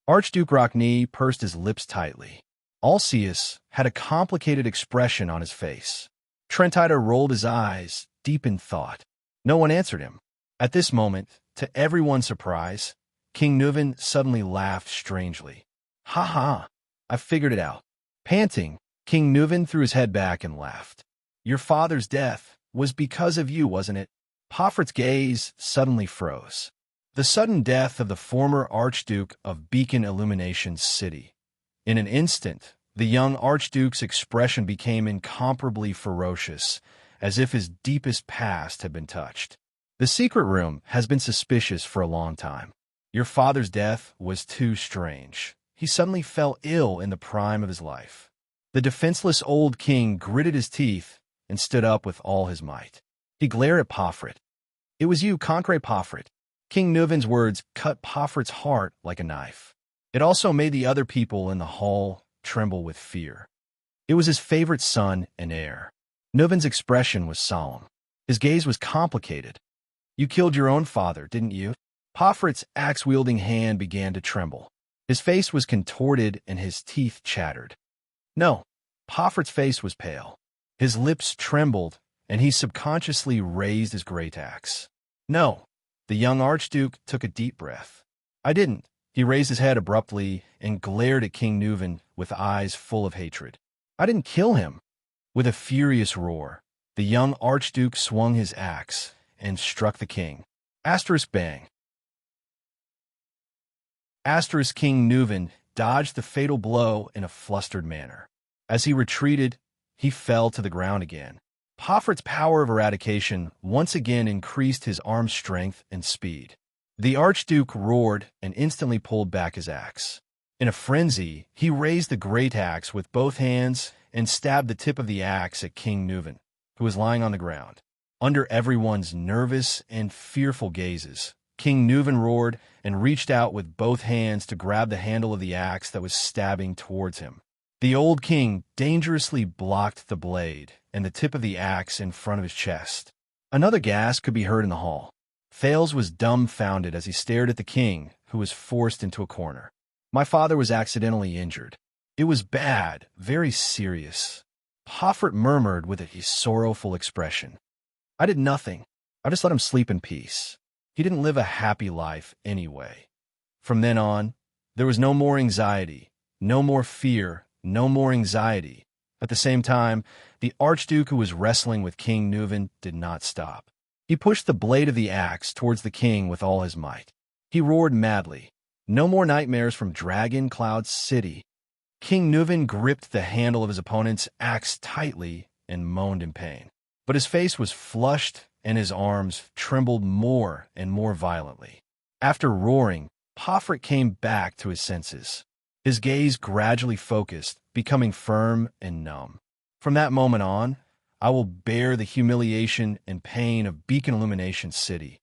Archduke Rockney pursed his lips tightly. Alceus had a complicated expression on his face. Trentida rolled his eyes, deep in thought. No one answered him. At this moment, to everyone's surprise, King Nuven suddenly laughed strangely. Ha ha, I figured it out. Panting, King Nuven threw his head back and laughed. Your father's death was because of you, wasn't it? Pofrit's gaze suddenly froze. The sudden death of the former Archduke of Beacon Illumination City. In an instant, the young Archduke's expression became incomparably ferocious, as if his deepest past had been touched. The secret room has been suspicious for a long time. Your father's death was too strange. He suddenly fell ill in the prime of his life. The defenseless old king gritted his teeth and stood up with all his might. He glared at Pofrit. It was you, Concrete Pofrit. King Nuven's words cut Pofrit's heart like a knife. It also made the other people in the hall tremble with fear. It was his favorite son and heir. Nuven's expression was solemn. His gaze was complicated. You killed your own father, didn't you? Pofrit's axe-wielding hand began to tremble. His face was contorted and his teeth chattered. No, Pofrit's face was pale. His lips trembled, and he subconsciously raised his great axe. No, the young Archduke took a deep breath. I didn't. He raised his head abruptly and glared at King Nuven with eyes full of hatred. I didn't kill him. With a furious roar, the young Archduke swung his axe and struck the king. Asterisk bang. Asterisk King Nuven dodged the fatal blow in a flustered manner. As he retreated, he fell to the ground again. Pofrit's power of eradication once again increased his arm strength and speed. The Archduke roared and instantly pulled back his axe. In a frenzy, he raised the great axe with both hands and stabbed the tip of the axe at King Nuven, who was lying on the ground. Under everyone's nervous and fearful gazes, King Nuven roared and reached out with both hands to grab the handle of the axe that was stabbing towards him. The old king dangerously blocked the blade and the tip of the axe in front of his chest. Another gasp could be heard in the hall. Thales was dumbfounded as he stared at the king, who was forced into a corner. My father was accidentally injured. It was bad, very serious. Pofrit murmured with a sorrowful expression. I did nothing. I just let him sleep in peace. He didn't live a happy life anyway. From then on, there was no more anxiety, no more fear, no more anxiety. At the same time, the Archduke who was wrestling with King Nuven did not stop. He pushed the blade of the axe towards the king with all his might. He roared madly. No more nightmares from Dragon Cloud City. King Nuven gripped the handle of his opponent's axe tightly and moaned in pain. But his face was flushed and his arms trembled more and more violently. After roaring, Pofrit came back to his senses. His gaze gradually focused, becoming firm and numb. From that moment on, I will bear the humiliation and pain of Beacon Illumination City.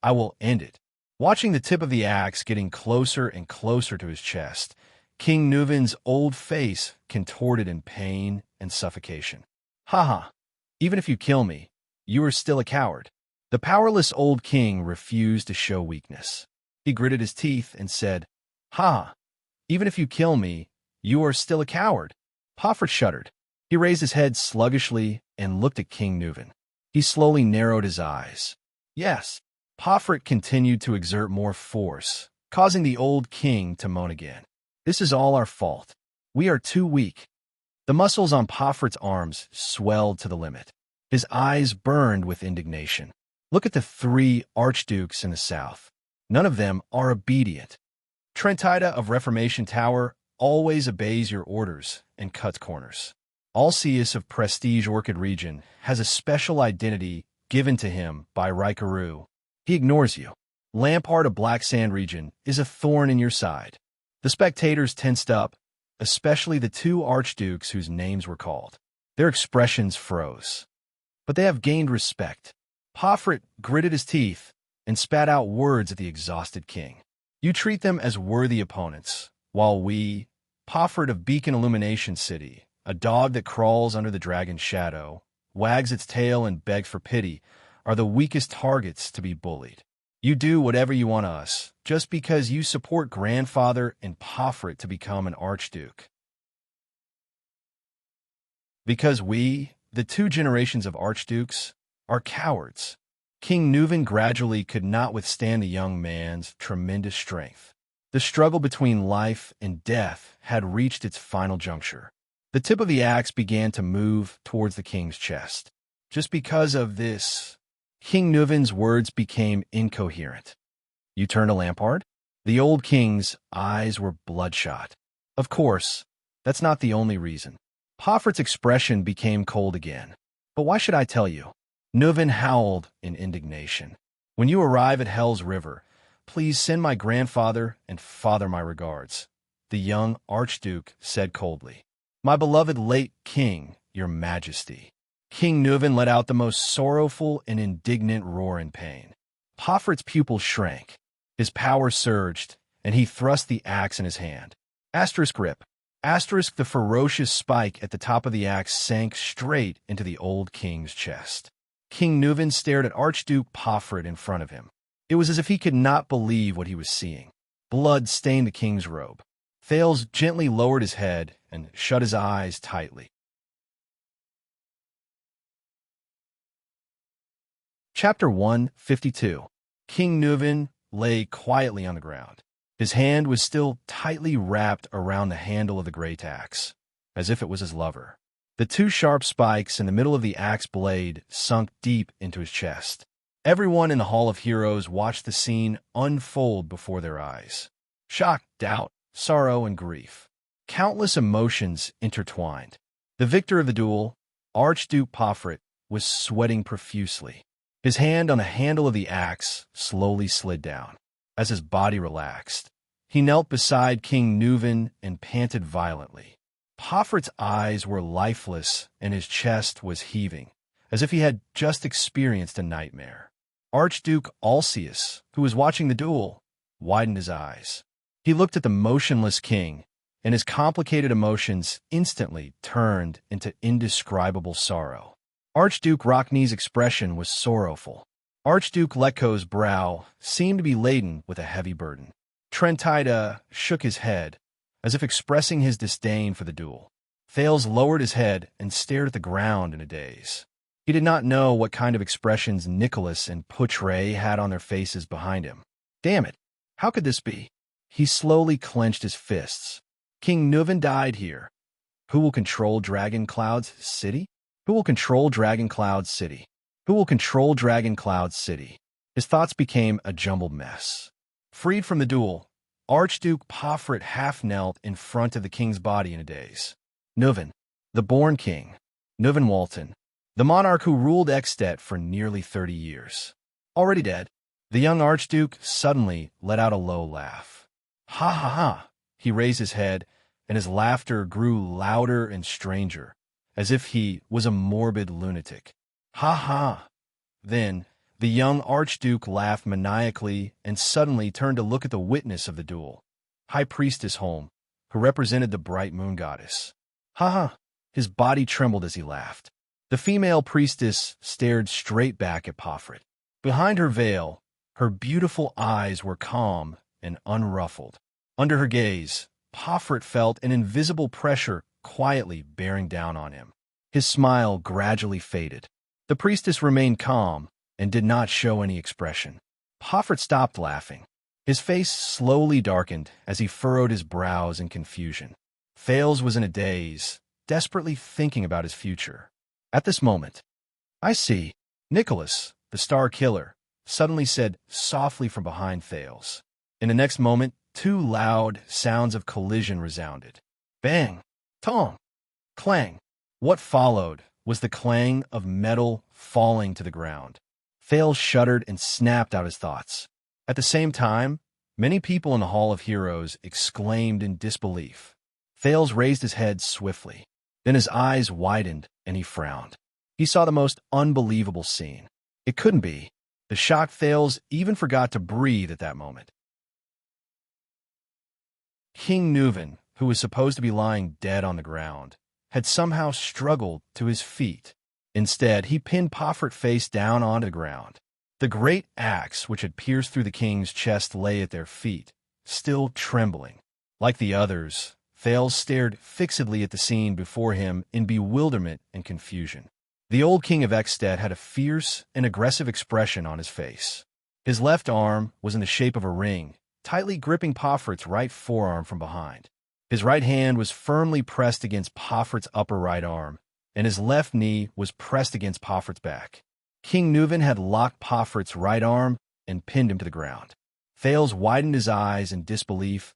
I will end it. Watching the tip of the axe getting closer and closer to his chest, King Nuven's old face contorted in pain and suffocation. Ha! Even if you kill me, you are still a coward. The powerless old king refused to show weakness. He gritted his teeth and said, Ha! Even if you kill me, you are still a coward. Pofrit shuddered. He raised his head sluggishly and looked at King Nuven. He slowly narrowed his eyes. Yes. Pofrit continued to exert more force, causing the old king to moan again. This is all our fault. We are too weak. The muscles on Pofrit's arms swelled to the limit. His eyes burned with indignation. Look at the 3 archdukes in the south. None of them are obedient. Trentida of Reformation Tower always obeys your orders and cuts corners. Alceus of Prestige Orchid Region has a special identity given to him by Raikaru. He ignores you. Lampard of Black Sand Region is a thorn in your side. The spectators tensed up, especially the two archdukes whose names were called. Their expressions froze. But they have gained respect. Pofrit gritted his teeth and spat out words at the exhausted king. You treat them as worthy opponents, while we, Pofrit of Beacon Illumination City, a dog that crawls under the dragon's shadow, wags its tail and begs for pity, are the weakest targets to be bullied. You do whatever you want us, just because you support grandfather and Pofrit to become an archduke. Because we, the two generations of archdukes, are cowards. King Nuvan gradually could not withstand the young man's tremendous strength. The struggle between life and death had reached its final juncture. The tip of the axe began to move towards the king's chest. Just because of this, King Nuvan's words became incoherent. You turn to Lampard? The old king's eyes were bloodshot. Of course, that's not the only reason. Pofrit's expression became cold again. But why should I tell you? Nuvan howled in indignation. When you arrive at Hell's River, please send my grandfather and father my regards, the young archduke said coldly. My beloved late king, your majesty. King Nuvan let out the most sorrowful and indignant roar in pain. Pofrit's pupils shrank. His power surged, and he thrust the axe in his hand. Asterisk rip. Asterisk the ferocious spike at the top of the axe sank straight into the old king's chest. King Nuvan stared at Archduke Pofrit in front of him. It was as if he could not believe what he was seeing. Blood stained the king's robe. Thales gently lowered his head and shut his eyes tightly. Chapter 152. King Nuvan lay quietly on the ground. His hand was still tightly wrapped around the handle of the great axe, as if it was his lover. The two sharp spikes in the middle of the axe blade sunk deep into his chest. Everyone in the Hall of Heroes watched the scene unfold before their eyes. Shock, doubt, sorrow, and grief. Countless emotions intertwined. The victor of the duel, Archduke Pofrit, was sweating profusely. His hand on the handle of the axe slowly slid down. As his body relaxed, he knelt beside King Nuvan and panted violently. Pofrit's eyes were lifeless and his chest was heaving, as if he had just experienced a nightmare. Archduke Alceus, who was watching the duel, widened his eyes. He looked at the motionless king, and his complicated emotions instantly turned into indescribable sorrow. Archduke Rockney's expression was sorrowful. Archduke Leko's brow seemed to be laden with a heavy burden. Trentida shook his head, as if expressing his disdain for the duel. Thales lowered his head and stared at the ground in a daze. He did not know what kind of expressions Nicholas and Poutre had on their faces behind him. Damn it! How could this be? He slowly clenched his fists. King Nuvan died here. Who will control Dragon Cloud's city? Who will control Dragon Cloud's city? Who will control Dragon Cloud's city? His thoughts became a jumbled mess. Freed from the duel, Archduke Pofrit half-knelt in front of the king's body in a daze. Nuvan, the born king, Nuvan Walton, the monarch who ruled Ekstedt for nearly 30 years. Already dead, the young archduke suddenly let out a low laugh. Ha ha ha! He raised his head, and his laughter grew louder and stranger, as if he was a morbid lunatic. Ha ha! Then, the young archduke laughed maniacally and suddenly turned to look at the witness of the duel, High Priestess Holm, who represented the bright moon goddess. Ha ha! His body trembled as he laughed. The female priestess stared straight back at Pofrit. Behind her veil, her beautiful eyes were calm and unruffled. Under her gaze, Pofrit felt an invisible pressure quietly bearing down on him. His smile gradually faded. The priestess remained calm and did not show any expression. Pofrit stopped laughing. His face slowly darkened as he furrowed his brows in confusion. Thales was in a daze, desperately thinking about his future. At this moment, I see, Nicholas, the star killer, suddenly said softly from behind Thales. In the next moment, Two loud sounds of collision resounded. Bang! Tong! Clang! What followed was the clang of metal falling to the ground. Thales shuddered and snapped out his thoughts. At the same time, many people in the Hall of Heroes exclaimed in disbelief. Thales raised his head swiftly. Then his eyes widened and he frowned. He saw the most unbelievable scene. It couldn't be. The shocked Thales even forgot to breathe at that moment. King Nuven, who was supposed to be lying dead on the ground, had somehow struggled to his feet. Instead, he pinned Pofert face down onto the ground. The great axe which had pierced through the king's chest lay at their feet, still trembling. Like the others, Thales stared fixedly at the scene before him in bewilderment and confusion. The old king of Ekstedt had a fierce and aggressive expression on his face. His left arm was in the shape of a ring, tightly gripping Pofert's right forearm from behind. His right hand was firmly pressed against Pofert's upper right arm, and his left knee was pressed against Pofert's back. King Nuven had locked Pofert's right arm and pinned him to the ground. Thales widened his eyes in disbelief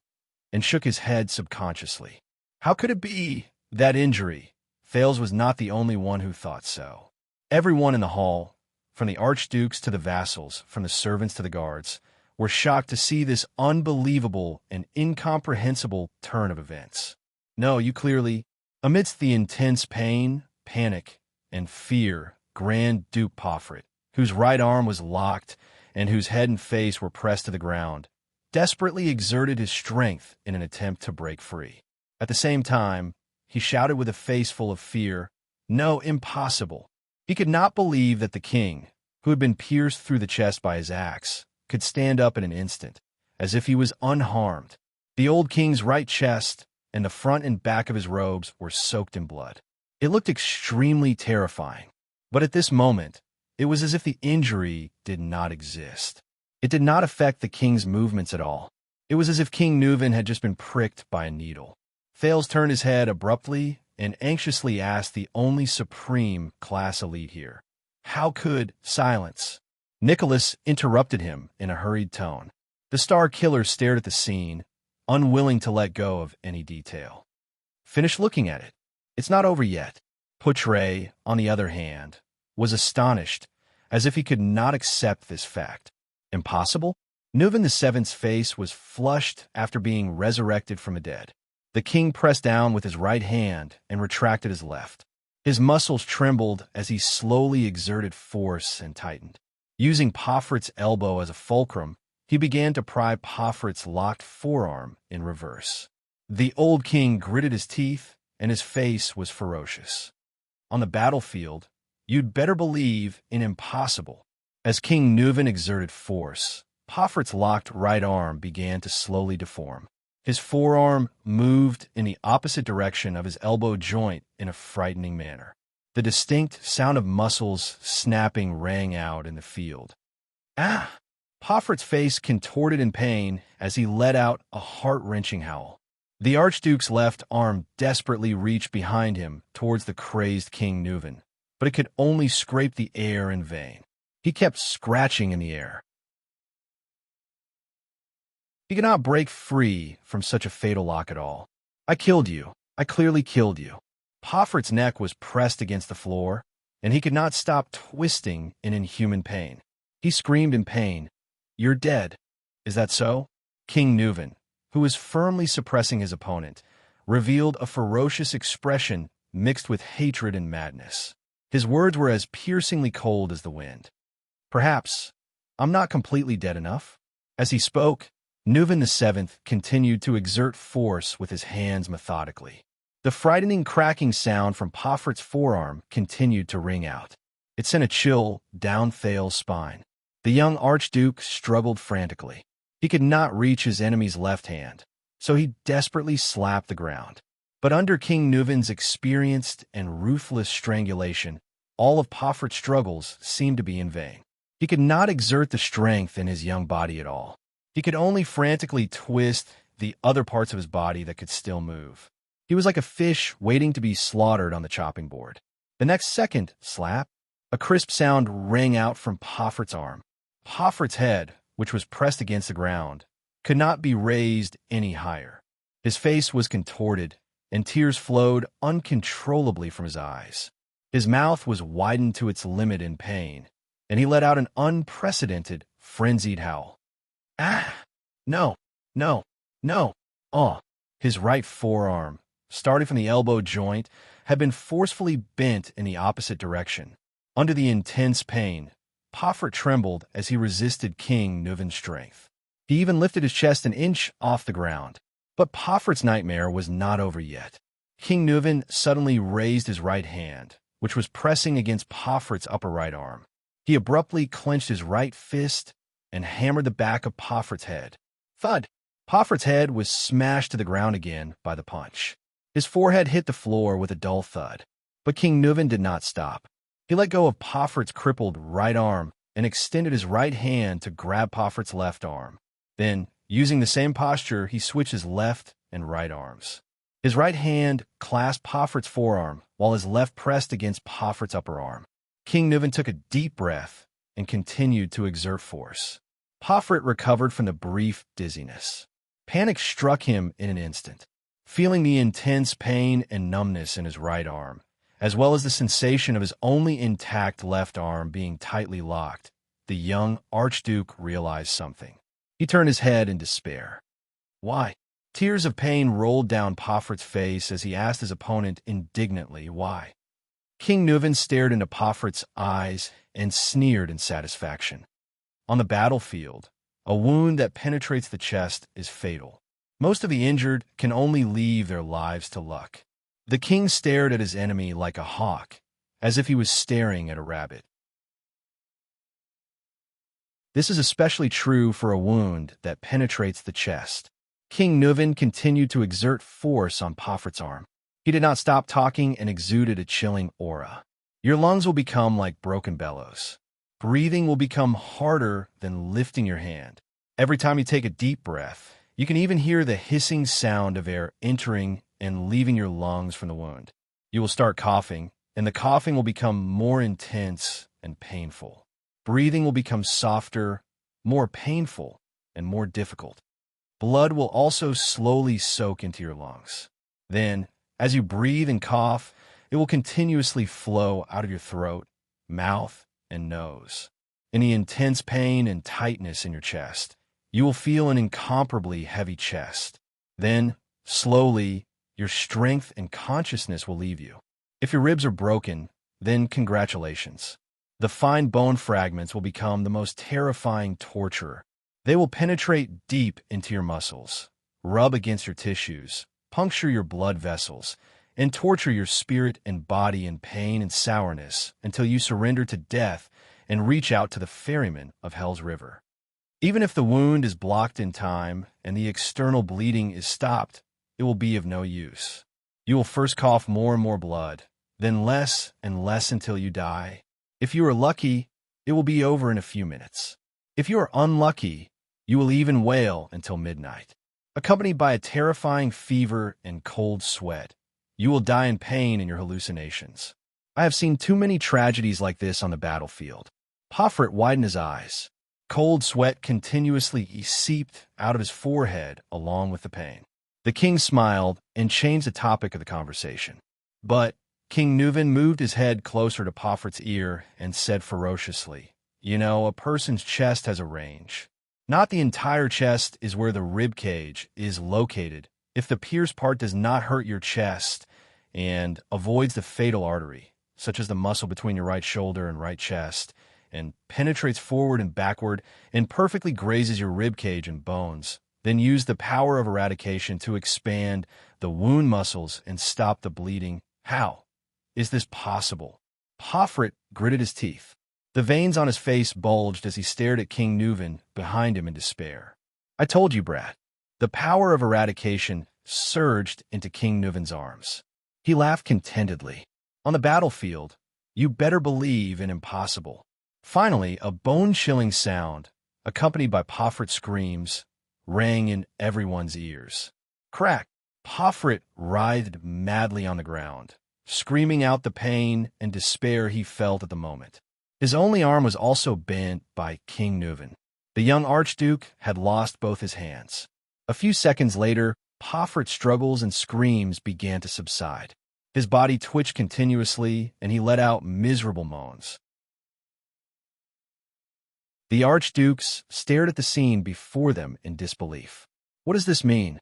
and shook his head subconsciously. How could it be? That injury? Thales was not the only one who thought so. Everyone in the hall, from the archdukes to the vassals, from the servants to the guards, were shocked to see this unbelievable and incomprehensible turn of events. No, you clearly, amidst the intense pain, panic, and fear, Grand Duke Pofert, whose right arm was locked and whose head and face were pressed to the ground, desperately exerted his strength in an attempt to break free. At the same time, he shouted with a face full of fear, "No, impossible!" He could not believe that the king, who had been pierced through the chest by his axe, could stand up in an instant, as if he was unharmed. The old king's right chest and the front and back of his robes were soaked in blood. It looked extremely terrifying. But at this moment, it was as if the injury did not exist. It did not affect the king's movements at all. It was as if King Nuven had just been pricked by a needle. Thales turned his head abruptly and anxiously asked the only supreme class elite here. How could silence? Nicholas interrupted him in a hurried tone. The Star Killer stared at the scene, unwilling to let go of any detail. Finish looking at it. It's not over yet. Poutre, on the other hand, was astonished, as if he could not accept this fact. Impossible? Nuven VII's face was flushed after being resurrected from the dead. The king pressed down with his right hand and retracted his left. His muscles trembled as he slowly exerted force and tightened. Using Pofert's elbow as a fulcrum, he began to pry Pofert's locked forearm in reverse. The old king gritted his teeth, and his face was ferocious. On the battlefield, you'd better believe in impossible. As King Nuven exerted force, Pofert's locked right arm began to slowly deform. His forearm moved in the opposite direction of his elbow joint in a frightening manner. The distinct sound of muscles snapping rang out in the field. Ah! Pofert's face contorted in pain as he let out a heart-wrenching howl. The Archduke's left arm desperately reached behind him towards the crazed King Nuven, but it could only scrape the air in vain. He kept scratching in the air. He could not break free from such a fatal lock at all. I killed you. I clearly killed you. Pofert's neck was pressed against the floor, and he could not stop twisting in inhuman pain. He screamed in pain, "You're dead." Is that so? King Nuven, who was firmly suppressing his opponent, revealed a ferocious expression mixed with hatred and madness. His words were as piercingly cold as the wind. Perhaps I'm not completely dead enough. As he spoke, Nuven VII continued to exert force with his hands methodically. The frightening cracking sound from Pofert's forearm continued to ring out. It sent a chill down Thales's spine. The young Archduke struggled frantically. He could not reach his enemy's left hand, so he desperately slapped the ground. But under King Nuven's experienced and ruthless strangulation, all of Pofert's struggles seemed to be in vain. He could not exert the strength in his young body at all. He could only frantically twist the other parts of his body that could still move. He was like a fish waiting to be slaughtered on the chopping board. The next second, slap, a crisp sound rang out from Pofert's arm. Pofert's head, which was pressed against the ground, could not be raised any higher. His face was contorted, and tears flowed uncontrollably from his eyes. His mouth was widened to its limit in pain, and he let out an unprecedented, frenzied howl. Ah! No! No! No! Oh! His right forearm, starting from the elbow joint, had been forcefully bent in the opposite direction. Under the intense pain, Pofert trembled as he resisted King Nuven's strength. He even lifted his chest an inch off the ground. But Pofert's nightmare was not over yet. King Nuven suddenly raised his right hand, which was pressing against Pofert's upper right arm. He abruptly clenched his right fist and hammered the back of Pofert's head. Thud! Pofert's head was smashed to the ground again by the punch. His forehead hit the floor with a dull thud. But King Nuven did not stop. He let go of Pofert's crippled right arm and extended his right hand to grab Pofert's left arm. Then, using the same posture, he switched his left and right arms. His right hand clasped Pofert's forearm, while his left pressed against Pofert's upper arm. King Nuven took a deep breath and continued to exert force. Pofert recovered from the brief dizziness. Panic struck him in an instant. Feeling the intense pain and numbness in his right arm, as well as the sensation of his only intact left arm being tightly locked, the young Archduke realized something. He turned his head in despair. Why? Tears of pain rolled down Pofert's face as he asked his opponent indignantly why. King Nuven stared into Pofert's eyes and sneered in satisfaction. On the battlefield, a wound that penetrates the chest is fatal. Most of the injured can only leave their lives to luck. The king stared at his enemy like a hawk, as if he was staring at a rabbit. This is especially true for a wound that penetrates the chest. King Nuven continued to exert force on Pofert's arm. He did not stop talking and exuded a chilling aura. Your lungs will become like broken bellows. Breathing will become harder than lifting your hand. Every time you take a deep breath, you can even hear the hissing sound of air entering and leaving your lungs from the wound. You will start coughing, and the coughing will become more intense and painful. Breathing will become softer, more painful, and more difficult. Blood will also slowly soak into your lungs. Then, as you breathe and cough, it will continuously flow out of your throat, mouth, and nose. In the intense pain and tightness in your chest, you will feel an incomparably heavy chest. Then, slowly, your strength and consciousness will leave you. If your ribs are broken, then congratulations. The fine bone fragments will become the most terrifying torture. They will penetrate deep into your muscles, rub against your tissues, puncture your blood vessels, and torture your spirit and body in pain and sourness until you surrender to death and reach out to the ferryman of Hell's River. Even if the wound is blocked in time and the external bleeding is stopped, it will be of no use. You will first cough more and more blood, then less and less until you die. If you are lucky, it will be over in a few minutes. If you are unlucky, you will even wail until midnight. Accompanied by a terrifying fever and cold sweat, you will die in pain in your hallucinations. I have seen too many tragedies like this on the battlefield. Pofert widened his eyes. Cold sweat continuously seeped out of his forehead along with the pain. The king smiled and changed the topic of the conversation. But King Nuven moved his head closer to Pofert's ear and said ferociously, "You know, a person's chest has a range. Not the entire chest is where the rib cage is located. If the pierced part does not hurt your chest and avoids the fatal artery, such as the muscle between your right shoulder and right chest, and penetrates forward and backward and perfectly grazes your rib cage and bones, then use the power of eradication to expand the wound muscles and stop the bleeding. How is this possible?" Pofert gritted his teeth. The veins on his face bulged as he stared at King Nuven behind him in despair. "I told you, Brad." The power of eradication surged into King Nuven's arms. He laughed contentedly. On the battlefield, you better believe in impossible. Finally, a bone-chilling sound, accompanied by Pofert's screams, rang in everyone's ears. Crack! Pofert writhed madly on the ground, screaming out the pain and despair he felt at the moment. His only arm was also bent by King Nuven. The The young Archduke had lost both his hands. A few seconds later, Poffert's struggles and screams began to subside. His body twitched continuously, and he let out miserable moans. The Archdukes stared at the scene before them in disbelief. What does this mean?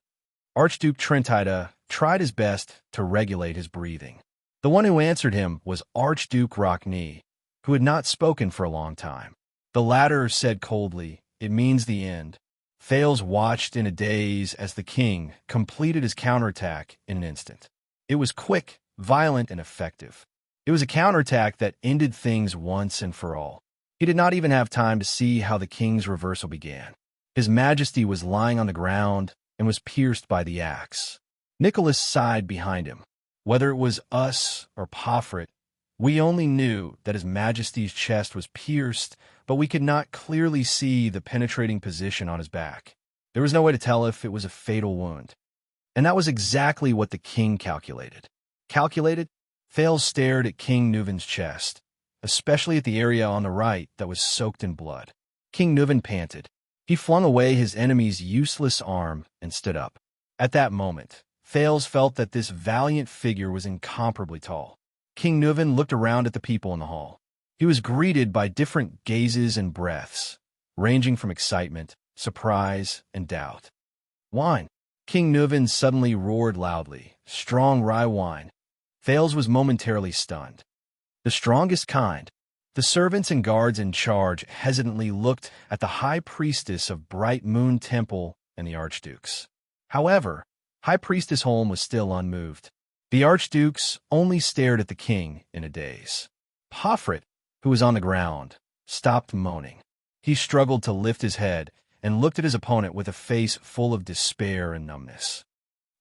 Archduke Trentida tried his best to regulate his breathing. The one who answered him was Archduke Rockney, who had not spoken for a long time. The latter said coldly, "It means the end." Thales watched in a daze as the king completed his counterattack in an instant. It was quick, violent, and effective. It was a counterattack that ended things once and for all. He did not even have time to see how the king's reversal began. His Majesty was lying on the ground and was pierced by the axe. Nicholas sighed behind him. Whether it was us or Pofret, we only knew that His Majesty's chest was pierced, but we could not clearly see the penetrating position on his back. There was no way to tell if it was a fatal wound. And that was exactly what the king calculated. Calculated? Thales stared at King Neuvin's chest, especially at the area on the right that was soaked in blood. King Neuvin panted. He flung away his enemy's useless arm and stood up. At that moment, Thales felt that this valiant figure was incomparably tall. King Neuvin looked around at the people in the hall. He was greeted by different gazes and breaths, ranging from excitement, surprise, and doubt. Wine. King Neuvin suddenly roared loudly. Strong rye wine. Thales was momentarily stunned. The strongest kind. The servants and guards in charge hesitantly looked at the high priestess of Bright Moon Temple and the archdukes. However, High Priestess Holm was still unmoved. The archdukes only stared at the king in a daze. Pofret, who was on the ground, stopped moaning. He struggled to lift his head and looked at his opponent with a face full of despair and numbness.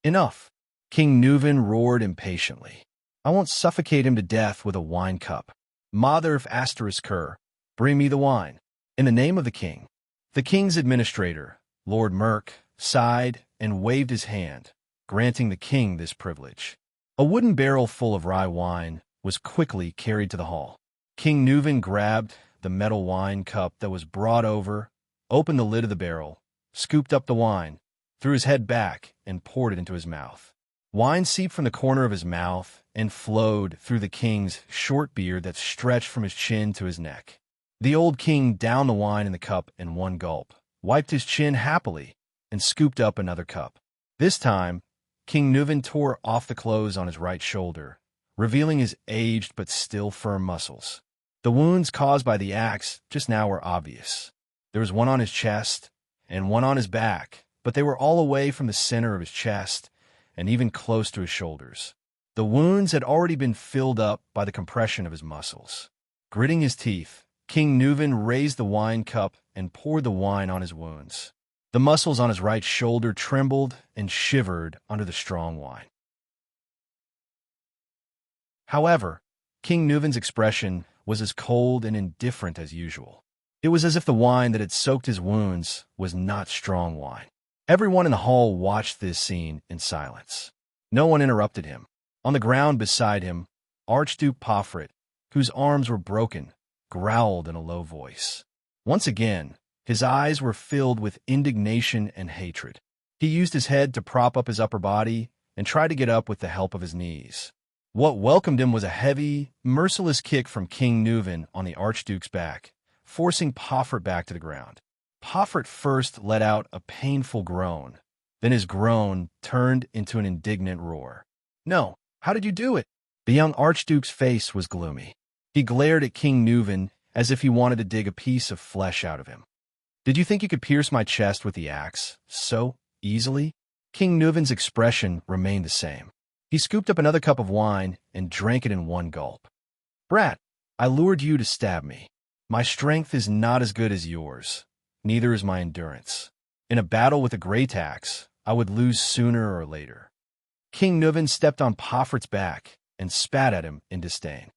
Enough! King Neuvin roared impatiently. I won't suffocate him to death with a wine cup. Mother of Asterisker, bring me the wine. In the name of the king. The king's administrator, Lord Merk, sighed and waved his hand, granting the king this privilege. A wooden barrel full of rye wine was quickly carried to the hall. King Neuvin grabbed the metal wine cup that was brought over, opened the lid of the barrel, scooped up the wine, threw his head back, and poured it into his mouth. Wine seeped from the corner of his mouth and flowed through the king's short beard that stretched from his chin to his neck. The old king downed the wine in the cup in one gulp, wiped his chin happily, and scooped up another cup. This time, King Neuvin tore off the clothes on his right shoulder, revealing his aged but still firm muscles. The wounds caused by the axe just now were obvious. There was one on his chest and one on his back, but they were all away from the center of his chest and even close to his shoulders. The wounds had already been filled up by the compression of his muscles. Gritting his teeth, King Neuvin raised the wine cup and poured the wine on his wounds. The muscles on his right shoulder trembled and shivered under the strong wine. However, King Neuvin's expression was as cold and indifferent as usual. It was as if the wine that had soaked his wounds was not strong wine. Everyone in the hall watched this scene in silence. No one interrupted him. On the ground beside him, Archduke Pofret, whose arms were broken, growled in a low voice. Once again, his eyes were filled with indignation and hatred. He used his head to prop up his upper body and tried to get up with the help of his knees. What welcomed him was a heavy, merciless kick from King Neuvin on the Archduke's back, forcing Pofret back to the ground. Pofret first let out a painful groan. Then his groan turned into an indignant roar. No, how did you do it? The young Archduke's face was gloomy. He glared at King Neuvin as if he wanted to dig a piece of flesh out of him. Did you think you could pierce my chest with the axe so easily? King Neuvin's expression remained the same. He scooped up another cup of wine and drank it in one gulp. Brat, I lured you to stab me. My strength is not as good as yours. Neither is my endurance. In a battle with a great axe, I would lose sooner or later. King Neuvin stepped on Pofret's back and spat at him in disdain.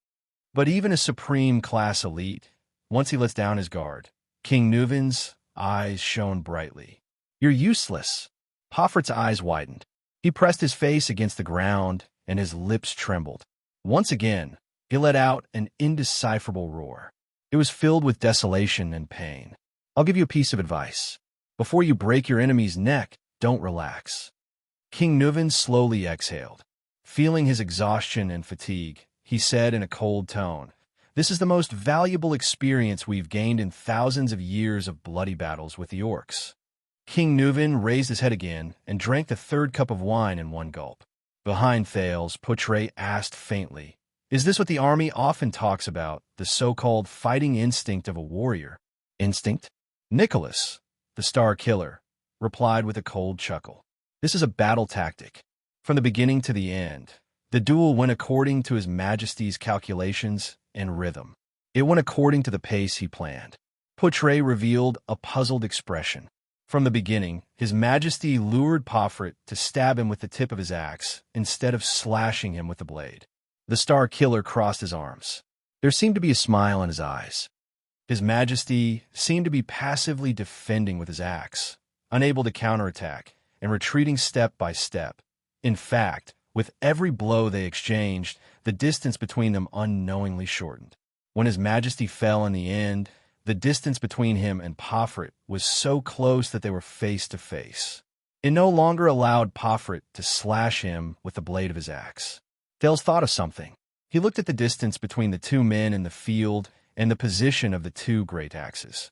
But even a supreme class elite, once he lets down his guard, King Neuvin's eyes shone brightly. You're useless. Pofret's eyes widened. He pressed his face against the ground, and his lips trembled. Once again, he let out an indecipherable roar. It was filled with desolation and pain. I'll give you a piece of advice. Before you break your enemy's neck, don't relax. King Nuven slowly exhaled. Feeling his exhaustion and fatigue, he said in a cold tone, "This is the most valuable experience we've gained in thousands of years of bloody battles with the orcs." King Nuven raised his head again and drank the third cup of wine in one gulp. Behind Thales, Putre asked faintly, "Is this what the army often talks about, the so-called fighting instinct of a warrior?" "Instinct?" Nicholas, the Star Killer, replied with a cold chuckle. "This is a battle tactic. From the beginning to the end, the duel went according to His Majesty's calculations and rhythm. It went according to the pace he planned." Putre revealed a puzzled expression. From the beginning, His Majesty lured Pofrit to stab him with the tip of his axe instead of slashing him with the blade. The Star Killer crossed his arms. There seemed to be a smile in his eyes. His Majesty seemed to be passively defending with his axe, unable to counterattack, and retreating step by step. In fact, with every blow they exchanged, the distance between them unknowingly shortened. When His Majesty fell in the end, the distance between him and Pofrit was so close that they were face to face. It no longer allowed Pofrit to slash him with the blade of his axe. Thales thought of something. He looked at the distance between the two men in the field and the position of the two great axes.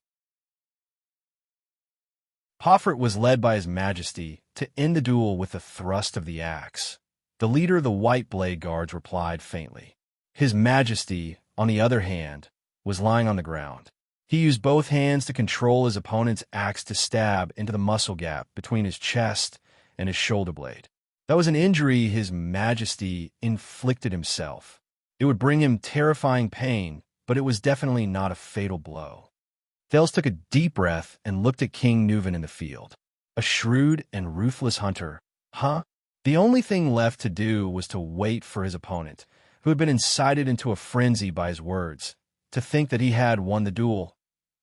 Pofrit was led by His Majesty to end the duel with a thrust of the axe. The leader of the White Blade Guards replied faintly. His Majesty, on the other hand, was lying on the ground. He used both hands to control his opponent's axe to stab into the muscle gap between his chest and his shoulder blade. That was an injury His Majesty inflicted himself. It would bring him terrifying pain, but it was definitely not a fatal blow. Thales took a deep breath and looked at King Nuven in the field. A shrewd and ruthless hunter, huh? The only thing left to do was to wait for his opponent, who had been incited into a frenzy by his words, to think that he had won the duel.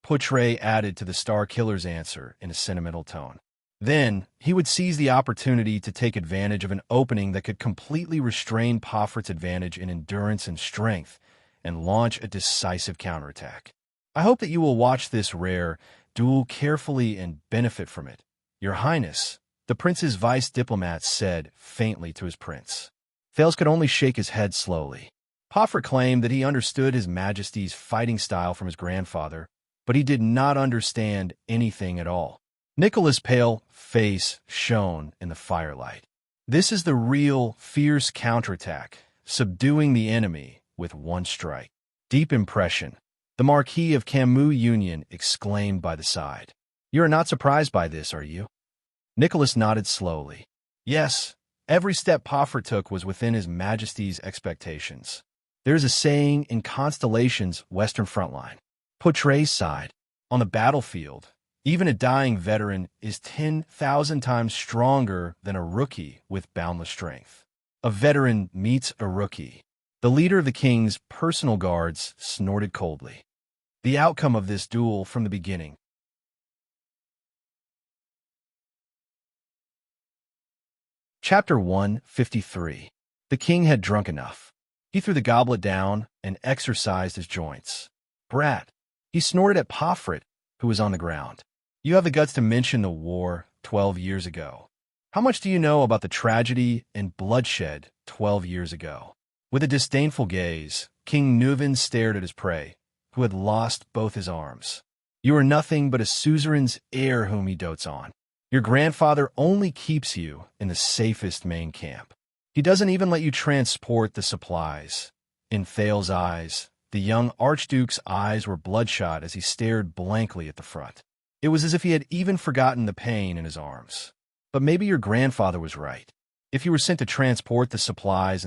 Putre added to the Star Killer's answer in a sentimental tone. Then, he would seize the opportunity to take advantage of an opening that could completely restrain Pofrit's advantage in endurance and strength, and launch a decisive counterattack. I hope that you will watch this rare duel carefully and benefit from it. Your Highness, the prince's vice diplomat said faintly to his prince. Thales could only shake his head slowly. Pofrit claimed that he understood His Majesty's fighting style from his grandfather, but he did not understand anything at all. Nicholas' pale face shone in the firelight. This is the real, fierce counterattack, subduing the enemy with one strike. Deep impression. The Marquis of Camus Union exclaimed by the side. You are not surprised by this, are you? Nicholas nodded slowly. Yes, every step Pofrit took was within His Majesty's expectations. There is a saying in Constellation's Western Frontline. Putre sighed. On the battlefield, even a dying veteran is 10,000 times stronger than a rookie with boundless strength. A veteran meets a rookie. The leader of the king's personal guards snorted coldly. The outcome of this duel from the beginning. Chapter 153. The king had drunk enough. He threw the goblet down and exercised his joints. Brat. He snorted at Pofrit, who was on the ground. You have the guts to mention the war 12 years ago. How much do you know about the tragedy and bloodshed 12 years ago? With a disdainful gaze, King Nuven stared at his prey, who had lost both his arms. You are nothing but a suzerain's heir whom he dotes on. Your grandfather only keeps you in the safest main camp. He doesn't even let you transport the supplies. In Thales' eyes, the young Archduke's eyes were bloodshot as he stared blankly at the front. It was as if he had even forgotten the pain in his arms. But maybe your grandfather was right. If you were sent to transport the supplies,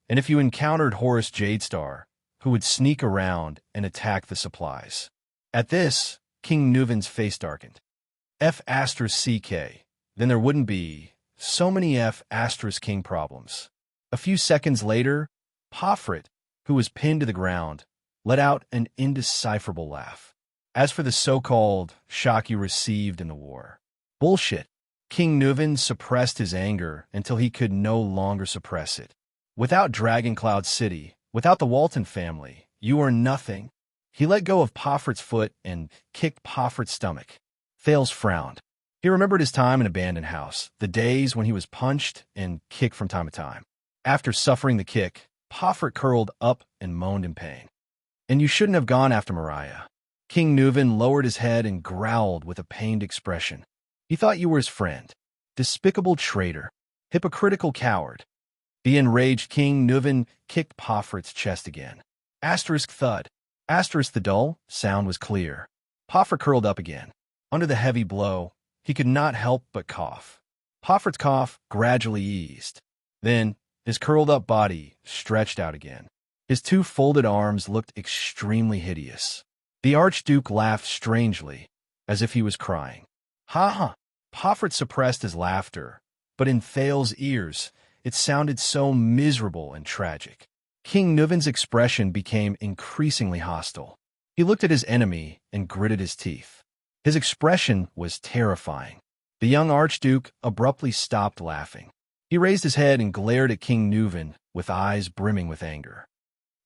and if you encountered Horus Jadestar, who would sneak around and attack the supplies. At this, King Nuven's face darkened. F***CK, then there wouldn't be so many F***King problems. A few seconds later, Pofrit, who was pinned to the ground, let out an indecipherable laugh. As for the so-called shock you received in the war. Bullshit. King Nuven suppressed his anger until he could no longer suppress it. Without Dragoncloud City, without the Walton family, you are nothing. He let go of Poffert's foot and kicked Poffert's stomach. Thales frowned. He remembered his time in Abandoned House, the days when he was punched and kicked from time to time. After suffering the kick, Poffert curled up and moaned in pain. And you shouldn't have gone after Mariah. King Nuven lowered his head and growled with a pained expression. He thought you were his friend. Despicable traitor. Hypocritical coward. The enraged King Nuven kicked Poffert's chest again. Asterisk thud. Asterisk the dull sound was clear. Poffert curled up again. Under the heavy blow, he could not help but cough. Poffert's cough gradually eased. Then, his curled-up body stretched out again. His two folded arms looked extremely hideous. The Archduke laughed strangely, as if he was crying. Ha ha! Poffert suppressed his laughter, but in Thales' ears, it sounded so miserable and tragic. King Nuven's expression became increasingly hostile. He looked at his enemy and gritted his teeth. His expression was terrifying. The young Archduke abruptly stopped laughing. He raised his head and glared at King Nuven with eyes brimming with anger.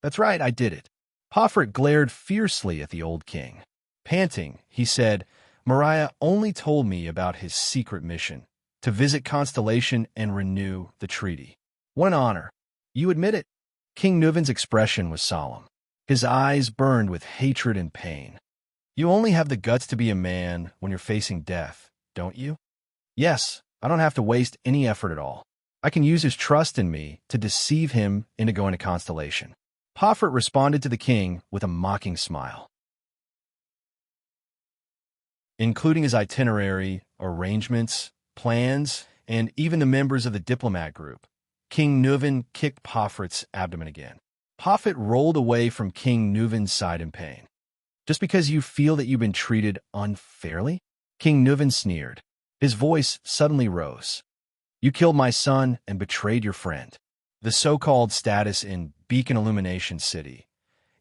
That's right, I did it. Poffert glared fiercely at the old king. Panting, he said, Mariah only told me about his secret mission, to visit Constellation and renew the treaty. What an honor. You admit it. King Nuven's expression was solemn. His eyes burned with hatred and pain. You only have the guts to be a man when you're facing death, don't you? Yes, I don't have to waste any effort at all. I can use his trust in me to deceive him into going to Constellation. Poffert responded to the king with a mocking smile. Including his itinerary, arrangements, plans, and even the members of the diplomat group, King Nuven kicked Poffert's abdomen again. Poffert rolled away from King Nuven's side in pain. Just because you feel that you've been treated unfairly? King Nuven sneered. His voice suddenly rose. You killed my son and betrayed your friend. The so-called status in Beacon Illumination City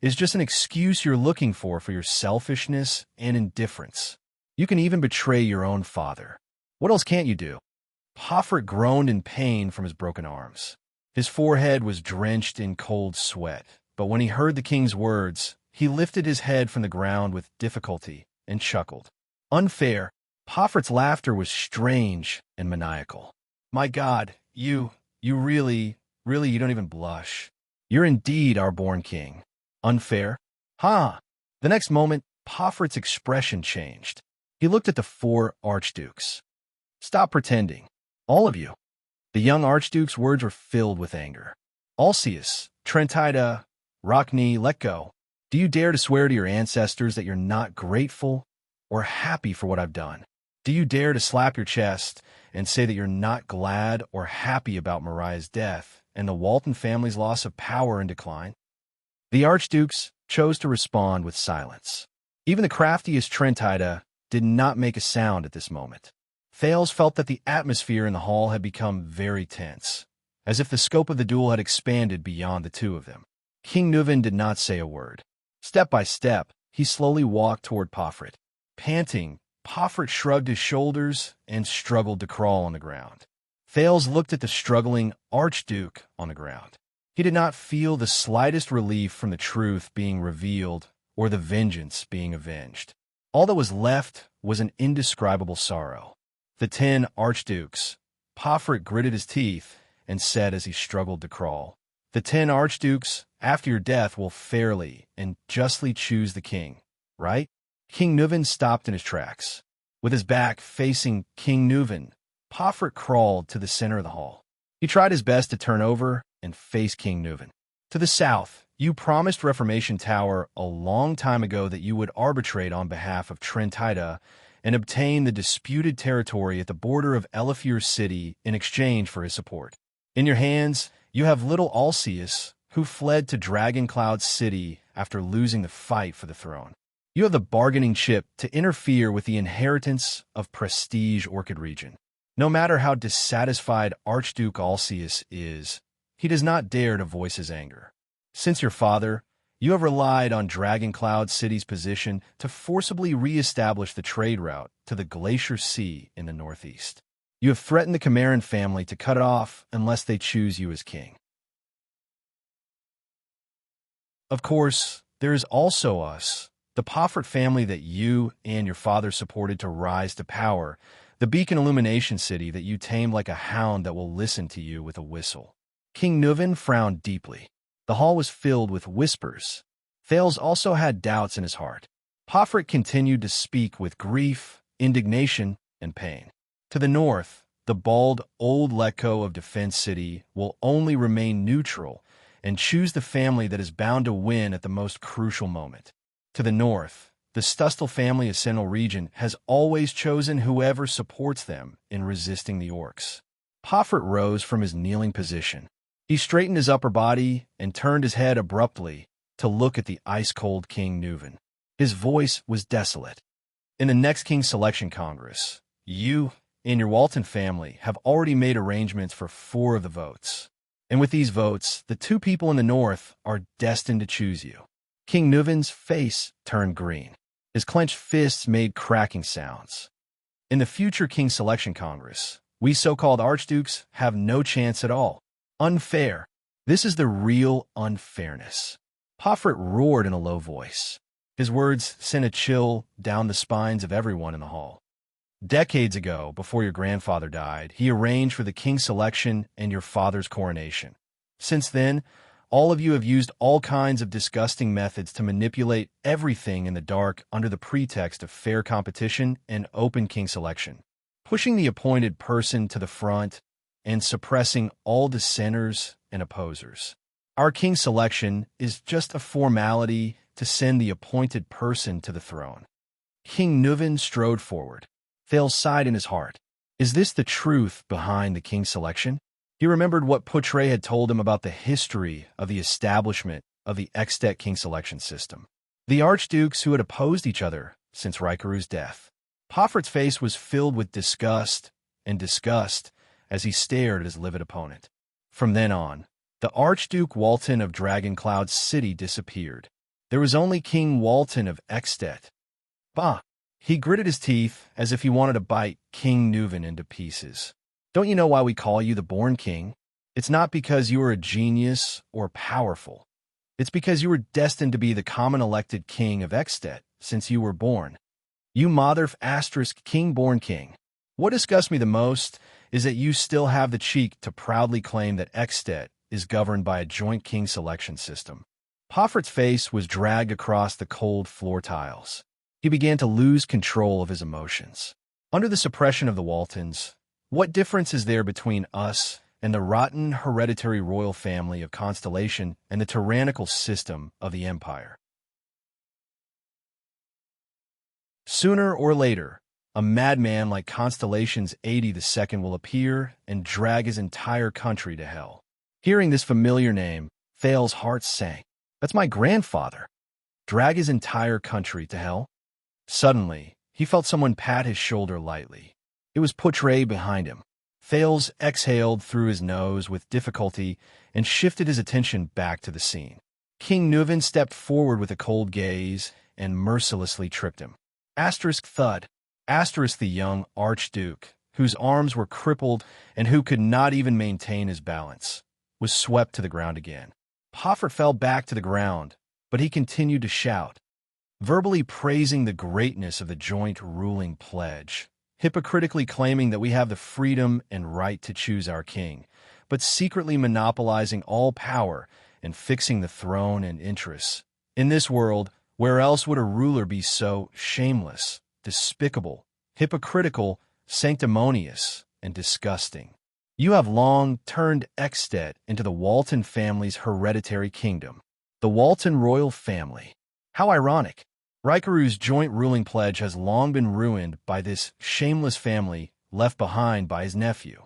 is just an excuse you're looking for your selfishness and indifference. You can even betray your own father. What else can't you do? Poffert groaned in pain from his broken arms. His forehead was drenched in cold sweat, but when he heard the king's words, he lifted his head from the ground with difficulty and chuckled. Unfair. Poffert's laughter was strange and maniacal. My God, you really, you don't even blush. You're indeed our born king. Unfair? Ha! The next moment, Poffert's expression changed. He looked at the four archdukes. Stop pretending. All of you. The young archduke's words were filled with anger. Alcius, Trentida, Rockney, let go. Do you dare to swear to your ancestors that you're not grateful or happy for what I've done? Do you dare to slap your chest and say that you're not glad or happy about Mariah's death and the Walton family's loss of power and decline? The archdukes chose to respond with silence. Even the craftiest Trentida did not make a sound at this moment. Thales felt that the atmosphere in the hall had become very tense, as if the scope of the duel had expanded beyond the two of them. King Nuven did not say a word. Step by step, he slowly walked toward Poffert. Panting, Poffert shrugged his shoulders and struggled to crawl on the ground. Thales looked at the struggling archduke on the ground. He did not feel the slightest relief from the truth being revealed or the vengeance being avenged. All that was left was an indescribable sorrow. The 10 archdukes. Poffert gritted his teeth and said as he struggled to crawl, the 10 archdukes, after your death, will fairly and justly choose the king, right? King Nuven stopped in his tracks. With his back facing King Nuven, Poffert crawled to the center of the hall. He tried his best to turn over and face King Nuven. To the south, you promised Reformation Tower a long time ago that you would arbitrate on behalf of Trentida and obtain the disputed territory at the border of Elifir City in exchange for his support. In your hands, you have little Alcius, who fled to Dragoncloud City after losing the fight for the throne. You have the bargaining chip to interfere with the inheritance of Prestige Orchid Region. No matter how dissatisfied Archduke Alcius is, he does not dare to voice his anger. Since your father, you have relied on Dragoncloud City's position to forcibly re-establish the trade route to the Glacier Sea in the northeast. You have threatened the Cameron family to cut it off unless they choose you as king. Of course, There is also us, the Poffert family that you and your father supported to rise to power, the Beacon Illumination City that you tamed like a hound that will listen to you with a whistle. King Nuven frowned deeply. The hall was filled with whispers. Thales also had doubts in his heart. Poffert continued to speak with grief, indignation, and pain. To the north, the bald old Letko of Defense City will only remain neutral and choose the family that is bound to win at the most crucial moment. To the north, the Stustel family of Sentinel Region has always chosen whoever supports them in resisting the orcs. Poffert rose from his kneeling position. He straightened his upper body and turned his head abruptly to look at the ice-cold King Nuven. His voice was desolate. In the next King Selection Congress, you and your Walton family have already made arrangements for 4 of the votes. And with these votes, the 2 people in the north are destined to choose you. King Nuven's face turned green. His clenched fists made cracking sounds. In the future King Selection Congress, we so-called archdukes have no chance at all. Unfair. This is the real unfairness. Poffert roared in a low voice. His words sent a chill down the spines of everyone in the hall. Decades ago, before your grandfather died, he arranged for the king's selection and your father's coronation. Since then, all of you have used all kinds of disgusting methods to manipulate everything in the dark under the pretext of fair competition and open king selection, pushing the appointed person to the front and suppressing all dissenters and opposers. Our king selection is just a formality to send the appointed person to the throne. King Nuven strode forward. Thales sighed in his heart. Is this the truth behind the king's selection? He remembered what Poutre had told him about the history of the establishment of the Extet king selection system. The archdukes who had opposed each other since Rikaru's death. Poffert's face was filled with disgust as he stared at his livid opponent. From then on, the Archduke Walton of Dragoncloud City disappeared. There was only King Walton of Extet. Bah! He gritted his teeth as if he wanted to bite King Nuven into pieces. Don't you know why we call you the Born King? It's not because you are a genius or powerful. It's because you were destined to be the common elected king of Extet since you were born. You Motherf * King Born King. What disgusts me the most is that you still have the cheek to proudly claim that Extet is governed by a joint king selection system. Poffert's face was dragged across the cold floor tiles. He began to lose control of his emotions. Under the suppression of the Waltons, what difference is there between us and the rotten hereditary royal family of Constellation and the tyrannical system of the Empire? Sooner or later, a madman like Constellation's 82nd will appear and drag his entire country to hell. Hearing this familiar name, Thales's heart sank. That's my grandfather. Drag his entire country to hell? Suddenly, he felt someone pat his shoulder lightly. It was Poutre behind him. Thales exhaled through his nose with difficulty and shifted his attention back to the scene. King Nuven stepped forward with a cold gaze and mercilessly tripped him. Thud. The young archduke, whose arms were crippled and who could not even maintain his balance, was swept to the ground again. Poffert fell back to the ground, but he continued to shout, verbally praising the greatness of the joint ruling pledge, hypocritically claiming that we have the freedom and right to choose our king, but secretly monopolizing all power and fixing the throne and interests. In this world, where else would a ruler be so shameless, despicable, hypocritical, sanctimonious, and disgusting? You have long turned Extet into the Walton family's hereditary kingdom. The Walton royal family. How ironic. Rikaru's joint ruling pledge has long been ruined by this shameless family left behind by his nephew.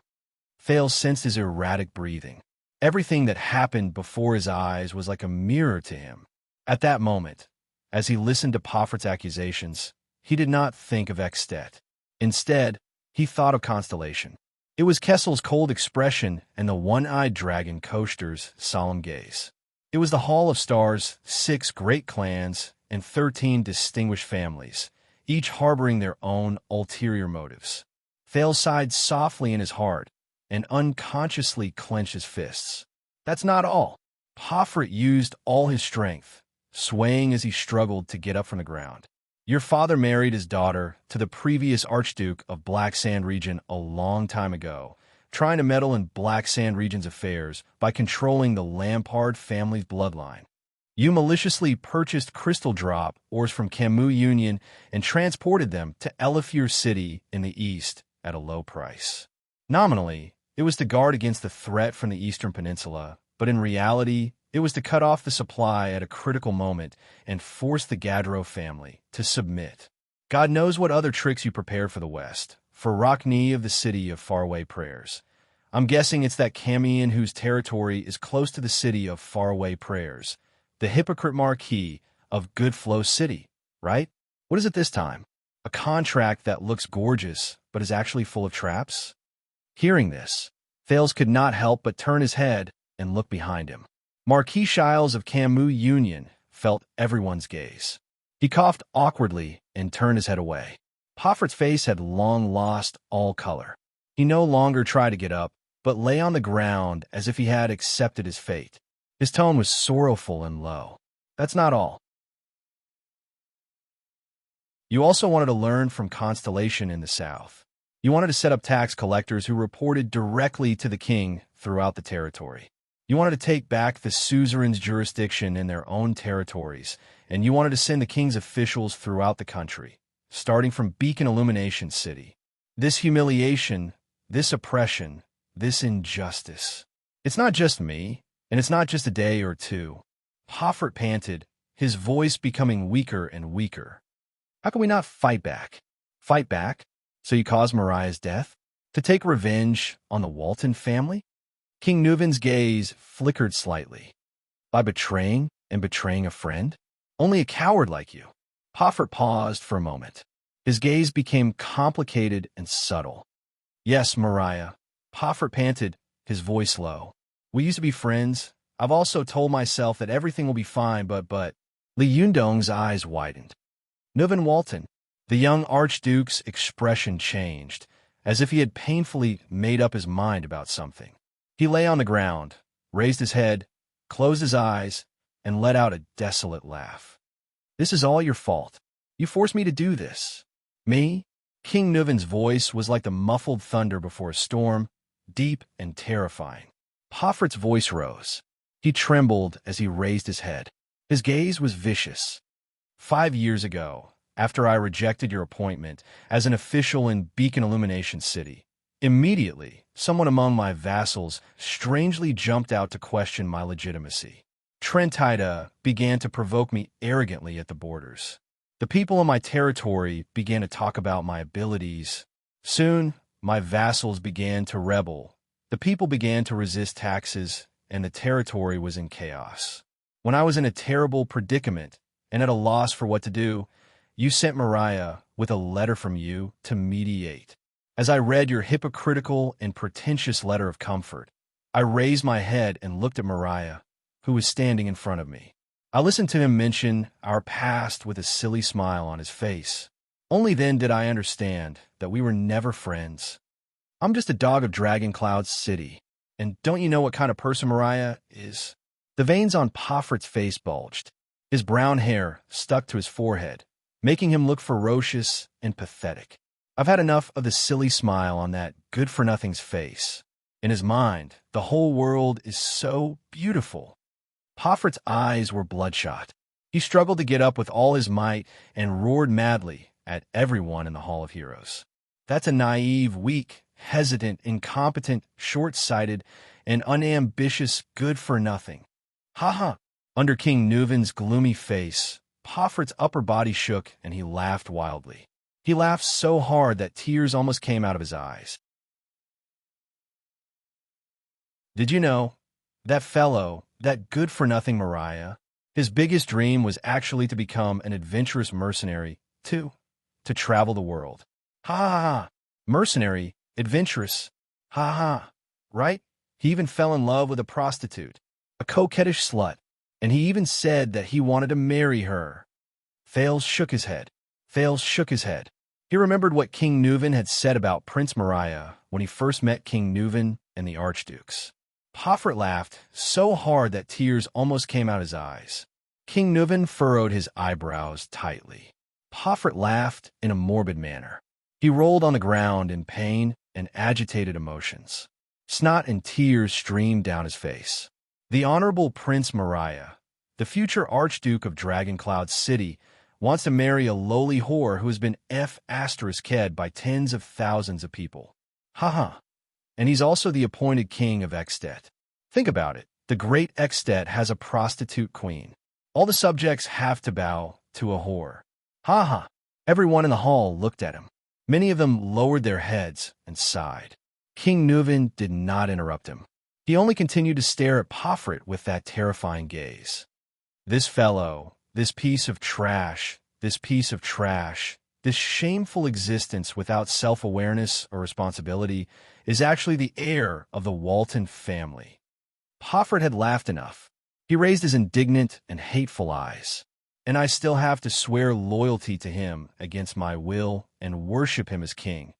Thales sensed his erratic breathing. Everything that happened before his eyes was like a mirror to him. At that moment, as he listened to Poffert's accusations, he did not think of Extet. Instead, he thought of Constellation. It was Kessel's cold expression and the one-eyed dragon Koster's solemn gaze. It was the Hall of Stars' 6 great clans and 13 distinguished families, each harboring their own ulterior motives. Thales sighed softly in his heart and unconsciously clenched his fists. That's not all. Poffert used all his strength, swaying as he struggled to get up from the ground. Your father married his daughter to the previous Archduke of Black Sand Region a long time ago, trying to meddle in Black Sand Region's affairs by controlling the Lampard family's bloodline. You maliciously purchased crystal drop ores from Camus Union and transported them to Elifir City in the east at a low price. Nominally, it was to guard against the threat from the Eastern Peninsula, but in reality, it was to cut off the supply at a critical moment and force the Gadro family to submit. God knows what other tricks you prepared for the West, for Rockney of the City of Faraway Prayers. I'm guessing it's that Camian whose territory is close to the City of Faraway Prayers, the hypocrite marquis of Good Flow City, right? What is it this time? A contract that looks gorgeous, but is actually full of traps? Hearing this, Thales could not help but turn his head and look behind him. Marquis Shiles of Camus Union felt everyone's gaze. He coughed awkwardly and turned his head away. Poffert's face had long lost all color. He no longer tried to get up, but lay on the ground as if he had accepted his fate. His tone was sorrowful and low. That's not all. You also wanted to learn from Constellation in the south. You wanted to set up tax collectors who reported directly to the king throughout the territory. You wanted to take back the suzerain's jurisdiction in their own territories, and you wanted to send the king's officials throughout the country, starting from Beacon Illumination City. This humiliation, this oppression, this injustice. It's not just me, and it's not just a day or two. Hoffert panted, his voice becoming weaker and weaker. How can we not fight back? Fight back? So you caused Mariah's death? To take revenge on the Walton family? King Nuvin's gaze flickered slightly. By betraying a friend? Only a coward like you. Hoffert paused for a moment. His gaze became complicated and subtle. Yes, Mariah. Hoffert panted, his voice low. We used to be friends. I've also told myself that everything will be fine, but... Li Yundong's eyes widened. Nuvin Walton. The young Archduke's expression changed, as if he had painfully made up his mind about something. He lay on the ground, raised his head, closed his eyes, and let out a desolate laugh. This is all your fault. You forced me to do this. Me? King Nuvin's voice was like the muffled thunder before a storm, deep and terrifying. Hoffert's voice rose. He trembled as he raised his head. His gaze was vicious. 5 years ago, after I rejected your appointment as an official in Beacon Illumination City, immediately, someone among my vassals strangely jumped out to question my legitimacy. Trentida began to provoke me arrogantly at the borders. The people in my territory began to talk about my abilities. Soon, my vassals began to rebel. The people began to resist taxes, and the territory was in chaos. When I was in a terrible predicament and at a loss for what to do, you sent Mariah with a letter from you to mediate. As I read your hypocritical and pretentious letter of comfort, I raised my head and looked at Mariah, who was standing in front of me. I listened to him mention our past with a silly smile on his face. Only then did I understand that we were never friends. I'm just a dog of Dragon Cloud City, and don't you know what kind of person Mariah is? The veins on Poffert's face bulged. His brown hair stuck to his forehead, making him look ferocious and pathetic. I've had enough of the silly smile on that good-for-nothing's face. In his mind, the whole world is so beautiful. Poffert's eyes were bloodshot. He struggled to get up with all his might and roared madly at everyone in the Hall of Heroes. That's a naive, weak, hesitant, incompetent, short-sighted, and unambitious good-for-nothing. Ha-ha! Under King Nuvin's gloomy face, Poffert's upper body shook and he laughed wildly. He laughed so hard that tears almost came out of his eyes. Did you know, that fellow, that good-for-nothing Mariah, his biggest dream was actually to become an adventurous mercenary, to travel the world. Ha ha ha! Mercenary, adventurous, ha ha, right? He even fell in love with a prostitute, a coquettish slut, and he even said that he wanted to marry her. Thales shook his head. He remembered what King Nuvin had said about Prince Mariah when he first met King Nuvin and the Archdukes. Poffert laughed so hard that tears almost came out his eyes. King Nuven furrowed his eyebrows tightly. Poffret laughed in a morbid manner. He rolled on the ground in pain and agitated emotions. Snot and tears streamed down his face. The Honorable Prince Mariah, the future Archduke of Dragoncloud City, wants to marry a lowly whore who has been F***ed by tens of thousands of people. Haha. And he's also the appointed king of Extet. Think about it. The great Extet has a prostitute queen. All the subjects have to bow to a whore. Ha. Everyone in the hall looked at him. Many of them lowered their heads and sighed. King Nuven did not interrupt him. He only continued to stare at Poffret with that terrifying gaze. This fellow, this piece of trash, this shameful existence without self-awareness or responsibility is actually the heir of the Walton family. Poffret had laughed enough. He raised his indignant and hateful eyes. And I still have to swear loyalty to him against my will and worship him as king.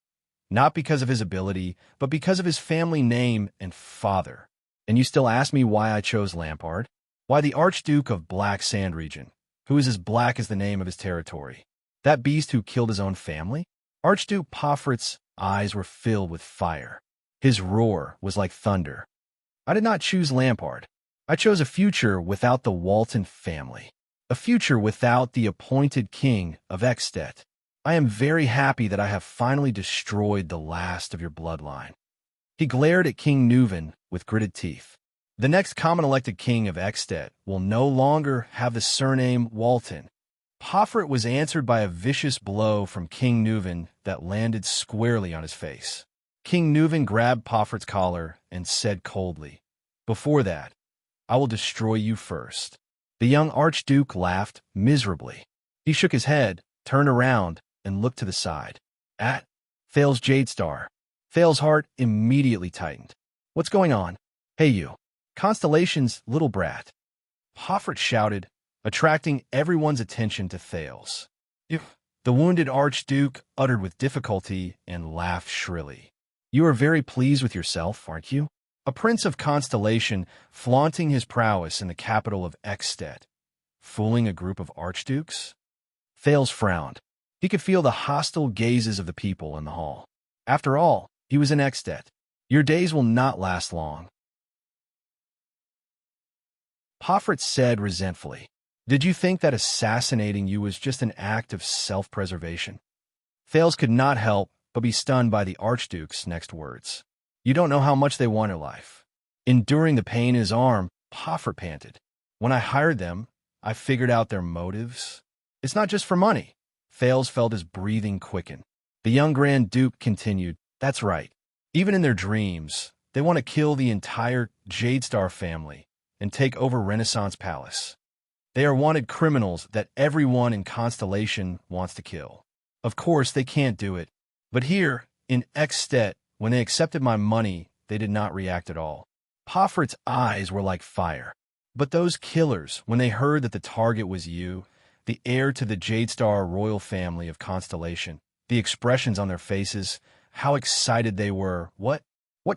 Not because of his ability, but because of his family name and father. And you still ask me why I chose Lampard? Why the Archduke of Black Sand Region, who is as black as the name of his territory? That beast who killed his own family? Archduke Poffret's eyes were filled with fire. His roar was like thunder. I did not choose Lampard. I chose a future without the Walton family. A future without the appointed king of Extet. I am very happy that I have finally destroyed the last of your bloodline. He glared at King Nuven with gritted teeth. The next common elected king of Extet will no longer have the surname Walton. Poffret was answered by a vicious blow from King Nuven that landed squarely on his face. King Nuven grabbed Poffret's collar and said coldly, "Before that, I will destroy you first." The young Archduke laughed miserably. He shook his head, turned around, and looked to the side. At Thales Jadestar. Thales' heart immediately tightened. "What's going on? Hey you, Constellation's little brat." Poffret shouted, attracting everyone's attention to Thales. The wounded Archduke uttered with difficulty and laughed shrilly. "You are very pleased with yourself, aren't you? A prince of Constellation flaunting his prowess in the capital of Extet, fooling a group of archdukes?" Thales frowned. He could feel the hostile gazes of the people in the hall. After all, he was in Extet. Your days will not last long. Poffret said resentfully, "Did you think that assassinating you was just an act of self-preservation?" Thales could not help but be stunned by the Archduke's next words. "You don't know how much they want your life." Enduring the pain in his arm, Poffret panted. "When I hired them, I figured out their motives. It's not just for money." Thales felt his breathing quicken. The young Grand Duke continued, "That's right. Even in their dreams, they want to kill the entire Jadestar family and take over Renaissance Palace. They are wanted criminals that everyone in Constellation wants to kill. Of course, they can't do it. But here, in Extet, when they accepted my money, they did not react at all." Poffret's eyes were like fire. But those killers, when they heard that the target was you, the heir to the Jadestar royal family of Constellation, the expressions on their faces, how excited they were. What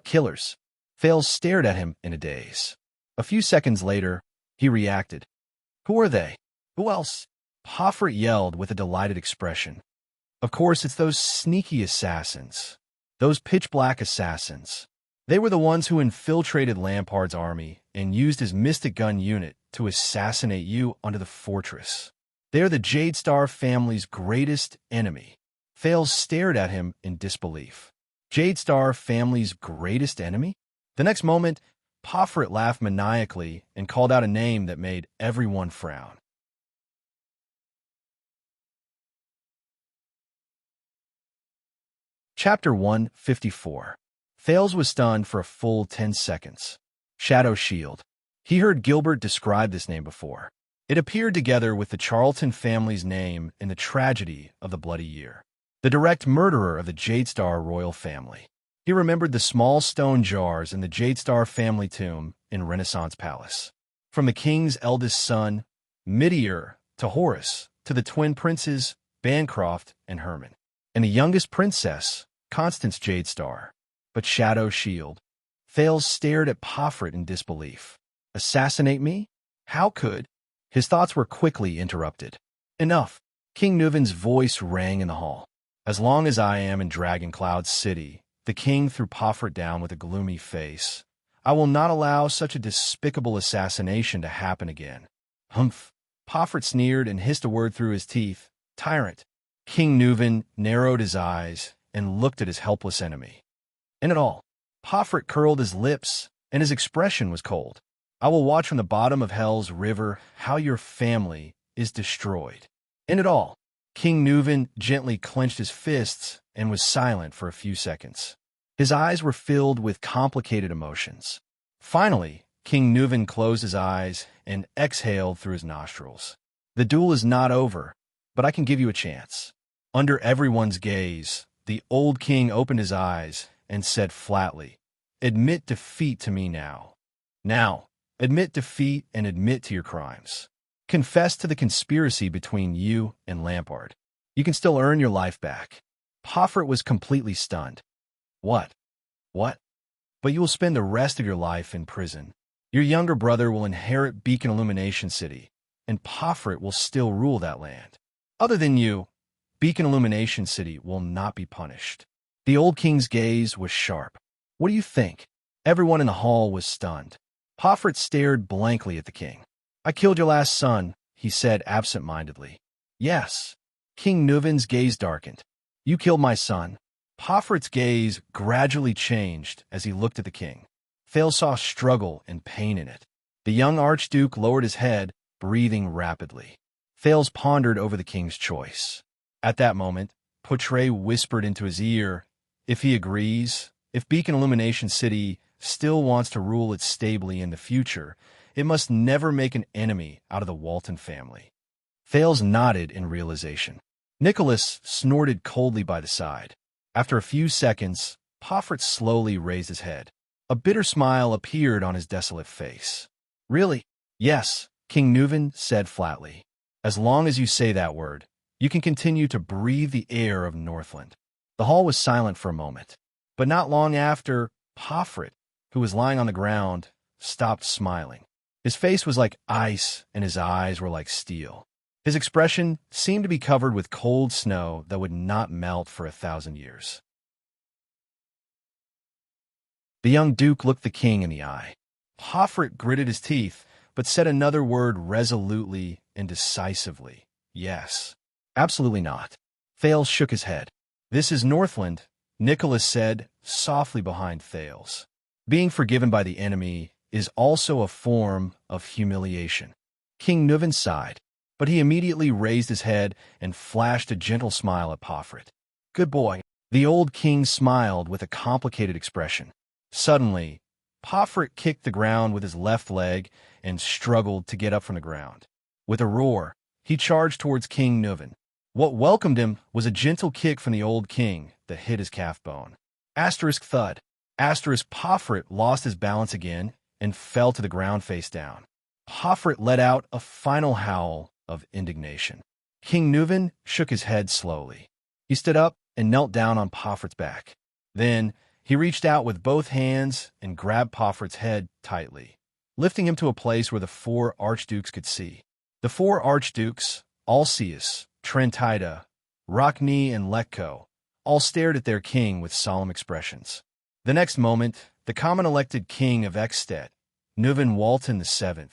killers?" Thales stared at him in a daze. A few seconds later, he reacted. "Who are they? Who else?" Poffret yelled with a delighted expression. "Of course, it's those sneaky assassins. Those pitch-black assassins. They were the ones who infiltrated Lampard's army and used his Mystic Gun unit to assassinate you under the fortress. They are the Jadestar family's greatest enemy." Thales stared at him in disbelief. Jadestar family's greatest enemy? The next moment, Poffret laughed maniacally and called out a name that made everyone frown. Chapter 154. Thales was stunned for a full 10 seconds. Shadow Shield. He heard Gilbert describe this name before. It appeared together with the Charlton family's name in the tragedy of the Bloody Year. The direct murderer of the Jadestar royal family. He remembered the small stone jars in the Jadestar family tomb in Renaissance Palace. From the king's eldest son, Midier, to Horace, to the twin princes, Bancroft and Herman, and the youngest princess, Constance Jadestar. But Shadow Shield. Thales stared at Poffret in disbelief. "Assassinate me? How could?" His thoughts were quickly interrupted. Enough! King Nuvin's voice rang in the hall. As long as I am in Dragon Cloud City, the king threw Pofert down with a gloomy face. I will not allow such a despicable assassination to happen again. Humph! Pofert sneered and hissed a word through his teeth. Tyrant! King Nuvin narrowed his eyes and looked at his helpless enemy. In it all, Pofert curled his lips, and his expression was cold. I will watch from the bottom of Hell's river how your family is destroyed. In it all, King Nuvin gently clenched his fists and was silent for a few seconds. His eyes were filled with complicated emotions. Finally, King Nuvin closed his eyes and exhaled through his nostrils. The duel is not over, but I can give you a chance. Under everyone's gaze, the old king opened his eyes and said flatly, Admit defeat to me now. Now, admit defeat and admit to your crimes. Confess to the conspiracy between you and Lampard. You can still earn your life back. Pofert was completely stunned. What? What? But you will spend the rest of your life in prison. Your younger brother will inherit Beacon Illumination City, and Pofert will still rule that land. Other than you, Beacon Illumination City will not be punished. The old king's gaze was sharp. What do you think? Everyone in the hall was stunned. Pofert stared blankly at the king. I killed your last son, he said absent-mindedly. Yes. King Nuvin's gaze darkened. You killed my son. Pofert's gaze gradually changed as he looked at the king. Thale saw struggle and pain in it. The young archduke lowered his head, breathing rapidly. Thales pondered over the king's choice. At that moment, Poitre whispered into his ear, if he agrees, if Beacon Illumination City still wants to rule it stably in the future, it must never make an enemy out of the Walton family. Thales nodded in realization. Nicholas snorted coldly by the side. After a few seconds, Pofert slowly raised his head. A bitter smile appeared on his desolate face. Really? Yes, King Nuvin said flatly. As long as you say that word, you can continue to breathe the air of Northland. The hall was silent for a moment, but not long after, Pofert, who was lying on the ground, stopped smiling. His face was like ice, and his eyes were like steel. His expression seemed to be covered with cold snow that would not melt for 1,000 years. The young duke looked the king in the eye. Pofert gritted his teeth, but said another word resolutely and decisively. Yes. Absolutely not. Thales shook his head. This is Northland, Nicholas said, softly behind Thales. Being forgiven by the enemy is also a form of humiliation. King Nuvin sighed, but he immediately raised his head and flashed a gentle smile at Pofert. Good boy. The old king smiled with a complicated expression. Suddenly, Pofert kicked the ground with his left leg and struggled to get up from the ground. With a roar, he charged towards King Nuvin. What welcomed him was a gentle kick from the old king that hit his calf bone. Asterisk thud. Asterisk Pofert lost his balance again and fell to the ground face down. Pofert let out a final howl of indignation. King Nuvin shook his head slowly. He stood up and knelt down on Pofert's back. Then he reached out with both hands and grabbed Pofert's head tightly, lifting him to a place where the 4 archdukes could see. The 4 archdukes, Alceus, Trentida, Rockney, and Letko, all stared at their king with solemn expressions. The next moment, the common-elected king of Ekstedt, Nuvin Walton VII,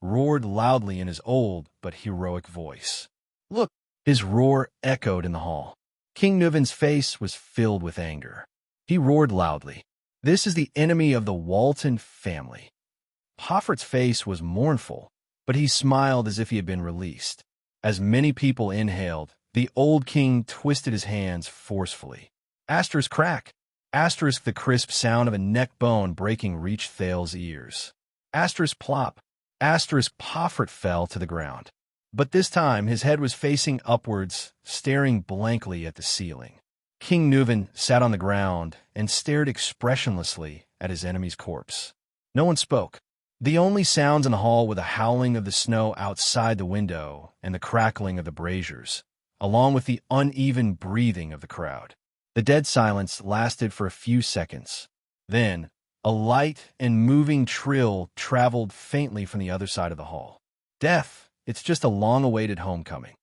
roared loudly in his old but heroic voice. Look! His roar echoed in the hall. King Nuvin's face was filled with anger. He roared loudly. This is the enemy of the Walton family. Pofert's face was mournful, but he smiled as if he had been released. As many people inhaled, the old king twisted his hands forcefully. Asterisk crack. Asterisk the crisp sound of a neck bone breaking reached Thale's ears. Asterisk plop. Asterisk Pofert fell to the ground. But this time his head was facing upwards, staring blankly at the ceiling. King Nuvin sat on the ground and stared expressionlessly at his enemy's corpse. No one spoke. The only sounds in the hall were the howling of the snow outside the window and the crackling of the braziers, along with the uneven breathing of the crowd. The dead silence lasted for a few seconds. Then, a light and moving trill traveled faintly from the other side of the hall. Death it's just a long-awaited homecoming.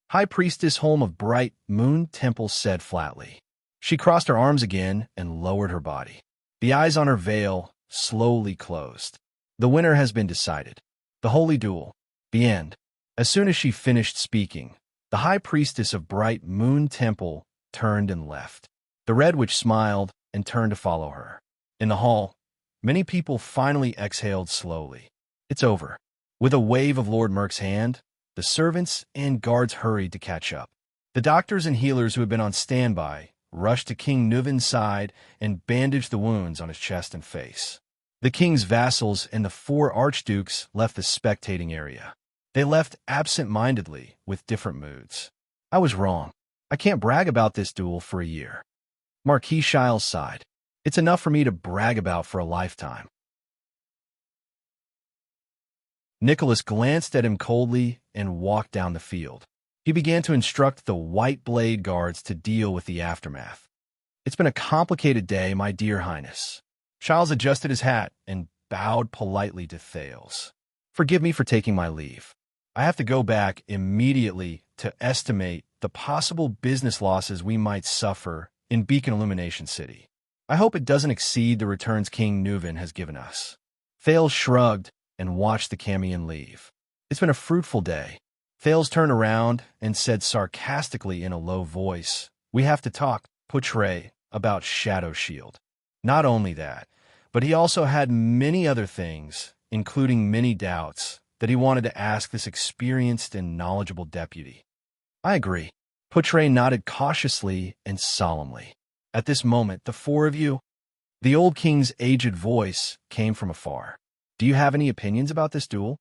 High Priestess Home of Bright Moon Temple said flatly. She crossed her arms again and lowered her body. The eyes on her veil slowly closed. The winner has been decided. The Holy Duel. The end. As soon as she finished speaking, the High Priestess of Bright Moon Temple turned and left. The Red Witch smiled and turned to follow her. In the hall, many people finally exhaled slowly. It's over. With a wave of Lord Merc's hand, the servants and guards hurried to catch up. The doctors and healers who had been on standby rushed to King Nuvin's side and bandaged the wounds on his chest and face. The king's vassals and the 4 archdukes left the spectating area. They left absent-mindedly with different moods. I was wrong. I can't brag about this duel for a year. Marquis Shiles sighed. It's enough for me to brag about for a lifetime. Nicholas glanced at him coldly and walked down the field. He began to instruct the White Blade Guards to deal with the aftermath. It's been a complicated day, my dear highness. Shiles adjusted his hat and bowed politely to Thales. Forgive me for taking my leave. I have to go back immediately to estimate the possible business losses we might suffer in Beacon Illumination City. I hope it doesn't exceed the returns King Nuvin has given us. Thales shrugged and watched the Camion leave. It's been a fruitful day. Thales turned around and said sarcastically in a low voice, "We have to talk, Poutre, about Shadow Shield." Not only that, but he also had many other things, including many doubts, that he wanted to ask this experienced and knowledgeable deputy. I agree. Poutre nodded cautiously and solemnly. At this moment, the 4 of you, the old king's aged voice came from afar. Do you have any opinions about this duel?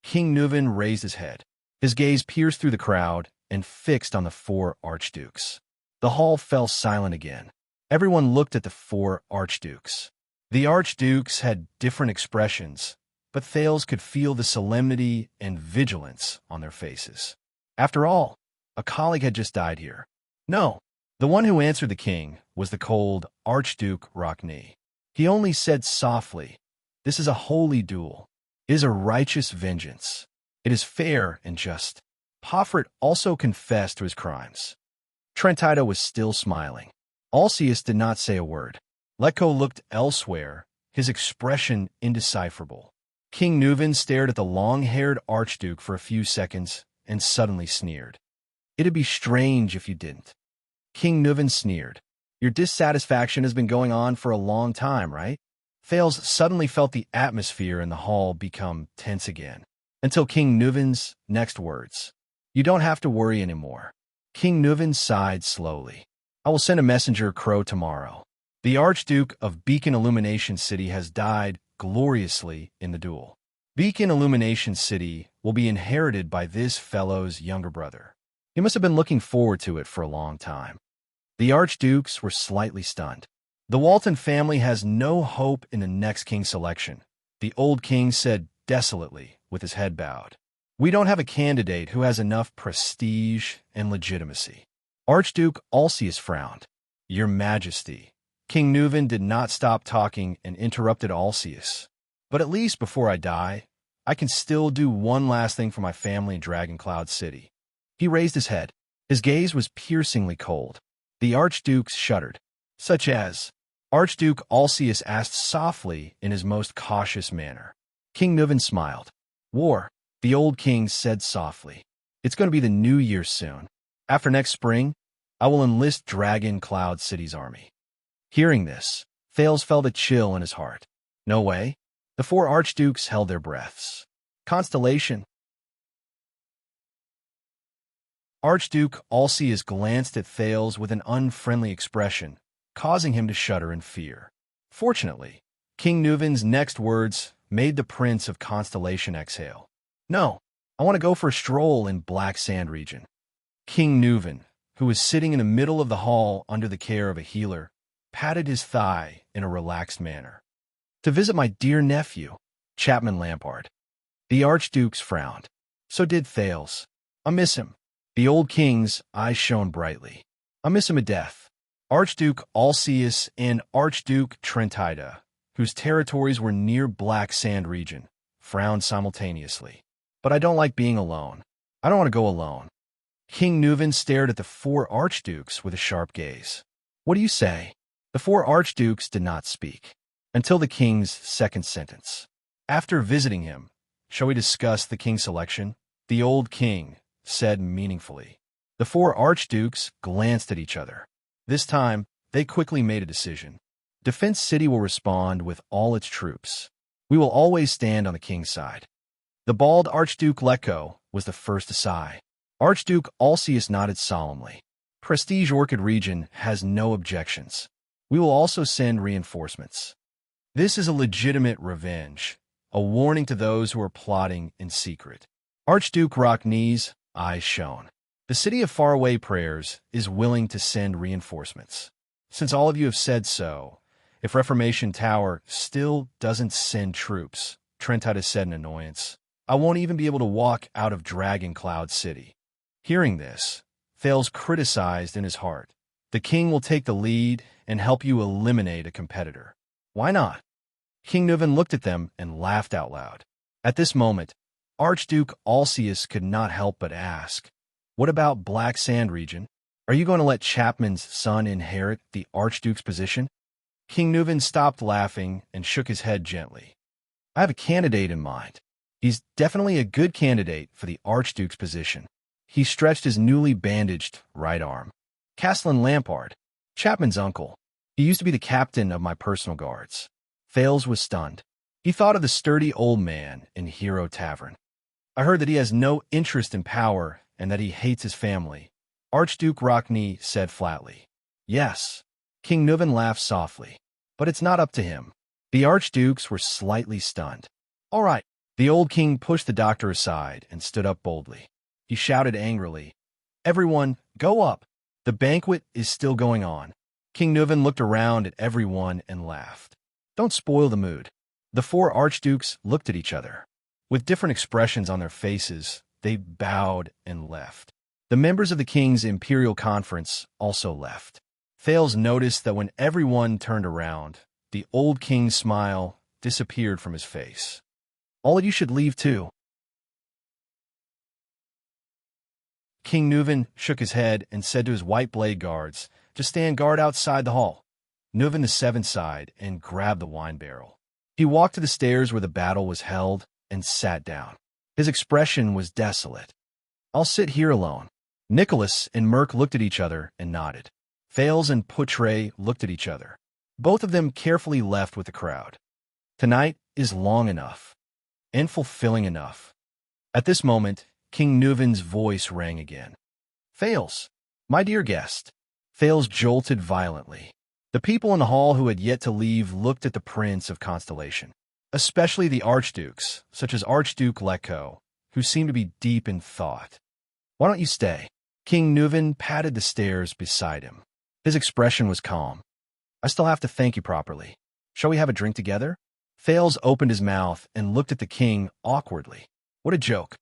King Nuvin raised his head. His gaze pierced through the crowd and fixed on the 4 archdukes. The hall fell silent again. Everyone looked at the 4 archdukes. The archdukes had different expressions, but Thales could feel the solemnity and vigilance on their faces. After all, a colleague had just died here. No, the one who answered the king was the cold Archduke Rockney. He only said softly, "This is a holy duel. It is a righteous vengeance. It is fair and just." Poffret also confessed to his crimes. Trentida was still smiling. Alcius did not say a word. Letko looked elsewhere, his expression indecipherable. King Nuvin stared at the long-haired archduke for a few seconds and suddenly sneered. It'd be strange if you didn't. King Nuvin sneered. Your dissatisfaction has been going on for a long time, right? Thales suddenly felt the atmosphere in the hall become tense again, until King Nuvin's next words. You don't have to worry anymore. King Nuvin sighed slowly. I will send a messenger crow tomorrow. The Archduke of Beacon Illumination City has died gloriously in the duel. Beacon Illumination City will be inherited by this fellow's younger brother. He must have been looking forward to it for a long time. The archdukes were slightly stunned. The Walton family has no hope in the next king selection, the old king said desolately with his head bowed. We don't have a candidate who has enough prestige and legitimacy. Archduke Alcius frowned. Your Majesty. King Nuvin did not stop talking and interrupted Alcius. But at least before I die, I can still do one last thing for my family in Dragoncloud City. He raised his head. His gaze was piercingly cold. The archdukes shuddered. Such as? Archduke Alcius asked softly in his most cautious manner. King Nuvin smiled. War, the old king said softly. It's going to be the new year soon. After next spring, I will enlist Dragoncloud City's army. Hearing this, Thales felt a chill in his heart. No way. The 4 archdukes held their breaths. Constellation. Archduke Alcius glanced at Thales with an unfriendly expression, causing him to shudder in fear. Fortunately, King Nuvin's next words made the Prince of Constellation exhale. No, I want to go for a stroll in Black Sand region. King Nuvin, who was sitting in the middle of the hall under the care of a healer, patted his thigh in a relaxed manner. To visit my dear nephew, Chapman Lampard. The archdukes frowned. So did Thales. I miss him. The old king's eyes shone brightly. I miss him to death. Archduke Alcius and Archduke Trentida, whose territories were near Black Sand region, frowned simultaneously. but I don't like being alone. I don't want to go alone. King Nuvan stared at the four archdukes with a sharp gaze. What do you say? The four archdukes did not speak until the king's second sentence. After visiting him, shall we discuss the king's selection? The old king said meaningfully. The four archdukes glanced at each other. This time, they quickly made a decision. Defense City will respond with all its troops. We will always stand on the king's side. The bald Archduke Leko was the first to sigh. Archduke Alcius nodded solemnly. Prestige Orchid region has no objections. We will also send reinforcements. This is a legitimate revenge, a warning to those who are plotting in secret. Archduke Rocknee's eyes shone. The city of faraway prayers is willing to send reinforcements. Since all of you have said so, if Reformation Tower still doesn't send troops, Trentide has said in annoyance, I won't even be able to walk out of Dragon Cloud City. Hearing this, Thales criticized in his heart. The king will take the lead and help you eliminate a competitor. Why not? King Nuvan looked at them and laughed out loud. At this moment, Archduke Alcius could not help but ask, what about Black Sand region? Are you going to let Chapman's son inherit the Archduke's position? King Nuvan stopped laughing and shook his head gently. I have a candidate in mind. He's definitely a good candidate for the Archduke's position. He stretched his newly bandaged right arm. Castellan Lampard, Chapman's uncle. He used to be the captain of my personal guards. Thales was stunned. He thought of the sturdy old man in Hero Tavern. I heard that he has no interest in power and that he hates his family. Archduke Rockney said flatly. Yes. King Nuvan laughed softly. But it's not up to him. The archdukes were slightly stunned. All right. The old king pushed the doctor aside and stood up boldly. He shouted angrily, Everyone, go up. The banquet is still going on. King Nuvan looked around at everyone and laughed. Don't spoil the mood. The four archdukes looked at each other. With different expressions on their faces, they bowed and left. The members of the king's imperial conference also left. Thales noticed that when everyone turned around, the old king's smile disappeared from his face. All of you should leave too. King Nuvan shook his head and said to his white blade guards, just stand guard outside the hall. Nuvan VII sighed and grabbed the wine barrel. He walked to the stairs where the battle was held and sat down. His expression was desolate. I'll sit here alone. Nicholas and Merc looked at each other and nodded. Thales and Poutre looked at each other. Both of them carefully left with the crowd. Tonight is long enough and fulfilling enough. At this moment, King Nuvan's voice rang again. Thales, my dear guest. Thales jolted violently. The people in the hall who had yet to leave looked at the Prince of Constellation, especially the archdukes, such as Archduke Leko, who seemed to be deep in thought. Why don't you stay? King Nuvan patted the stairs beside him. His expression was calm. I still have to thank you properly. Shall we have a drink together? Thales opened his mouth and looked at the king awkwardly. What a joke.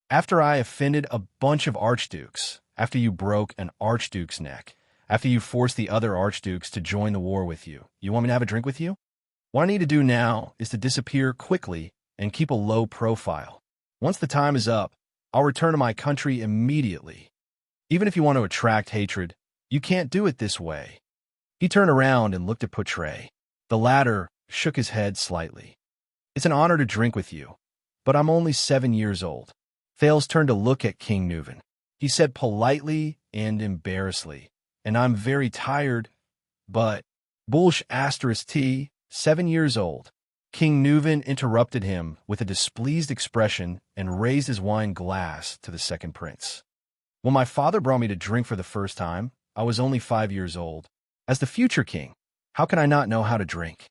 After I offended a bunch of archdukes, after you broke an archduke's neck, after you forced the other archdukes to join the war with you, you want me to have a drink with you? What I need to do now is to disappear quickly and keep a low profile. Once the time is up, I'll return to my country immediately. Even if you want to attract hatred, you can't do it this way. He turned around and looked at Poutre. The latter shook his head slightly. It's an honor to drink with you, but I'm only 7 years old. Thales turned to look at King Nuvan. He said politely and embarrassedly, and I'm very tired, but Bulsh *T, 7 years old. King Nuvan interrupted him with a displeased expression and raised his wine glass to the second prince. When my father brought me to drink for the first time, I was only 5 years old. As the future king, how can I not know how to drink?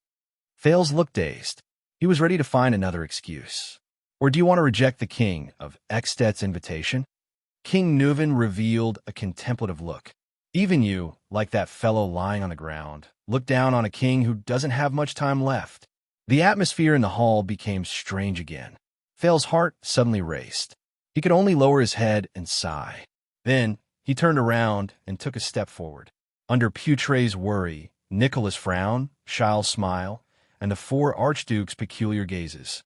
Thales looked dazed. He was ready to find another excuse. Or do you want to reject the king of Ekstedt's invitation? King Nuvan revealed a contemplative look. Even you, like that fellow lying on the ground, look down on a king who doesn't have much time left. The atmosphere in the hall became strange again. Thales' heart suddenly raced. He could only lower his head and sigh. Then he turned around and took a step forward. Under Poutre's worry, Nicholas' frown, Shile's smile, and the four archdukes' peculiar gazes.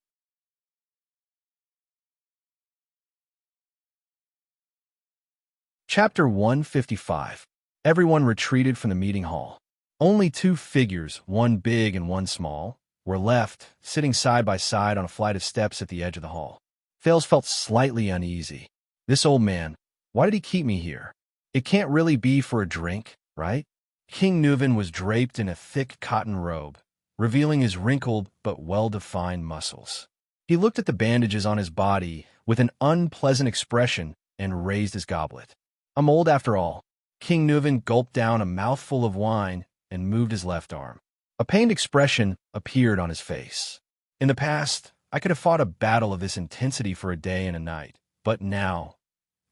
Chapter 155. Everyone retreated from the meeting hall. Only two figures, one big and one small, were left, sitting side by side on a flight of steps at the edge of the hall. Thales felt slightly uneasy. This old man, why did he keep me here? It can't really be for a drink, right? King Nuven was draped in a thick cotton robe, revealing his wrinkled but well-defined muscles. He looked at the bandages on his body with an unpleasant expression and raised his goblet. I'm old after all. King Nuven gulped down a mouthful of wine and moved his left arm. A pained expression appeared on his face. In the past, I could have fought a battle of this intensity for a day and a night, but now,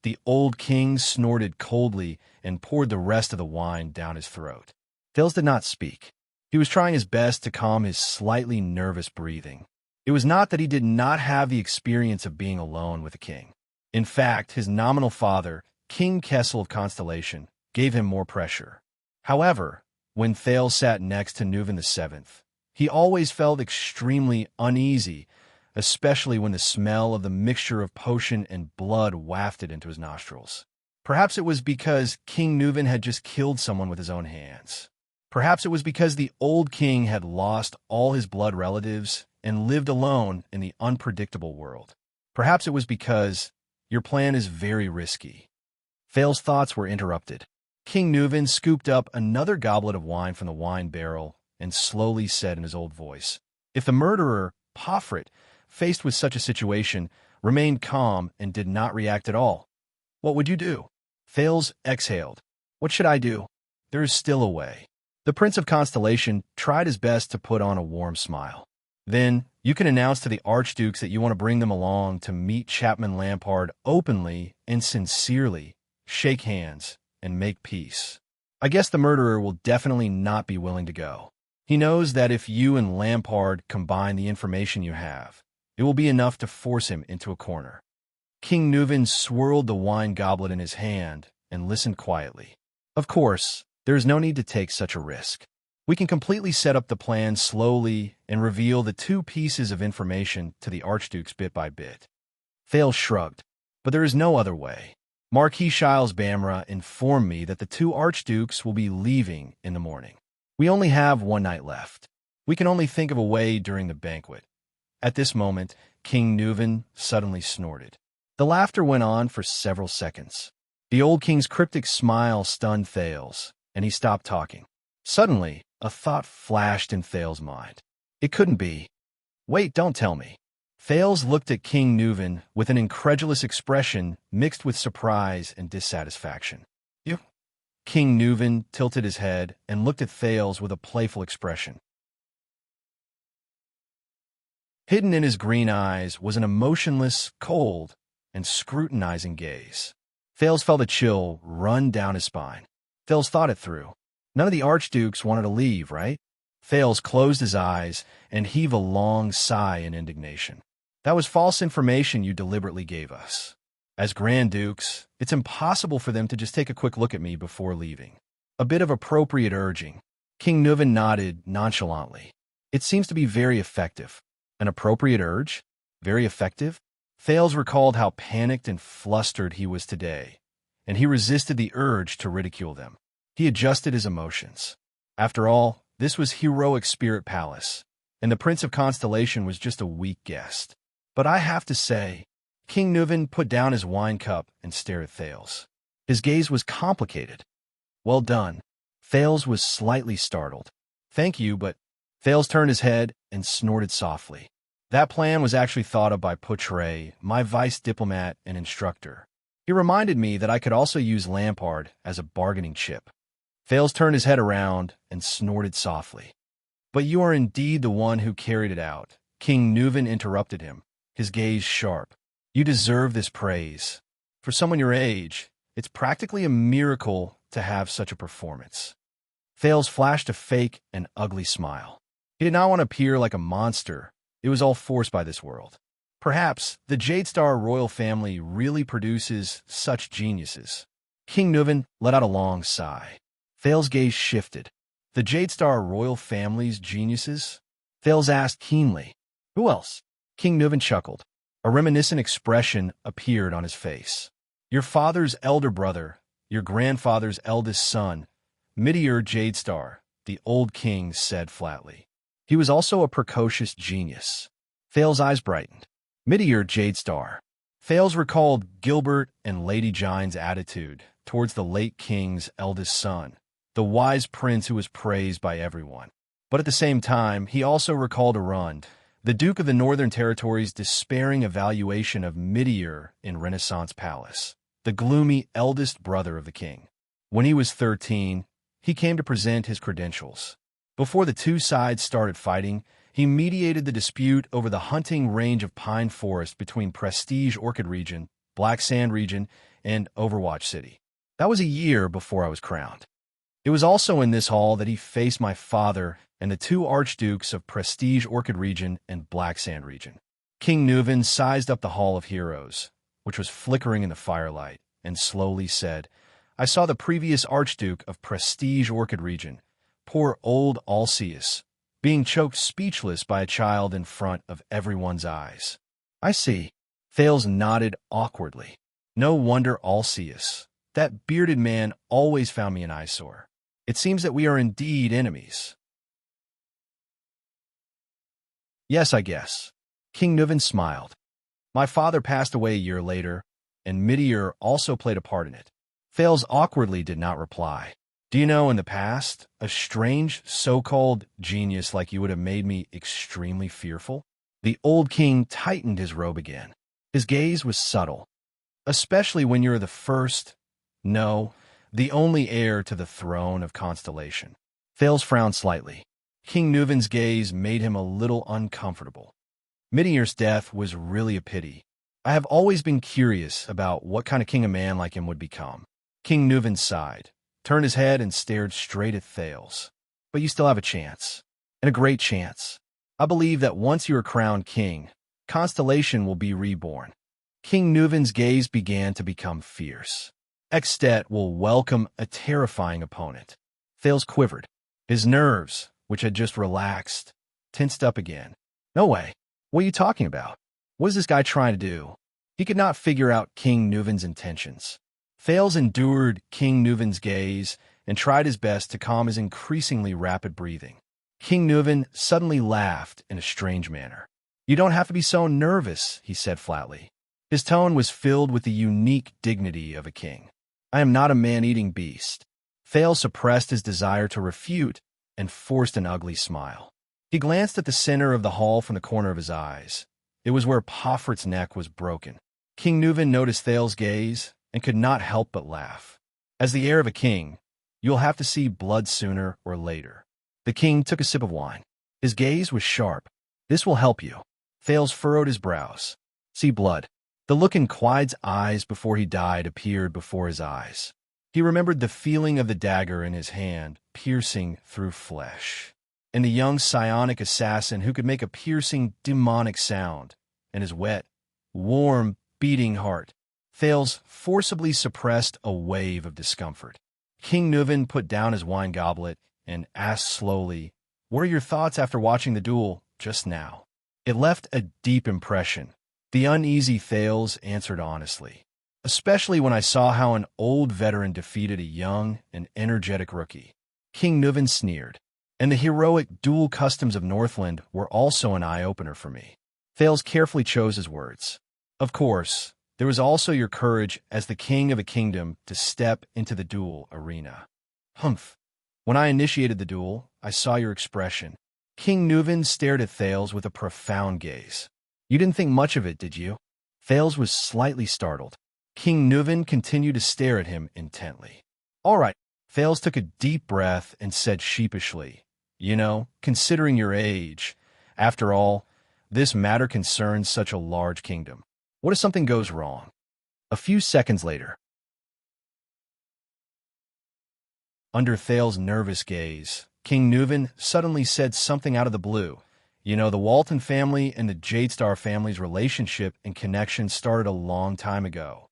the old king snorted coldly and poured the rest of the wine down his throat. Thales did not speak. He was trying his best to calm his slightly nervous breathing. It was not that he did not have the experience of being alone with a king. In fact, his nominal father, King Kessel of Constellation, gave him more pressure. However, when Thales sat next to Nuven VII, he always felt extremely uneasy, especially when the smell of the mixture of potion and blood wafted into his nostrils. Perhaps it was because King Nuven had just killed someone with his own hands. Perhaps it was because the old king had lost all his blood relatives and lived alone in the unpredictable world. Perhaps it was because your plan is very risky. Thales' thoughts were interrupted. King Nuven scooped up another goblet of wine from the wine barrel and slowly said in his old voice, if the murderer, Pofrit, faced with such a situation, remained calm and did not react at all, what would you do? Thales exhaled. What should I do? There is still a way. The Prince of Constellation tried his best to put on a warm smile. Then, you can announce to the archdukes that you want to bring them along to meet Chapman Lampard openly and sincerely, shake hands, and make peace. I guess the murderer will definitely not be willing to go. He knows that if you and Lampard combine the information you have, it will be enough to force him into a corner. King Nuven swirled the wine goblet in his hand and listened quietly. Of course, there is no need to take such a risk. We can completely set up the plan slowly and reveal the two pieces of information to the archdukes bit by bit. Thales shrugged, but there is no other way. Marquis Shiles Bamra informed me that the two archdukes will be leaving in the morning. We only have one night left. We can only think of a way during the banquet. At this moment, King Nuven suddenly snorted. The laughter went on for several seconds. The old king's cryptic smile stunned Thales, and he stopped talking. Suddenly, a thought flashed in Thales' mind. It couldn't be. Wait, don't tell me. Thales looked at King Nuven with an incredulous expression mixed with surprise and dissatisfaction. You? King Nuven tilted his head and looked at Thales with a playful expression. Hidden in his green eyes was an emotionless, cold, and scrutinizing gaze. Thales felt a chill run down his spine. Thales thought it through. None of the archdukes wanted to leave, right? Thales closed his eyes and heaved a long sigh in indignation. That was false information you deliberately gave us. As Grand Dukes, it's impossible for them to just take a quick look at me before leaving. A bit of appropriate urging. King Nuven nodded nonchalantly. It seems to be very effective. An appropriate urge? Very effective? Thales recalled how panicked and flustered he was today, and he resisted the urge to ridicule them. He adjusted his emotions. After all, this was heroic Spirit Palace, and the Prince of Constellation was just a weak guest. But I have to say, King Nuven put down his wine cup and stared at Thales. His gaze was complicated. Well done. Thales was slightly startled. Thank you, but Thales turned his head and snorted softly. That plan was actually thought of by Poutre, my vice diplomat and instructor. He reminded me that I could also use Lampard as a bargaining chip. Thales turned his head around and snorted softly. But you are indeed the one who carried it out. King Nuven interrupted him, his gaze sharp. You deserve this praise. For someone your age, it's practically a miracle to have such a performance. Thales flashed a fake and ugly smile. He did not want to appear like a monster. It was all forced by this world. Perhaps the Jadestar royal family really produces such geniuses. King Nuven let out a long sigh. Thales' gaze shifted. The Jadestar royal family's geniuses? Thales asked keenly. Who else? King Nuven chuckled. A reminiscent expression appeared on his face. Your father's elder brother, your grandfather's eldest son, Meteor Jadestar, the old king said flatly. He was also a precocious genius. Thale's eyes brightened. Meteor Jadestar. Thales recalled Gilbert and Lady Jine's attitude towards the late king's eldest son, the wise prince who was praised by everyone. But at the same time, he also recalled Arund, the Duke of the Northern Territories' despairing evaluation of Meteor in Renaissance Palace, the gloomy eldest brother of the king. When he was 13, he came to present his credentials. Before the two sides started fighting, he mediated the dispute over the hunting range of pine forest between Prestige Orchid Region, Black Sand Region, and Overwatch City. That was a year before I was crowned. It was also in this hall that he faced my father and the two archdukes of Prestige Orchid Region and Black Sand Region. King Nuven sized up the Hall of Heroes, which was flickering in the firelight, and slowly said, I saw the previous archduke of Prestige Orchid Region, poor old Alceus, being choked speechless by a child in front of everyone's eyes. I see. Thales nodded awkwardly. No wonder Alceus. That bearded man always found me an eyesore. It seems that we are indeed enemies. Yes, I guess. King Nuven smiled. My father passed away a year later, and Meteor also played a part in it. Thales awkwardly did not reply. Do you know, in the past, a strange, so-called genius like you would have made me extremely fearful? The old king tightened his robe again. His gaze was subtle. Especially when you're the first, no, the only heir to the throne of Constellation. Thales frowned slightly. King Nuven's gaze made him a little uncomfortable. Meteor's death was really a pity. I have always been curious about what kind of king a man like him would become. King Nuven sighed, turned his head and stared straight at Thales. But you still have a chance, and a great chance. I believe that once you are crowned king, Constellation will be reborn. King Nuven's gaze began to become fierce. Extet will welcome a terrifying opponent. Thales quivered. His nerves, which had just relaxed, tensed up again. No way. What are you talking about? What is this guy trying to do? He could not figure out King Nuven's intentions. Thales endured King Nuven's gaze and tried his best to calm his increasingly rapid breathing. King Nuven suddenly laughed in a strange manner. You don't have to be so nervous, he said flatly. His tone was filled with the unique dignity of a king. I am not a man-eating beast. Thales suppressed his desire to refute and forced an ugly smile. He glanced at the center of the hall from the corner of his eyes. It was where Poffert's neck was broken. King Nuven noticed Thales' gaze and could not help but laugh. As the heir of a king, you'll have to see blood sooner or later. The king took a sip of wine. His gaze was sharp. This will help you. Thales furrowed his brows. See blood. The look in Quide's eyes before he died appeared before his eyes. He remembered the feeling of the dagger in his hand, piercing through flesh, and the young psionic assassin who could make a piercing, demonic sound, and his wet, warm, beating heart. Thales forcibly suppressed a wave of discomfort. King Nuven put down his wine goblet and asked slowly, What are your thoughts after watching the duel just now? It left a deep impression. The uneasy Thales answered honestly, especially when I saw how an old veteran defeated a young and energetic rookie. King Nuven sneered, and the heroic dual customs of Northland were also an eye-opener for me. Thales carefully chose his words. Of course, there was also your courage as the king of a kingdom to step into the duel arena. Humph. When I initiated the duel, I saw your expression. King Nuven stared at Thales with a profound gaze. You didn't think much of it, did you? Thales was slightly startled. King Nuven continued to stare at him intently. All right. Thales took a deep breath and said sheepishly, You know, considering your age, after all, this matter concerns such a large kingdom. What if something goes wrong? A few seconds later, under Thales' nervous gaze, King Nuven suddenly said something out of the blue. You know, the Walton family and the Jadestar family's relationship and connection started a long time ago.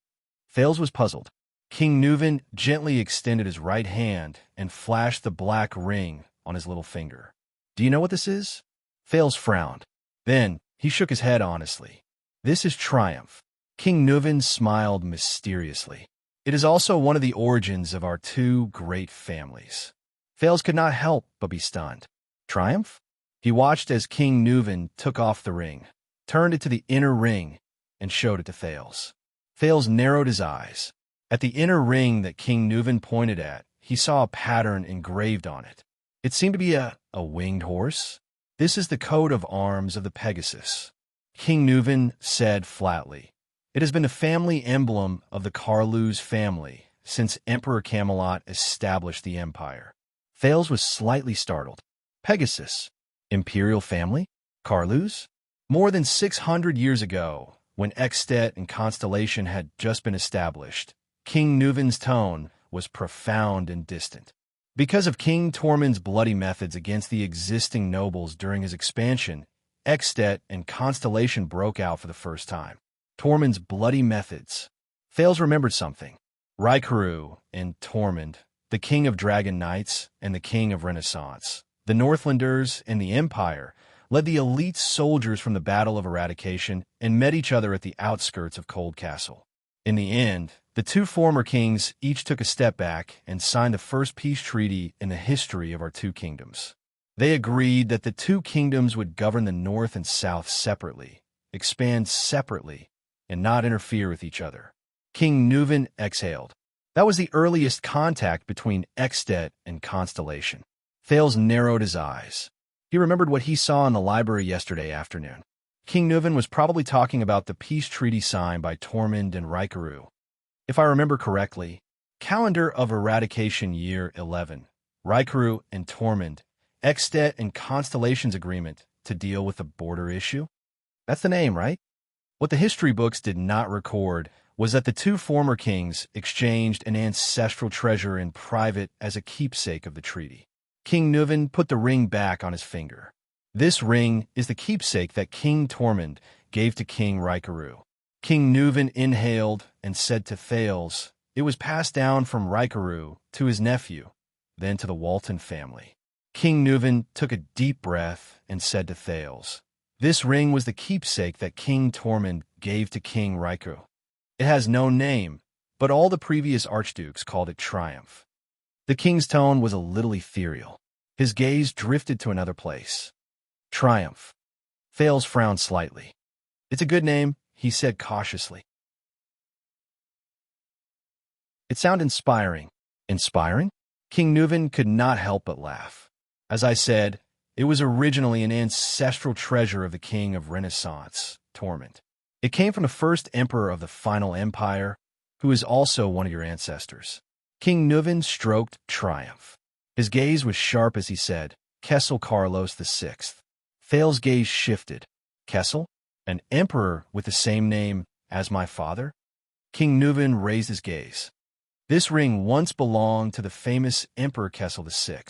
Thales was puzzled. King Nuven gently extended his right hand and flashed the black ring on his little finger. Do you know what this is? Thales frowned. Then he shook his head honestly. This is triumph. King Nuven smiled mysteriously. It is also one of the origins of our two great families. Thales could not help but be stunned. Triumph? He watched as King Nuven took off the ring, turned it to the inner ring, and showed it to Thales. Thales narrowed his eyes. At the inner ring that King Nuven pointed at, he saw a pattern engraved on it. It seemed to be a winged horse. This is the coat of arms of the Pegasus. King Nuven said flatly. It has been the family emblem of the Carluz family since Emperor Camelot established the empire. Thales was slightly startled. Pegasus? Imperial family? Carluz? More than 600 years ago, when Extet and Constellation had just been established, King Nuven's tone was profound and distant. Because of King Tormund's bloody methods against the existing nobles during his expansion, Extet and Constellation broke out for the first time. Tormund's bloody methods. Thales remembered something. Raikaru and Tormund, the king of Dragon Knights and the king of Renaissance, the Northlanders and the Empire, led the elite soldiers from the Battle of Eradication and met each other at the outskirts of Cold Castle. In the end, the two former kings each took a step back and signed the first peace treaty in the history of our two kingdoms. They agreed that the two kingdoms would govern the north and south separately, expand separately, and not interfere with each other. King Nuven exhaled. That was the earliest contact between Extet and Constellation. Thales narrowed his eyes. He remembered what he saw in the library yesterday afternoon. King Nuven was probably talking about the peace treaty signed by Tormund and Raikaru. If I remember correctly, calendar of eradication year 11, Raikaru and Tormund, Extet and Constellation's agreement to deal with the border issue? That's the name, right? What the history books did not record was that the two former kings exchanged an ancestral treasure in private as a keepsake of the treaty. King Nuven put the ring back on his finger. This ring is the keepsake that King Tormund gave to King Raikaru. King Nuven inhaled and said to Thales, it was passed down from Raikaru to his nephew, then to the Walton family. King Nuven took a deep breath and said to Thales, this ring was the keepsake that King Tormund gave to King Raikaru. It has no name, but all the previous archdukes called it Triumph. The king's tone was a little ethereal. His gaze drifted to another place. Triumph. Thales frowned slightly. It's a good name, he said cautiously. It sounded inspiring. Inspiring? King Nuven could not help but laugh. As I said, it was originally an ancestral treasure of the king of Renaissance, Tormund. It came from the first emperor of the final empire, who is also one of your ancestors. King Nuven stroked Triumph. His gaze was sharp as he said, Kessel Carlos VI. Thales' gaze shifted. Kessel? An emperor with the same name as my father? King Nuven raised his gaze. This ring once belonged to the famous Emperor Kessel VI.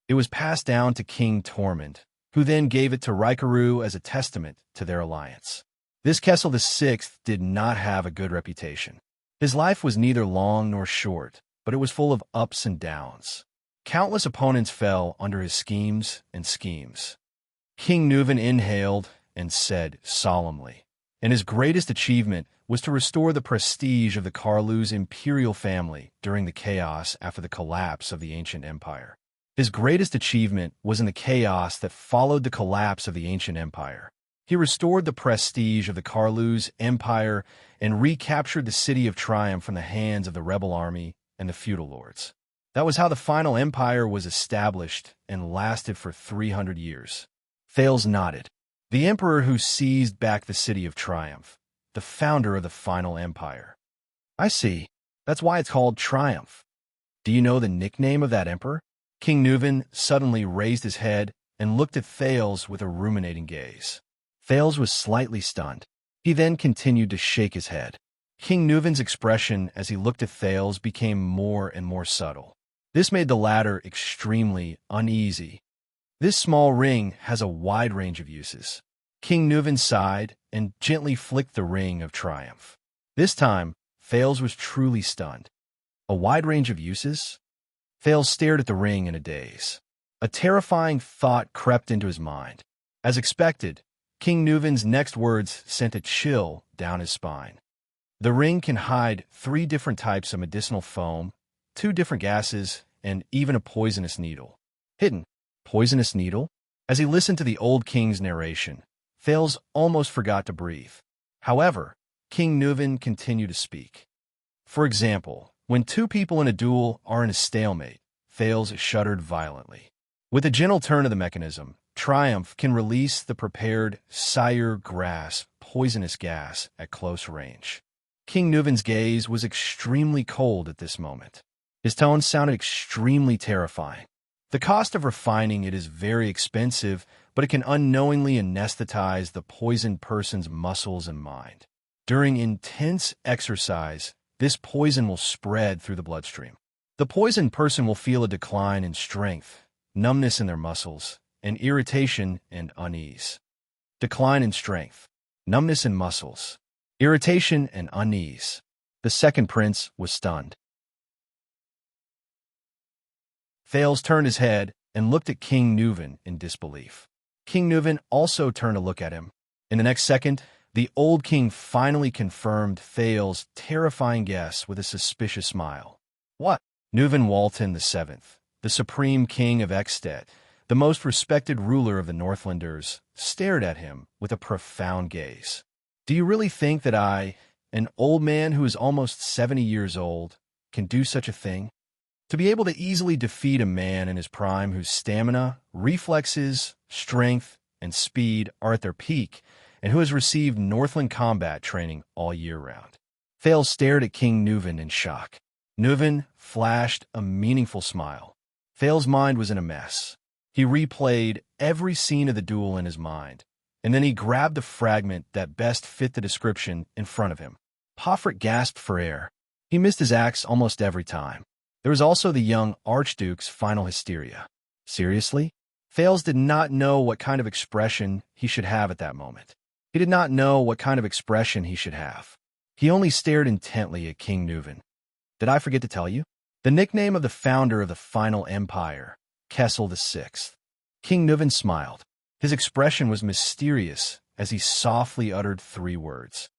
It was passed down to King Tormund, who then gave it to Raikaru as a testament to their alliance. This Kessel VI did not have a good reputation. His life was neither long nor short, but it was full of ups and downs. Countless opponents fell under his schemes and schemes. King Nuven inhaled and said solemnly, and his greatest achievement was to restore the prestige of the Carluz imperial family during the chaos after the collapse of the ancient empire. His greatest achievement was in the chaos that followed the collapse of the ancient empire. He restored the prestige of the Carluz empire and recaptured the city of Triumph from the hands of the rebel army and the feudal lords. That was how the final empire was established and lasted for 300 years. Thales nodded. The emperor who seized back the city of Triumph, the founder of the final empire. I see. That's why it's called Triumph. Do you know the nickname of that emperor? King Nuven suddenly raised his head and looked at Thales with a ruminating gaze. Thales was slightly stunned. He then continued to shake his head. King Nuven's expression as he looked at Thales became more and more subtle. This made the latter extremely uneasy. This small ring has a wide range of uses. King Nuven sighed and gently flicked the ring of Triumph. This time, Thales was truly stunned. A wide range of uses? Thales stared at the ring in a daze. A terrifying thought crept into his mind. As expected, King Nuven's next words sent a chill down his spine. The ring can hide 3 different types of medicinal foam, 2 different gases, and even a poisonous needle. Hidden. Poisonous needle? As he listened to the old king's narration, Thales almost forgot to breathe. However, King Nuven continued to speak. For example, when 2 people in a duel are in a stalemate, Thales shuddered violently. With a gentle turn of the mechanism, Triumph can release the prepared sire grass poisonous gas at close range. King Nuven's gaze was extremely cold at this moment. His tone sounded extremely terrifying. The cost of refining it is very expensive, but it can unknowingly anesthetize the poisoned person's muscles and mind. During intense exercise, this poison will spread through the bloodstream. The poisoned person will feel a decline in strength, numbness in their muscles, and irritation and unease. Decline in strength, numbness in muscles, irritation and unease. The second prince was stunned. Thales turned his head and looked at King Nuven in disbelief. King Nuven also turned to look at him. In the next second, the old king finally confirmed Thales' terrifying guess with a suspicious smile. What? Nuven Walton VII, the supreme king of Extet, the most respected ruler of the Northlanders, stared at him with a profound gaze. Do you really think that I, an old man who is almost 70 years old, can do such a thing? To be able to easily defeat a man in his prime whose stamina, reflexes, strength, and speed are at their peak, and who has received Northland combat training all year round. Thales stared at King Nuven in shock. Nuven flashed a meaningful smile. Thales' mind was in a mess. He replayed every scene of the duel in his mind, and then he grabbed the fragment that best fit the description in front of him. Pofrit gasped for air. He missed his axe almost every time. There was also the young Archduke's final hysteria. Seriously? Thales did not know what kind of expression he should have at that moment. He did not know what kind of expression he should have. He only stared intently at King Nuven. Did I forget to tell you? The nickname of the founder of the final empire, Kessel VI. King Nuven smiled. His expression was mysterious as he softly uttered 3 words.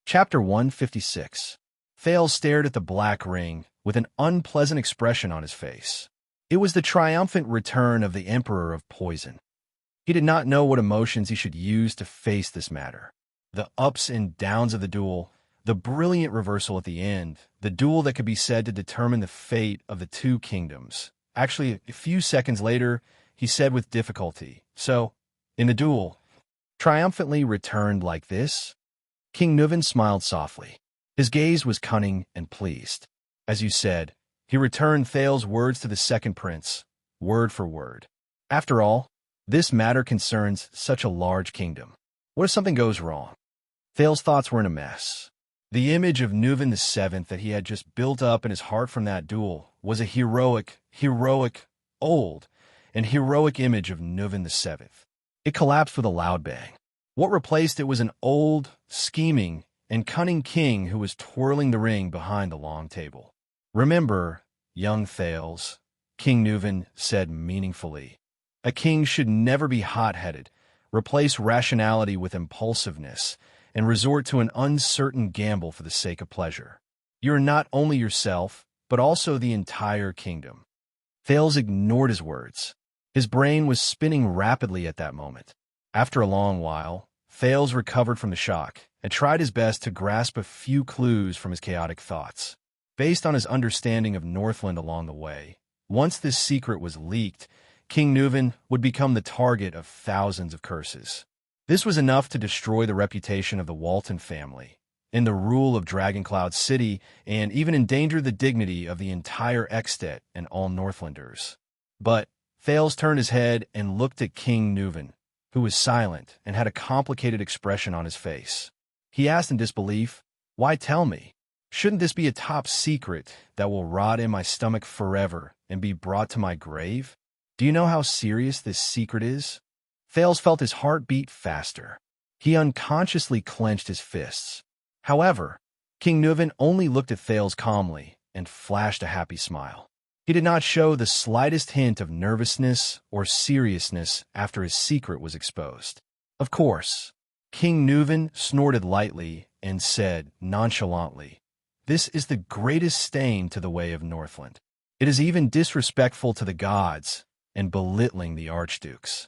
Chapter 156. Thales stared at the black ring with an unpleasant expression on his face. It was the triumphant return of the Emperor of Poison. He did not know what emotions he should use to face this matter. The ups and downs of the duel, the brilliant reversal at the end, the duel that could be said to determine the fate of the 2 kingdoms. Actually, a few seconds later, he said with difficulty, "So, in the duel, triumphantly returned like this?" King Nuven smiled softly. His gaze was cunning and pleased. As you said, he returned Thales' words to the second prince, word for word. After all, this matter concerns such a large kingdom. What if something goes wrong? Thales' thoughts were in a mess. The image of Nuven VII that he had just built up in his heart from that duel was a heroic, old, and heroic image of Nuven VII. It collapsed with a loud bang. What replaced it was an old, scheming, and cunning king who was twirling the ring behind the long table. "Remember, young Thales," King Nuven said meaningfully, "a king should never be hot-headed, replace rationality with impulsiveness, and resort to an uncertain gamble for the sake of pleasure. You are not only yourself, but also the entire kingdom." Thales ignored his words. His brain was spinning rapidly at that moment. After a long while, Thales recovered from the shock and tried his best to grasp a few clues from his chaotic thoughts. Based on his understanding of Northland along the way, once this secret was leaked, King Nuven would become the target of thousands of curses. This was enough to destroy the reputation of the Walton family, in the rule of Dragoncloud City, and even endanger the dignity of the entire Extet and all Northlanders. But Thales turned his head and looked at King Nuven, who was silent and had a complicated expression on his face. He asked in disbelief, "Why tell me? Shouldn't this be a top secret that will rot in my stomach forever and be brought to my grave? Do you know how serious this secret is?" Thales felt his heart beat faster. He unconsciously clenched his fists. However, King Nuven only looked at Thales calmly and flashed a happy smile. He did not show the slightest hint of nervousness or seriousness after his secret was exposed. Of course, King Nuven snorted lightly and said nonchalantly, "This is the greatest stain to the way of Northland. It is even disrespectful to the gods and belittling the archdukes.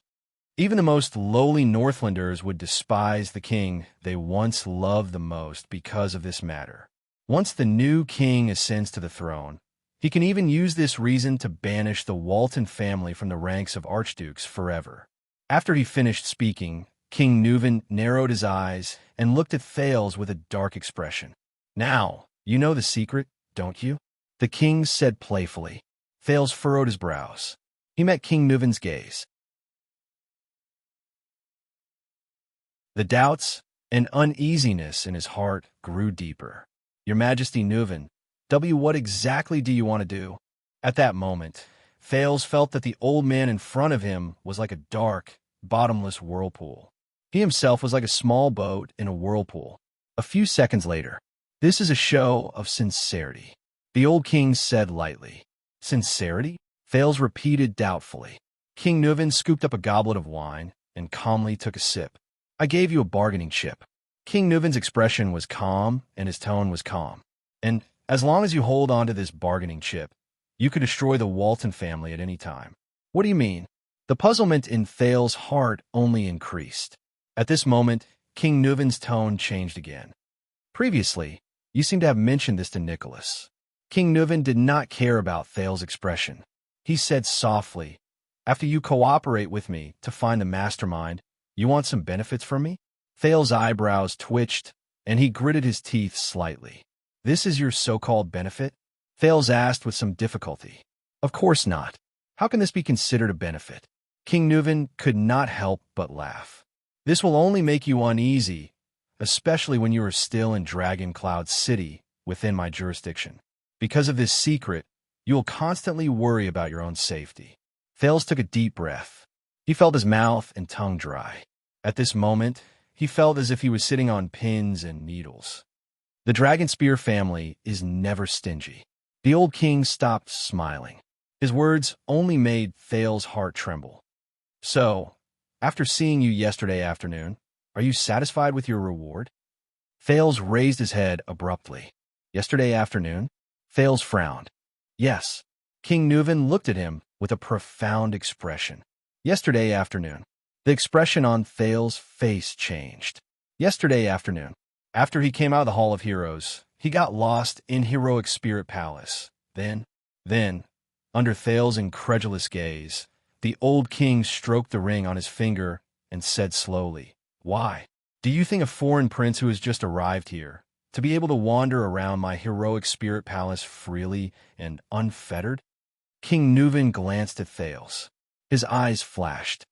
Even the most lowly Northlanders would despise the king they once loved the most because of this matter. Once the new king ascends to the throne, he can even use this reason to banish the Walton family from the ranks of archdukes forever." After he finished speaking, King Nuven narrowed his eyes and looked at Thales with a dark expression. "Now, you know the secret, don't you?" the king said playfully. Thales furrowed his brows. He met King Nuven's gaze. The doubts and uneasiness in his heart grew deeper. "Your Majesty Nuven, what exactly do you want to do?" At that moment, Thales felt that the old man in front of him was like a dark, bottomless whirlpool. He himself was like a small boat in a whirlpool. A few seconds later, "This is a show of sincerity," the old king said lightly. "Sincerity?" Thales repeated doubtfully. King Nuven scooped up a goblet of wine and calmly took a sip. "I gave you a bargaining chip." King Nuven's expression was calm and his tone was calm. "And as long as you hold on to this bargaining chip, you could destroy the Walton family at any time." "What do you mean?" The puzzlement in Thales' heart only increased. At this moment, King Nuven's tone changed again. "Previously, you seem to have mentioned this to Nicholas." King Nuven did not care about Thales' expression. He said softly, "After you cooperate with me to find the mastermind, you want some benefits from me?" Thales' eyebrows twitched, and he gritted his teeth slightly. "This is your so-called benefit?" Thales asked with some difficulty. "Of course not. How can this be considered a benefit?" King Nuven could not help but laugh. "This will only make you uneasy, especially when you are still in Dragon Cloud City within my jurisdiction. Because of this secret, you will constantly worry about your own safety." Thales took a deep breath. He felt his mouth and tongue dry. At this moment, he felt as if he was sitting on pins and needles. The Dragonspear family is never stingy. The old king stopped smiling. His words only made Thales' heart tremble. "So, after seeing you yesterday afternoon, are you satisfied with your reward?" Thales raised his head abruptly. "Yesterday afternoon?" Thales frowned. "Yes." King Nuven looked at him with a profound expression. "Yesterday afternoon." The expression on Thales' face changed. "Yesterday afternoon. After he came out of the Hall of Heroes, he got lost in Heroic Spirit Palace. Then, under Thales' incredulous gaze, the old king stroked the ring on his finger and said slowly, "Why? Do you think a foreign prince who has just arrived here, to be able to wander around my Heroic Spirit Palace freely and unfettered?" King Nuven glanced at Thales. His eyes flashed.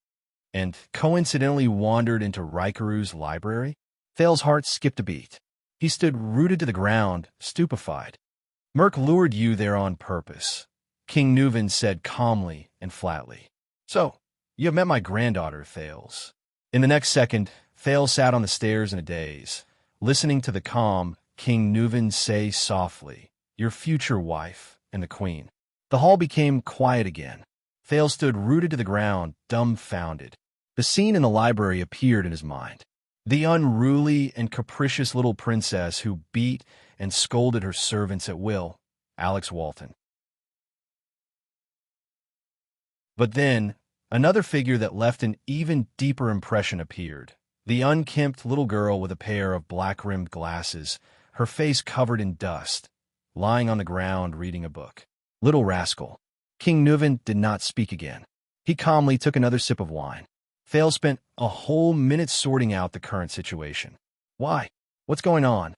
"And coincidentally wandered into Raikaru's library?" Thales' heart skipped a beat. He stood rooted to the ground, stupefied. "Merc lured you there on purpose," King Nuven said calmly and flatly. "So, you have met my granddaughter, Thales." In the next second, Thales sat on the stairs in a daze, listening to the calm King Nuven say softly, "Your future wife and the queen." The hall became quiet again. Thales stood rooted to the ground, dumbfounded. The scene in the library appeared in his mind. The unruly and capricious little princess who beat and scolded her servants at will, Alex Walton. But then, another figure that left an even deeper impression appeared. The unkempt little girl with a pair of black-rimmed glasses, her face covered in dust, lying on the ground reading a book. Little rascal. King Nuven did not speak again. He calmly took another sip of wine. Thales spent a whole minute sorting out the current situation. "Why? What's going on?"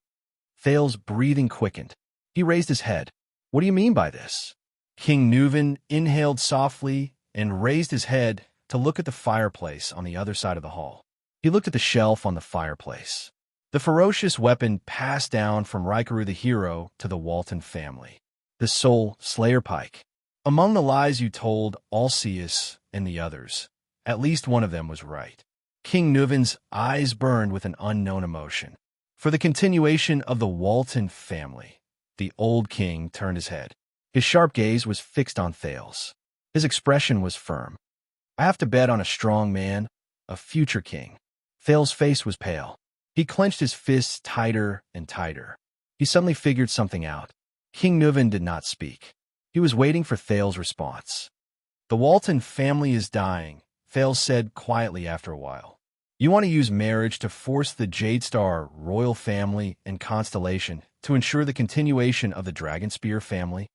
Thales' breathing quickened. He raised his head. "What do you mean by this?" King Nuven inhaled softly and raised his head to look at the fireplace on the other side of the hall. He looked at the shelf on the fireplace. The ferocious weapon passed down from Raikaru the hero to the Walton family. The Soul Slayer Pike. Among the lies you told Alceus and the others, at least one of them was right. King Nuven's eyes burned with an unknown emotion. For the continuation of the Walton family, the old king turned his head. His sharp gaze was fixed on Thales. His expression was firm. I have to bet on a strong man, a future king. Thales' face was pale. He clenched his fists tighter and tighter. He suddenly figured something out. King Nuven did not speak. He was waiting for Thales' response. The Walton family is dying, Thales said quietly after a while. You want to use marriage to force the Jade Star royal family and Constellation to ensure the continuation of the Dragonspear family?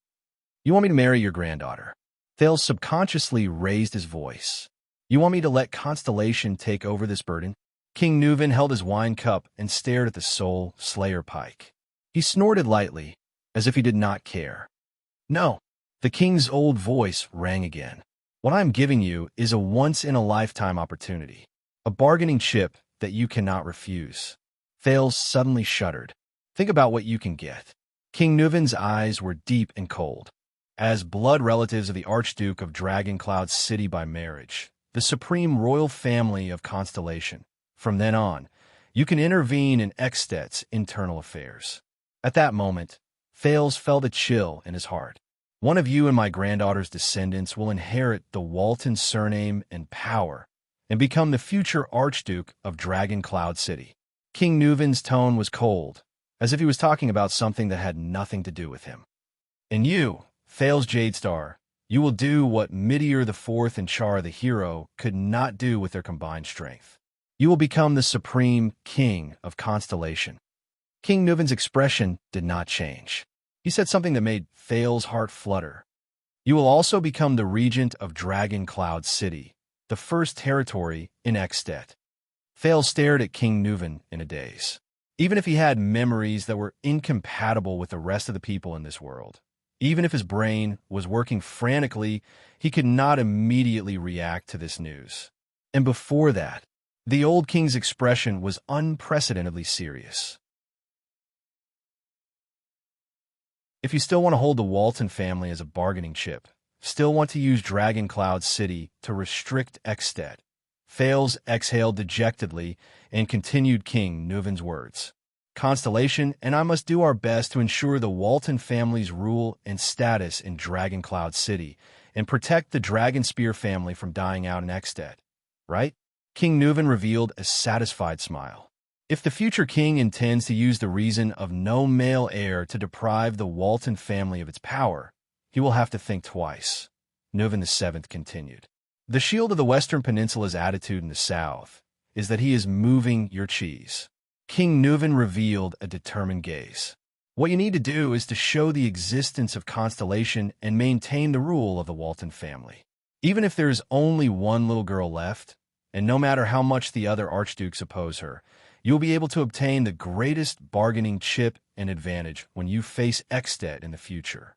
You want me to marry your granddaughter? Thales subconsciously raised his voice. You want me to let Constellation take over this burden? King Nuven held his wine cup and stared at the Soul Slayer pike. He snorted lightly, as if he did not care. No. The king's old voice rang again. What I'm giving you is a once-in-a-lifetime opportunity. A bargaining chip that you cannot refuse. Thales suddenly shuddered. Think about what you can get. King Nuven's eyes were deep and cold. As blood relatives of the Archduke of Dragoncloud City by marriage, the supreme royal family of Constellation, from then on, you can intervene in Extet's internal affairs. At that moment, Thales felt a chill in his heart. One of you and my granddaughter's descendants will inherit the Walton surname and power, and become the future Archduke of Dragoncloud City. King Nuven's tone was cold, as if he was talking about something that had nothing to do with him. And you, Thales Jadestar, you will do what Midir IV and Char the Hero could not do with their combined strength. You will become the supreme king of Constellation. King Nuven's expression did not change. He said something that made Thales' heart flutter. You will also become the regent of Dragoncloud City, the first territory in Extet. Thales stared at King Nuven in a daze. Even if he had memories that were incompatible with the rest of the people in this world, even if his brain was working frantically, he could not immediately react to this news. And before that, the old king's expression was unprecedentedly serious. If you still want to hold the Walton family as a bargaining chip, still want to use Dragoncloud City to restrict Extet, Thales exhaled dejectedly and continued King Nuven's words. Constellation and I must do our best to ensure the Walton family's rule and status in Dragoncloud City and protect the Dragonspear family from dying out in Extet, right? King Nuven revealed a satisfied smile. If the future king intends to use the reason of no male heir to deprive the Walton family of its power, he will have to think twice. Nuven VII continued. The shield of the Western Peninsula's attitude in the south is that he is moving your cheese. King Nuven revealed a determined gaze. What you need to do is to show the existence of Constellation and maintain the rule of the Walton family. Even if there is only one little girl left, and no matter how much the other archdukes oppose her, you'll be able to obtain the greatest bargaining chip and advantage when you face Extet in the future.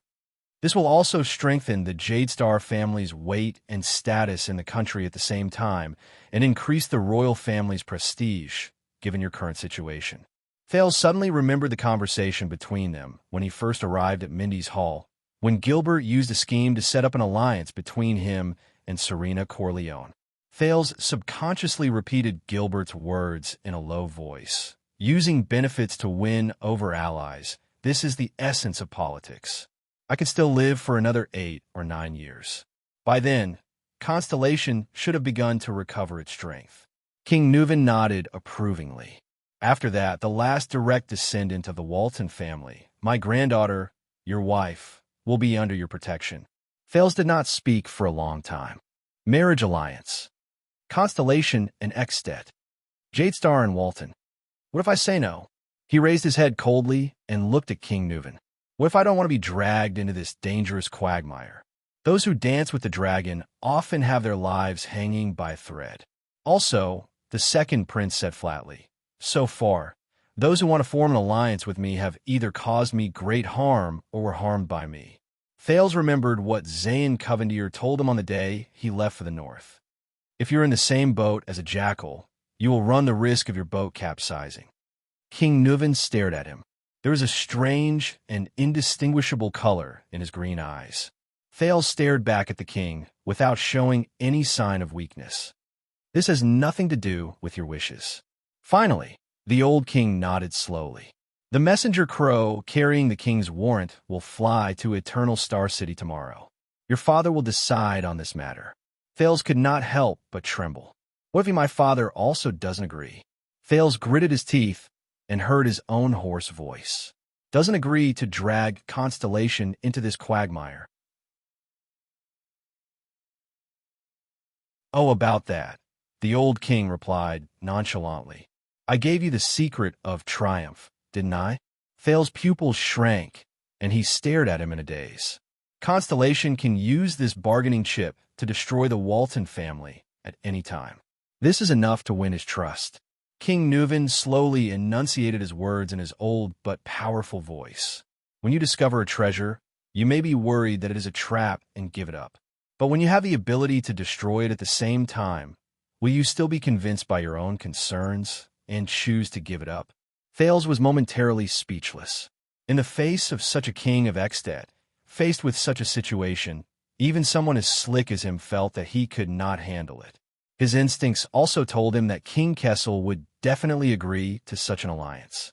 This will also strengthen the Jadestar family's weight and status in the country at the same time and increase the royal family's prestige, given your current situation. Thales suddenly remembered the conversation between them when he first arrived at Mindy's Hall, when Gilbert used a scheme to set up an alliance between him and Serena Corleone. Thales subconsciously repeated Gilbert's words in a low voice. Using benefits to win over allies, this is the essence of politics. I can still live for another 8 or 9 years. By then, Constellation should have begun to recover its strength. King Nuven nodded approvingly. After that, the last direct descendant of the Walton family, my granddaughter, your wife, will be under your protection. Thales did not speak for a long time. Marriage alliance. Constellation and Extet. Jadestar and Walton. What if I say no? He raised his head coldly and looked at King Nuven. What if I don't want to be dragged into this dangerous quagmire? Those who dance with the dragon often have their lives hanging by a thread. Also, the second prince said flatly, so far, those who want to form an alliance with me have either caused me great harm or were harmed by me. Thales remembered what Zayn Covendier told him on the day he left for the north. If you're in the same boat as a jackal, you will run the risk of your boat capsizing. King Nuven stared at him. There was a strange and indistinguishable color in his green eyes. Thales stared back at the king without showing any sign of weakness. This has nothing to do with your wishes. Finally, the old king nodded slowly. The messenger crow carrying the king's warrant will fly to Eternal Star City tomorrow. Your father will decide on this matter. Thales could not help but tremble. What if my father also doesn't agree? Thales gritted his teeth and heard his own hoarse voice. Doesn't agree to drag Constellation into this quagmire. Oh, about that, the old king replied nonchalantly. I gave you the secret of triumph, didn't I? Thales' pupils shrank, and he stared at him in a daze. Constellation can use this bargaining chip to destroy the Walton family at any time. This is enough to win his trust. King Nuven slowly enunciated his words in his old but powerful voice. When you discover a treasure, you may be worried that it is a trap and give it up. But when you have the ability to destroy it at the same time, will you still be convinced by your own concerns and choose to give it up? Thales was momentarily speechless. In the face of such a king of Extet, faced with such a situation, even someone as slick as him felt that he could not handle it. His instincts also told him that King Kessel would definitely agree to such an alliance.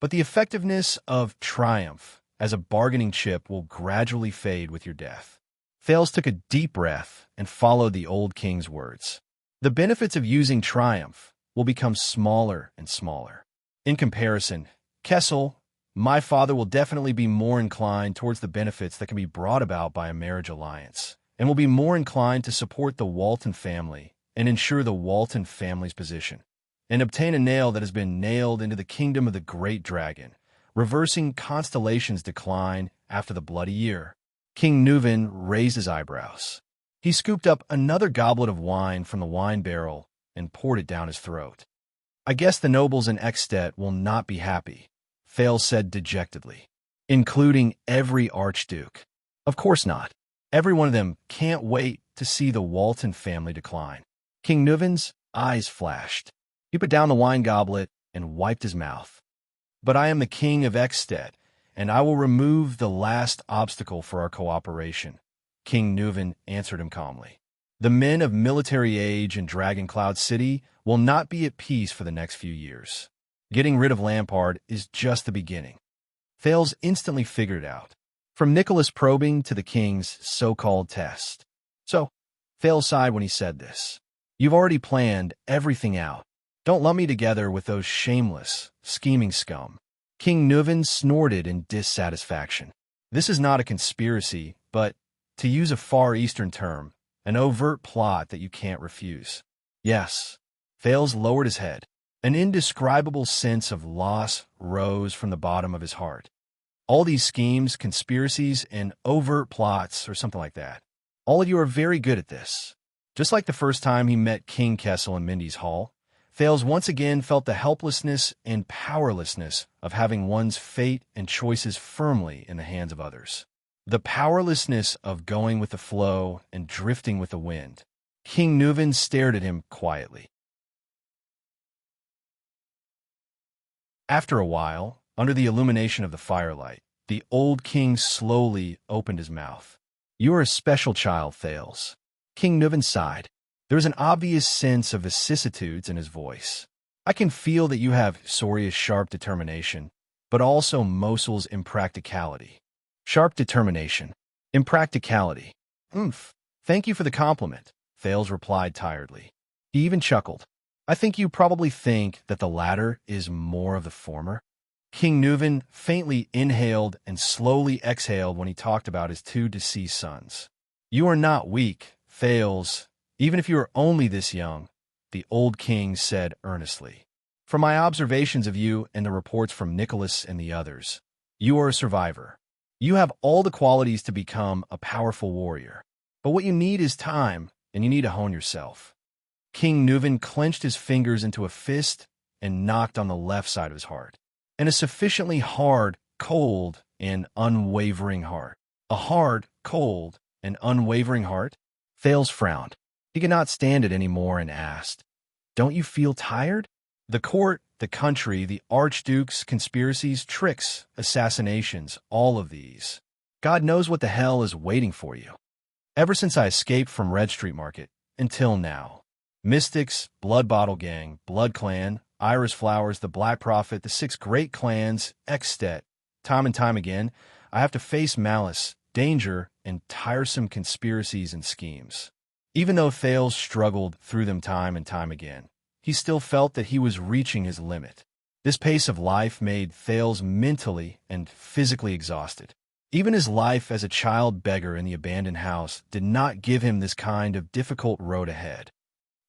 But the effectiveness of triumph as a bargaining chip will gradually fade with your death. Thales took a deep breath and followed the old king's words. The benefits of using triumph will become smaller and smaller. In comparison, Kessel, my father, will definitely be more inclined towards the benefits that can be brought about by a marriage alliance, and will be more inclined to support the Walton family and ensure the Walton family's position, and obtain a nail that has been nailed into the kingdom of the great dragon, reversing Constellation's decline after the bloody year. King Nuven raised his eyebrows. He scooped up another goblet of wine from the wine barrel and poured it down his throat. I guess the nobles in Extet will not be happy, Thales said dejectedly. Including every archduke. Of course not. Every one of them can't wait to see the Walton family decline. King Nuven's eyes flashed. He put down the wine goblet and wiped his mouth. But I am the king of Extet, and I will remove the last obstacle for our cooperation, King Nuven answered him calmly. The men of military age in Dragon Cloud City will not be at peace for the next few years. Getting rid of Lampard is just the beginning. Thales instantly figured it out, from Nicholas probing to the king's so-called test. So, Thales sighed when he said this. You've already planned everything out. Don't lump me together with those shameless, scheming scum. King Nuven snorted in dissatisfaction. This is not a conspiracy, but, to use a Far Eastern term, an overt plot that you can't refuse. Yes. Thales lowered his head. An indescribable sense of loss rose from the bottom of his heart. All these schemes, conspiracies, and overt plots, or something like that. All of you are very good at this. Just like the first time he met King Kessel in Mindy's Hall, Thales once again felt the helplessness and powerlessness of having one's fate and choices firmly in the hands of others. The powerlessness of going with the flow and drifting with the wind. King Nuven stared at him quietly. After a while, under the illumination of the firelight, the old king slowly opened his mouth. You are a special child, Thales. King Nuven sighed. There is an obvious sense of vicissitudes in his voice. I can feel that you have Soria's sharp determination, but also Mosul's impracticality. Sharp determination. Impracticality. Thank you for the compliment, Thales replied tiredly. He even chuckled. I think you probably think that the latter is more of the former. King Nuven faintly inhaled and slowly exhaled when he talked about his two deceased sons. You are not weak, Thales, even if you are only this young, the old king said earnestly. From my observations of you and the reports from Nicholas and the others, you are a survivor. You have all the qualities to become a powerful warrior. But what you need is time, and you need to hone yourself. King Nuven clenched his fingers into a fist and knocked on the left side of his heart. And a sufficiently hard, cold, and unwavering heart. A hard, cold, and unwavering heart? Thales frowned. He could not stand it anymore and asked, Don't you feel tired? The court, the country, the archduke's conspiracies, tricks, assassinations, all of these. God knows what the hell is waiting for you. Ever since I escaped from Red Street Market, until now. Mystics, Blood Bottle Gang, Blood Clan, Iris Flowers, the Black Prophet, the six great clans, Extet. Time and time again, I have to face malice, danger, and tiresome conspiracies and schemes. Even though Thales struggled through them time and time again, he still felt that he was reaching his limit. This pace of life made Thales mentally and physically exhausted. Even his life as a child beggar in the abandoned house did not give him this kind of difficult road ahead.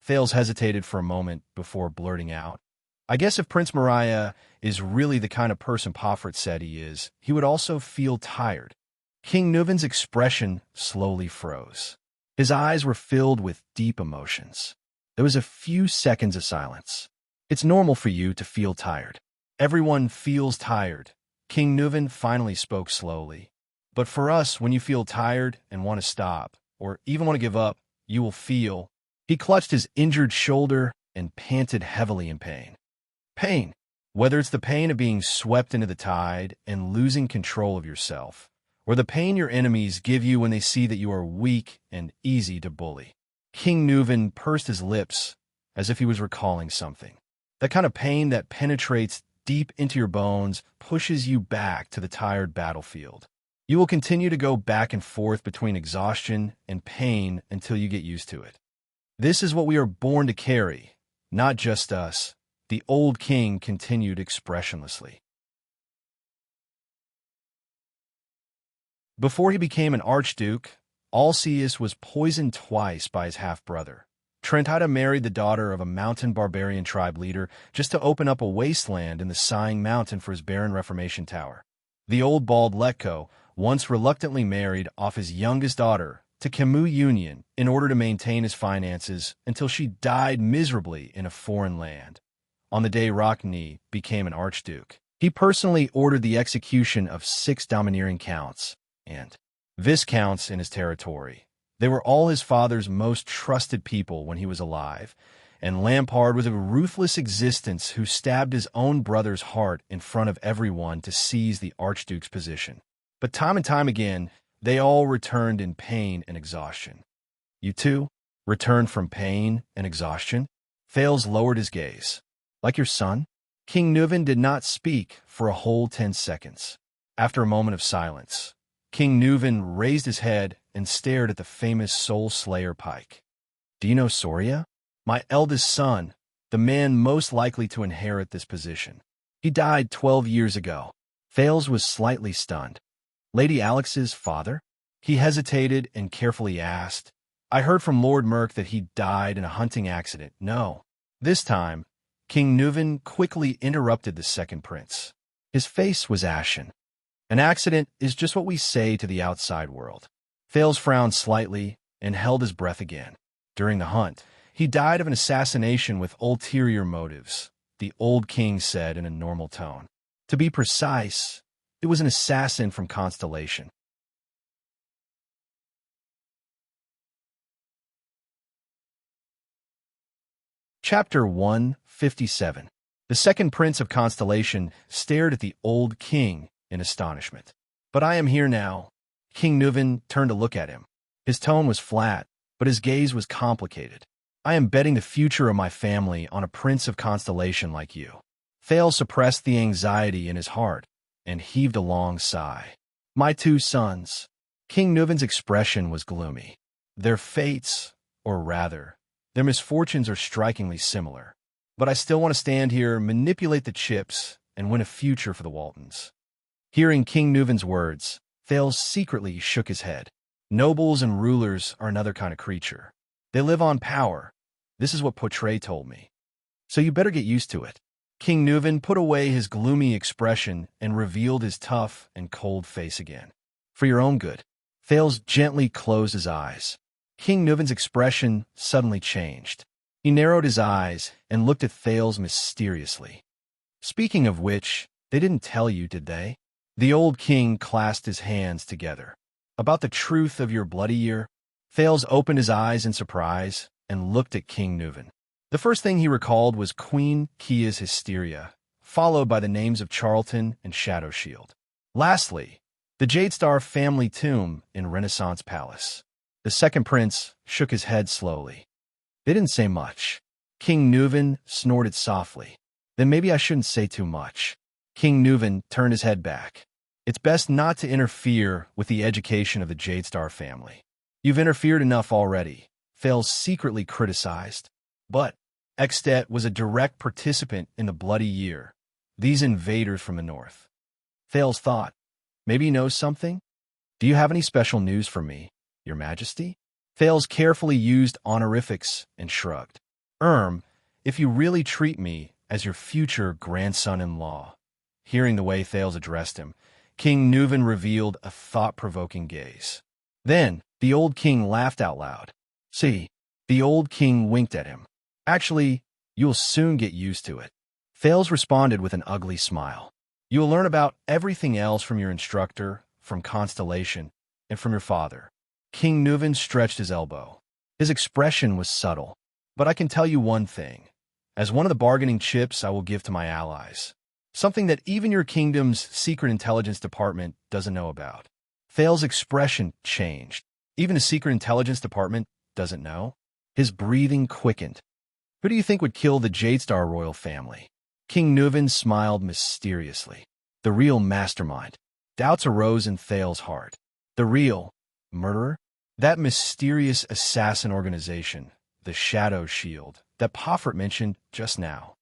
Thales hesitated for a moment before blurting out, "I guess if Prince Mariah is really the kind of person Pomfret said he is, he would also feel tired." King Nuven's expression slowly froze. His eyes were filled with deep emotions. There was a few seconds of silence. "It's normal for you to feel tired. Everyone feels tired." King Nuven finally spoke slowly. "But for us, when you feel tired and want to stop, or even want to give up, you will feel—" He clutched his injured shoulder and panted heavily in pain. Pain. Whether it's the pain of being swept into the tide and losing control of yourself, or the pain your enemies give you when they see that you are weak and easy to bully. King Nuven pursed his lips as if he was recalling something. That kind of pain that penetrates deep into your bones, pushes you back to the tired battlefield. You will continue to go back and forth between exhaustion and pain until you get used to it. This is what we are born to carry, not just us, the old king continued expressionlessly. Before he became an archduke, Alcaeus was poisoned twice by his half-brother. Trentida married the daughter of a mountain barbarian tribe leader just to open up a wasteland in the Sighing Mountain for his barren Reformation tower. The old bald Letko once reluctantly married off his youngest daughter to Camus Union in order to maintain his finances until she died miserably in a foreign land. On the day Rachni became an archduke, he personally ordered the execution of 6 domineering counts and viscounts in his territory. They were all his father's most trusted people when he was alive, and Lampard was a ruthless existence who stabbed his own brother's heart in front of everyone to seize the archduke's position. But time and time again, they all returned in pain and exhaustion. You too? Returned from pain and exhaustion? Thales lowered his gaze. Like your son? King Nuven did not speak for a whole 10 seconds. After a moment of silence, King Nuven raised his head and stared at the famous Soul Slayer pike. "Do you know Soria? My eldest son, the man most likely to inherit this position. He died 12 years ago." Thales was slightly stunned. "Lady Alex's father?" He hesitated and carefully asked, "I heard from Lord Merk that he died in a hunting accident." "No." This time, King Nuven quickly interrupted the second prince. His face was ashen. "An accident is just what we say to the outside world." Thales frowned slightly and held his breath again. "During the hunt, he died of an assassination with ulterior motives," the old king said in a normal tone. "To be precise, it was an assassin from Constellation." Chapter 157. The second prince of Constellation stared at the old king in astonishment. "But I am here now." King Nuven turned to look at him. His tone was flat, but his gaze was complicated. "I am betting the future of my family on a prince of Constellation like you." Thales suppressed the anxiety in his heart and heaved a long sigh. "My 2 sons." King Nuven's expression was gloomy. "Their fates, or rather, their misfortunes are strikingly similar. But I still want to stand here, manipulate the chips, and win a future for the Waltons." Hearing King Nuven's words, Thales secretly shook his head. "Nobles and rulers are another kind of creature. They live on power. This is what Portray told me. So you better get used to it." King Nuven put away his gloomy expression and revealed his tough and cold face again. "For your own good." Thales gently closed his eyes. King Nuven's expression suddenly changed. He narrowed his eyes and looked at Thales mysteriously. "Speaking of which, they didn't tell you, did they?" The old king clasped his hands together. "About the truth of your bloody year?" Thales opened his eyes in surprise and looked at King Nuven. The first thing he recalled was Queen Kia's hysteria, followed by the names of Charlton and Shadowshield. Lastly, the Jade Star family tomb in Renaissance Palace. The second prince shook his head slowly. "They didn't say much." King Nuven snorted softly. Then maybe I shouldn't say too much. King Nuven turned his head back. It's best not to interfere with the education of the Jadestar family. You've interfered enough already, Thales secretly criticized. But Extet was a direct participant in the bloody year. These invaders from the north. Thales thought, maybe he knows something? Do you have any special news for me, Your Majesty? Thales carefully used honorifics and shrugged. If you really treat me as your future grandson-in-law. Hearing the way Thales addressed him, King Nuven revealed a thought-provoking gaze. Then, the old king laughed out loud. See, the old king winked at him. Actually, you'll soon get used to it. Thales responded with an ugly smile. You'll learn about everything else from your instructor, from Constellation, and from your father. King Nuven stretched his elbow. His expression was subtle. But I can tell you one thing. As one of the bargaining chips I will give to my allies. Something that even your kingdom's secret intelligence department doesn't know about. Thales' expression changed. Even the secret intelligence department doesn't know? His breathing quickened. Who do you think would kill the Jadestar royal family? King Nuven smiled mysteriously. The real mastermind. Doubts arose in Thales' heart. The real murderer? That mysterious assassin organization, the Shadow Shield, that Poffert mentioned just now.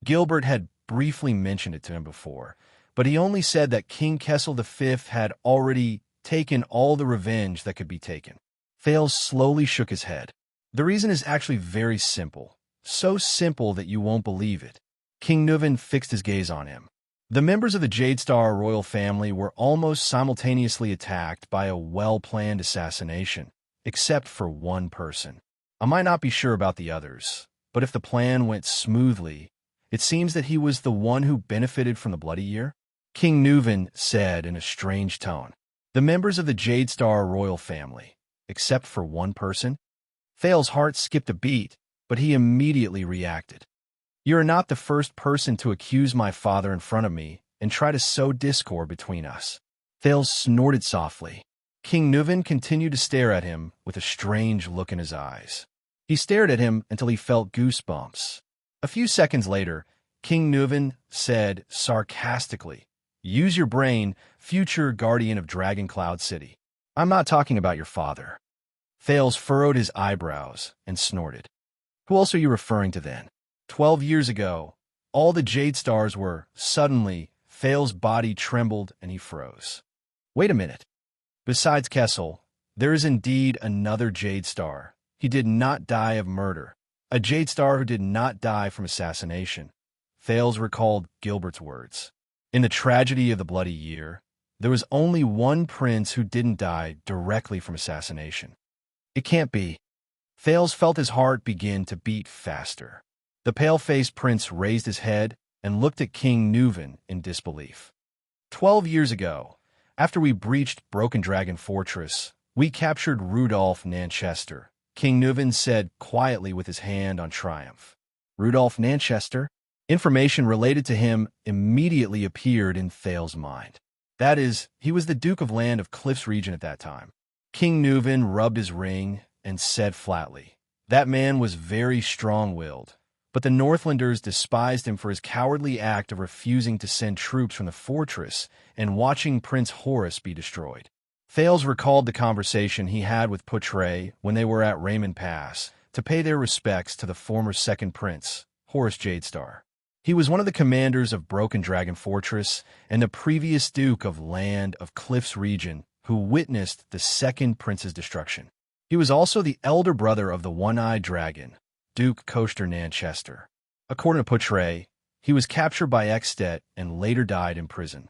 Gilbert had briefly mentioned it to him before, but he only said that King Kessel V had already taken all the revenge that could be taken. Thales slowly shook his head. The reason is actually very simple. So simple that you won't believe it. King Nuven fixed his gaze on him. The members of the Jadestar royal family were almost simultaneously attacked by a well-planned assassination, except for one person. I might not be sure about the others, but if the plan went smoothly, it seems that he was the one who benefited from the bloody year. King Nuven said in a strange tone, the members of the Jadestar royal family, except for one person? Thales' heart skipped a beat, but he immediately reacted. You are not the first person to accuse my father in front of me and try to sow discord between us. Thales snorted softly. King Nuven continued to stare at him with a strange look in his eyes. He stared at him until he felt goosebumps. A few seconds later, King Nuven said sarcastically, use your brain, future guardian of Dragon Cloud City. I'm not talking about your father. Thales furrowed his eyebrows and snorted. Who else are you referring to then? 12 years ago, all the Jadestars were, suddenly, Thales' body trembled and he froze. Wait a minute. Besides Kessel, there is indeed another Jadestar. He did not die of murder. A Jadestar who did not die from assassination. Thales recalled Gilbert's words. In the tragedy of the Bloody Year, there was only one prince who didn't die directly from assassination. It can't be. Thales felt his heart begin to beat faster. The pale-faced prince raised his head and looked at King Nuven in disbelief. 12 years ago, after we breached Broken Dragon Fortress, we captured Rudolf Nanchester, King Nuven said quietly with his hand on triumph. Rudolf Nanchester? Information related to him immediately appeared in Thales' mind. That is, he was the Duke of Land of Cliffs region at that time. King Nuven rubbed his ring and said flatly, that man was very strong-willed, but the Northlanders despised him for his cowardly act of refusing to send troops from the fortress and watching Prince Horus be destroyed. Thales recalled the conversation he had with Poutre when they were at Raymond Pass to pay their respects to the former second prince, Horus Jadestar. He was one of the commanders of Broken Dragon Fortress and the previous Duke of Land of Cliffs region who witnessed the second prince's destruction. He was also the elder brother of the one-eyed dragon, Duke Coaster Nanchester. According to Poutre, he was captured by Extet and later died in prison.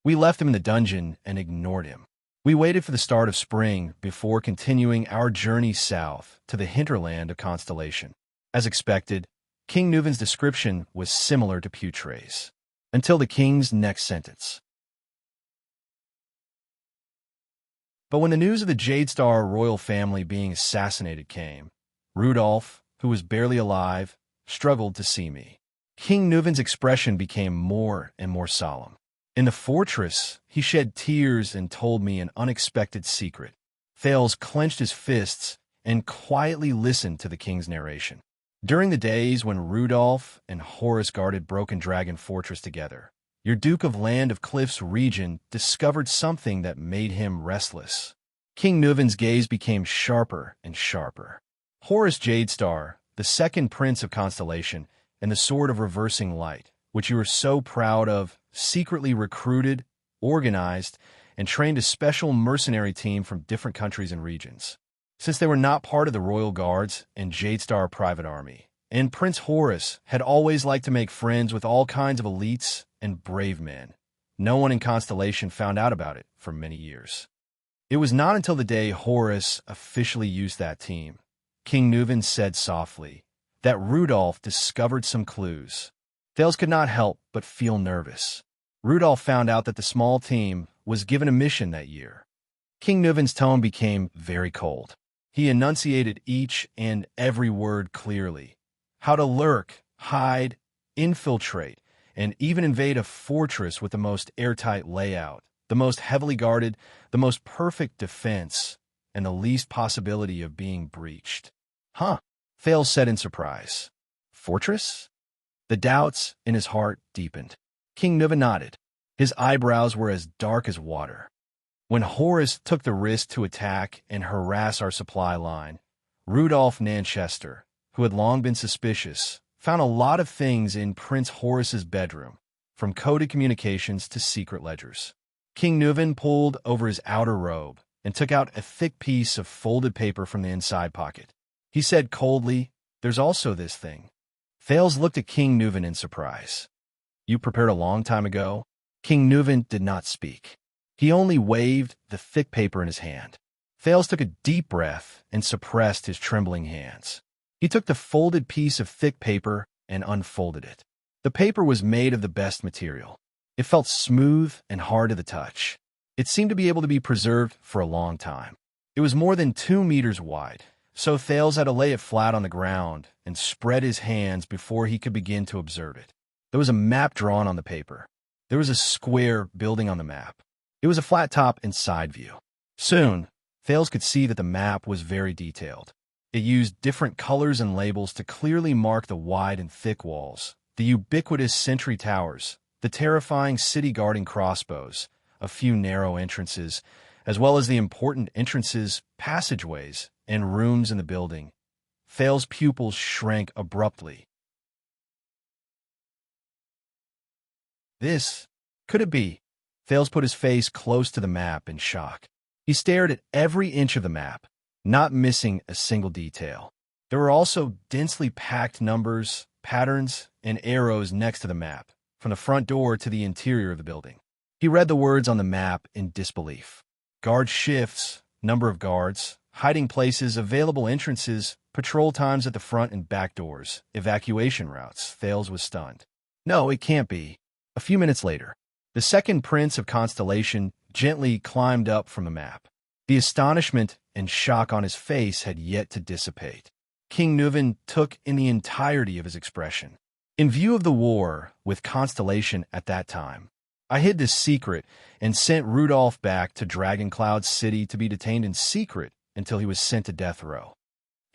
We left him in the dungeon and ignored him. We waited for the start of spring before continuing our journey south to the hinterland of Constellation. As expected, King Nuven's description was similar to Poutre's, until the king's next sentence. But when the news of the Jadestar royal family being assassinated came, Rudolf, who was barely alive, struggled to see me. King Nuven's expression became more and more solemn. In the fortress, he shed tears and told me an unexpected secret. Thales clenched his fists and quietly listened to the king's narration. During the days when Rudolph and Horace guarded Broken Dragon Fortress together, your Duke of Land of Cliffs region discovered something that made him restless. King Nuven's gaze became sharper and sharper. Horace Jadestar, the second prince of Constellation, and the Sword of Reversing Light, which you were so proud of, secretly recruited, organized, and trained a special mercenary team from different countries and regions. Since they were not part of the Royal Guards and Jadestar Private Army, and Prince Horace had always liked to make friends with all kinds of elites and brave men, no one in Constellation found out about it for many years. It was not until the day Horace officially used that team, King Nuven said softly, that Rudolph discovered some clues. Thales could not help but feel nervous. Rudolph found out that the small team was given a mission that year. King Nuven's tone became very cold. He enunciated each and every word clearly. How to lurk, hide, infiltrate, and even invade a fortress with the most airtight layout, the most heavily guarded, the most perfect defense, and the least possibility of being breached. Huh, Thales said in surprise. Fortress? The doubts in his heart deepened. King Nuven nodded. His eyebrows were as dark as water. When Horace took the risk to attack and harass our supply line, Rudolph Nanchester, who had long been suspicious, found a lot of things in Prince Horace's bedroom, from coded communications to secret ledgers. King Nuven pulled over his outer robe and took out a thick piece of folded paper from the inside pocket. He said coldly, "There's also this thing." Thales looked at King Nuven in surprise. "You prepared a long time ago?" King Nuven did not speak. He only waved the thick paper in his hand. Thales took a deep breath and suppressed his trembling hands. He took the folded piece of thick paper and unfolded it. The paper was made of the best material. It felt smooth and hard to the touch. It seemed to be able to be preserved for a long time. It was more than 2 meters wide, so Thales had to lay it flat on the ground and spread his hands before he could begin to observe it. There was a map drawn on the paper. There was a square building on the map. It was a flat top and side view. Soon, Thales could see that the map was very detailed. It used different colors and labels to clearly mark the wide and thick walls, the ubiquitous sentry towers, the terrifying city-guarding crossbows, a few narrow entrances, as well as the important entrances, passageways, and rooms in the building. Thales' pupils shrank abruptly. This, could it be? Thales put his face close to the map in shock. He stared at every inch of the map, not missing a single detail. There were also densely packed numbers, patterns, and arrows next to the map, from the front door to the interior of the building. He read the words on the map in disbelief. Guard shifts, number of guards, hiding places, available entrances, patrol times at the front and back doors, evacuation routes. Thales was stunned. No, it can't be. A few minutes later, the second prince of Constellation gently climbed up from the map. The astonishment and shock on his face had yet to dissipate. King Nuven took in the entirety of his expression. In view of the war with Constellation at that time, I hid this secret and sent Rudolph back to Dragon Cloud City to be detained in secret until he was sent to death row.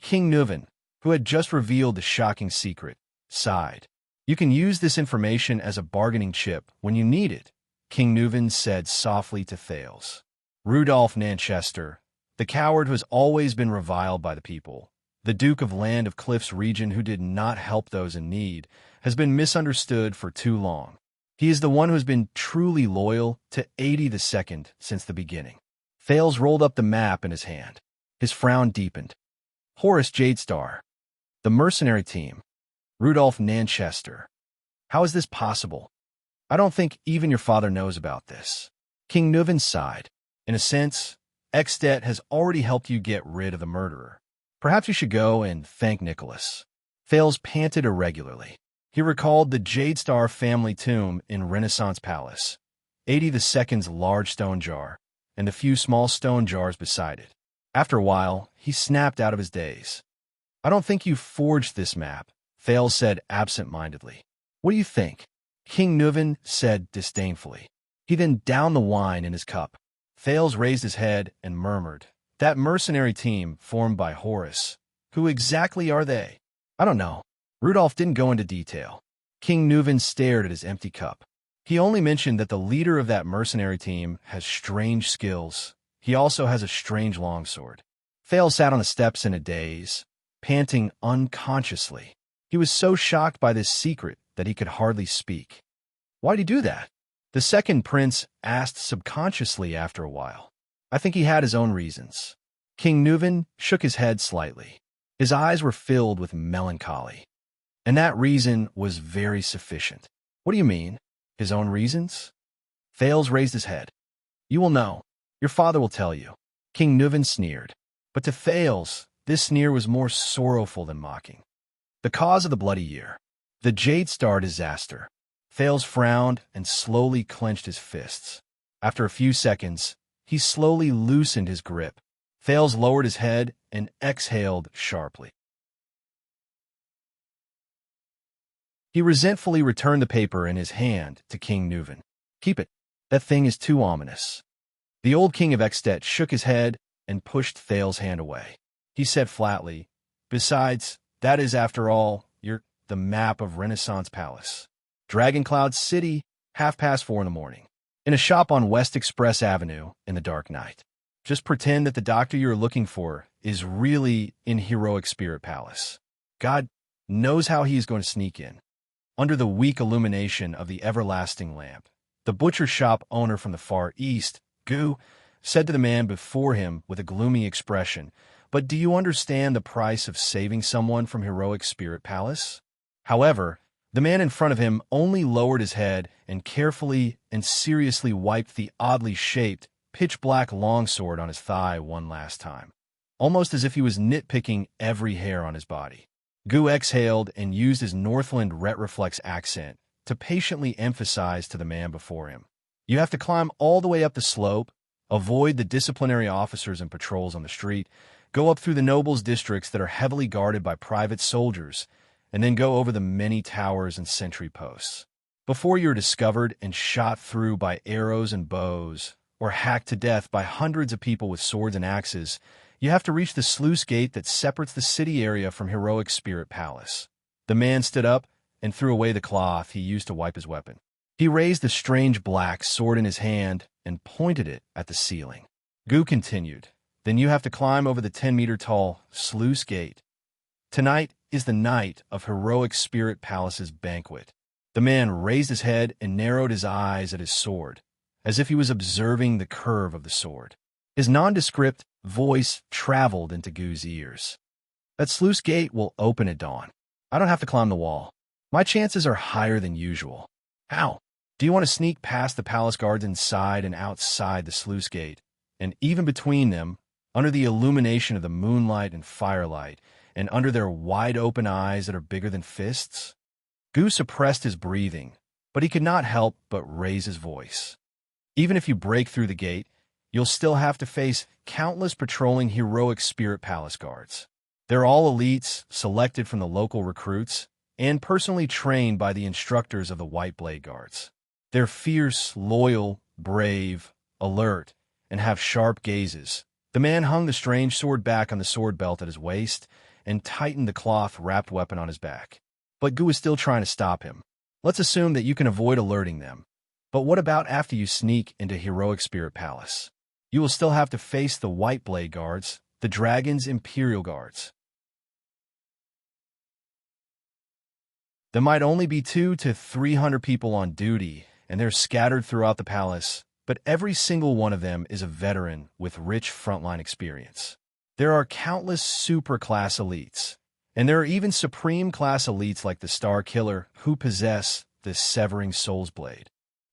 King Nuven, who had just revealed the shocking secret, sighed. You can use this information as a bargaining chip when you need it, King Nuven said softly to Thales. Rudolph Nanchester, the coward who has always been reviled by the people, the Duke of Land of Cliffs region who did not help those in need, has been misunderstood for too long. He is the one who has been truly loyal to 80 the second since the beginning. Thales rolled up the map in his hand. His frown deepened. Horace Jadestar, the mercenary team, Rudolph Nanchester. How is this possible? I don't think even your father knows about this. King Nuven sighed. In a sense, Exdet has already helped you get rid of the murderer. Perhaps you should go and thank Nicholas. Thales panted irregularly. He recalled the Jadestar family tomb in Renaissance Palace, 80 the second's large stone jar, and the few small stone jars beside it. After a while, he snapped out of his daze. I don't think you forged this map, Thales said absent-mindedly. What do you think? King Nuven said disdainfully. He then downed the wine in his cup. Thales raised his head and murmured, That mercenary team formed by Horace. Who exactly are they? I don't know. Rudolph didn't go into detail. King Nuven stared at his empty cup. He only mentioned that the leader of that mercenary team has strange skills. He also has a strange longsword. Thales sat on the steps in a daze, panting unconsciously. He was so shocked by this secret that he could hardly speak. Why'd he do that? The second prince asked subconsciously after a while. I think he had his own reasons. King Nuven shook his head slightly. His eyes were filled with melancholy. And that reason was very sufficient. What do you mean? His own reasons? Thales raised his head. You will know. Your father will tell you. King Nuven sneered. But to Thales, this sneer was more sorrowful than mocking. The cause of the bloody year. The Jade Star disaster. Thales frowned and slowly clenched his fists. After a few seconds, he slowly loosened his grip. Thales lowered his head and exhaled sharply. He resentfully returned the paper in his hand to King Nuven. Keep it. That thing is too ominous. The old king of Extet shook his head and pushed Thales' hand away. He said flatly, Besides, that is, after all, the map of Renaissance Palace. Dragoncloud City, 4:30 in the morning. In a shop on West Express Avenue in the dark night. Just pretend that the doctor you're looking for is really in Heroic Spirit Palace. God knows how he is going to sneak in. Under the weak illumination of the everlasting lamp, the butcher shop owner from the far east, Gu, said to the man before him with a gloomy expression, But do you understand the price of saving someone from Heroic Spirit Palace? However, the man in front of him only lowered his head and carefully and seriously wiped the oddly shaped, pitch-black longsword on his thigh one last time, almost as if he was nitpicking every hair on his body. Gu exhaled and used his Northland retroflex accent to patiently emphasize to the man before him. You have to climb all the way up the slope, avoid the disciplinary officers and patrols on the street, go up through the nobles' districts that are heavily guarded by private soldiers, and then go over the many towers and sentry posts. Before you're discovered and shot through by arrows and bows, or hacked to death by hundreds of people with swords and axes, you have to reach the sluice gate that separates the city area from Heroic Spirit Palace. The man stood up and threw away the cloth he used to wipe his weapon. He raised the strange black sword in his hand and pointed it at the ceiling. Gu continued, Then you have to climb over the 10-meter-tall sluice gate. Tonight is the night of Heroic Spirit Palace's banquet. The man raised his head and narrowed his eyes at his sword, as if he was observing the curve of the sword. His nondescript voice traveled into Gu's ears. That sluice gate will open at dawn. I don't have to climb the wall. My chances are higher than usual. How? Do you want to sneak past the palace guards inside and outside the sluice gate, and even between them, under the illumination of the moonlight and firelight, and under their wide-open eyes that are bigger than fists? Gu suppressed his breathing, but he could not help but raise his voice. Even if you break through the gate, you'll still have to face countless patrolling Heroic Spirit Palace guards. They're all elites, selected from the local recruits, and personally trained by the instructors of the White Blade Guards. They're fierce, loyal, brave, alert, and have sharp gazes. The man hung the strange sword back on the sword belt at his waist and tightened the cloth-wrapped weapon on his back. But Gu is still trying to stop him. Let's assume that you can avoid alerting them. But what about after you sneak into Heroic Spirit Palace? You will still have to face the White Blade Guards, the Dragon's Imperial Guards. There might only be 200 to 300 people on duty, and they're scattered throughout the palace, but every single one of them is a veteran with rich frontline experience. There are countless super-class elites, and there are even supreme-class elites like the Star Killer who possess the Severing Soul's Blade.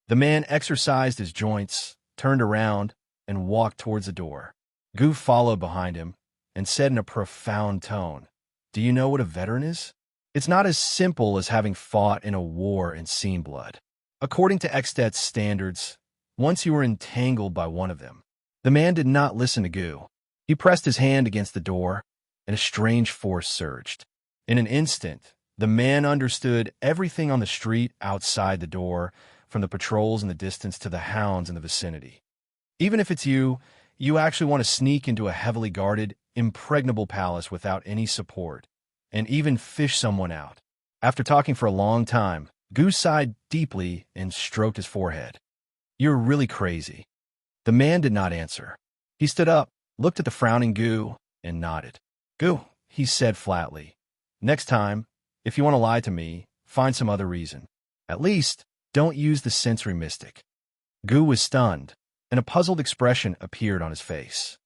The man exercised his joints, turned around, and walked towards the door. Gu followed behind him and said in a profound tone, Do you know what a veteran is? It's not as simple as having fought in a war and seen blood. According to Extet's standards, once you were entangled by one of them. The man did not listen to Gu. He pressed his hand against the door, and a strange force surged. In an instant, the man understood everything on the street outside the door, from the patrols in the distance to the hounds in the vicinity. Even if it's you actually want to sneak into a heavily guarded, impregnable palace without any support, and even fish someone out. After talking for a long time, Gu sighed deeply and stroked his forehead. You're really crazy. The man did not answer. He stood up, looked at the frowning Gu, and nodded. Gu, he said flatly. Next time, if you want to lie to me, find some other reason. At least, don't use the sensory mystic. Gu was stunned, and a puzzled expression appeared on his face.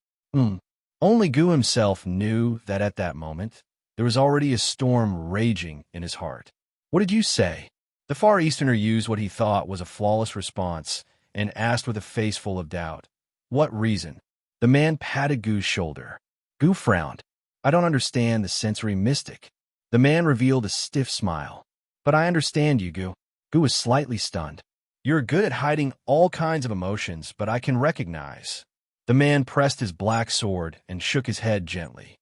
Only Gu himself knew that at that moment, there was already a storm raging in his heart. What did you say? The Far Easterner used what he thought was a flawless response and asked with a face full of doubt. What reason? The man patted Gu's shoulder. Gu frowned. I don't understand the sensory mystic. The man revealed a stiff smile. But I understand you, Gu. Gu was slightly stunned. You're good at hiding all kinds of emotions, but I can recognize. The man pressed his black sword and shook his head gently.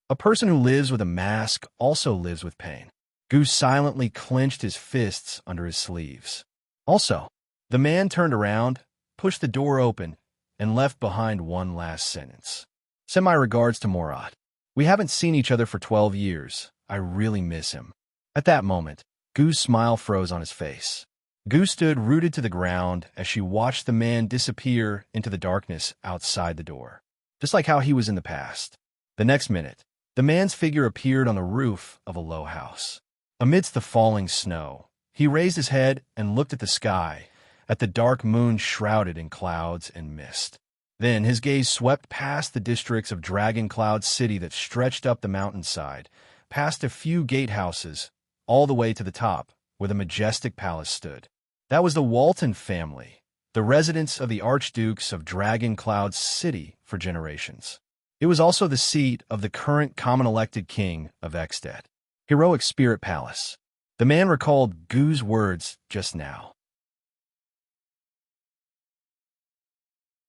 A person who lives with a mask also lives with pain. Gu silently clenched his fists under his sleeves. Also, the man turned around, pushed the door open, and left behind one last sentence. Send my regards to Morat. We haven't seen each other for 12 years. I really miss him. At that moment, Gu's smile froze on his face. Gu stood rooted to the ground as she watched the man disappear into the darkness outside the door, just like how he was in the past. The next minute, the man's figure appeared on the roof of a low house. Amidst the falling snow, he raised his head and looked at the sky, at the dark moon shrouded in clouds and mist. Then his gaze swept past the districts of Dragon Cloud City that stretched up the mountainside, past a few gatehouses, all the way to the top, where the majestic palace stood. That was the Walton family, the residence of the Archdukes of Dragon Cloud City for generations. It was also the seat of the current common-elected king of Exted. Heroic Spirit Palace. The man recalled Gu's words just now.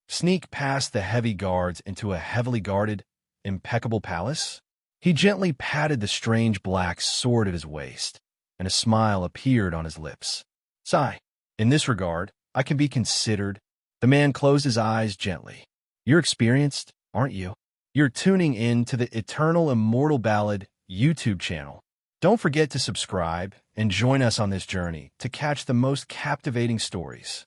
Sneak past the heavy guards into a heavily guarded, impeccable palace? He gently patted the strange black sword at his waist, and a smile appeared on his lips. Sigh. In this regard, I can be considered. The man closed his eyes gently. You're experienced, aren't you? You're tuning in to the Eternal Immortal Ballad YouTube channel. Don't forget to subscribe and join us on this journey to catch the most captivating stories.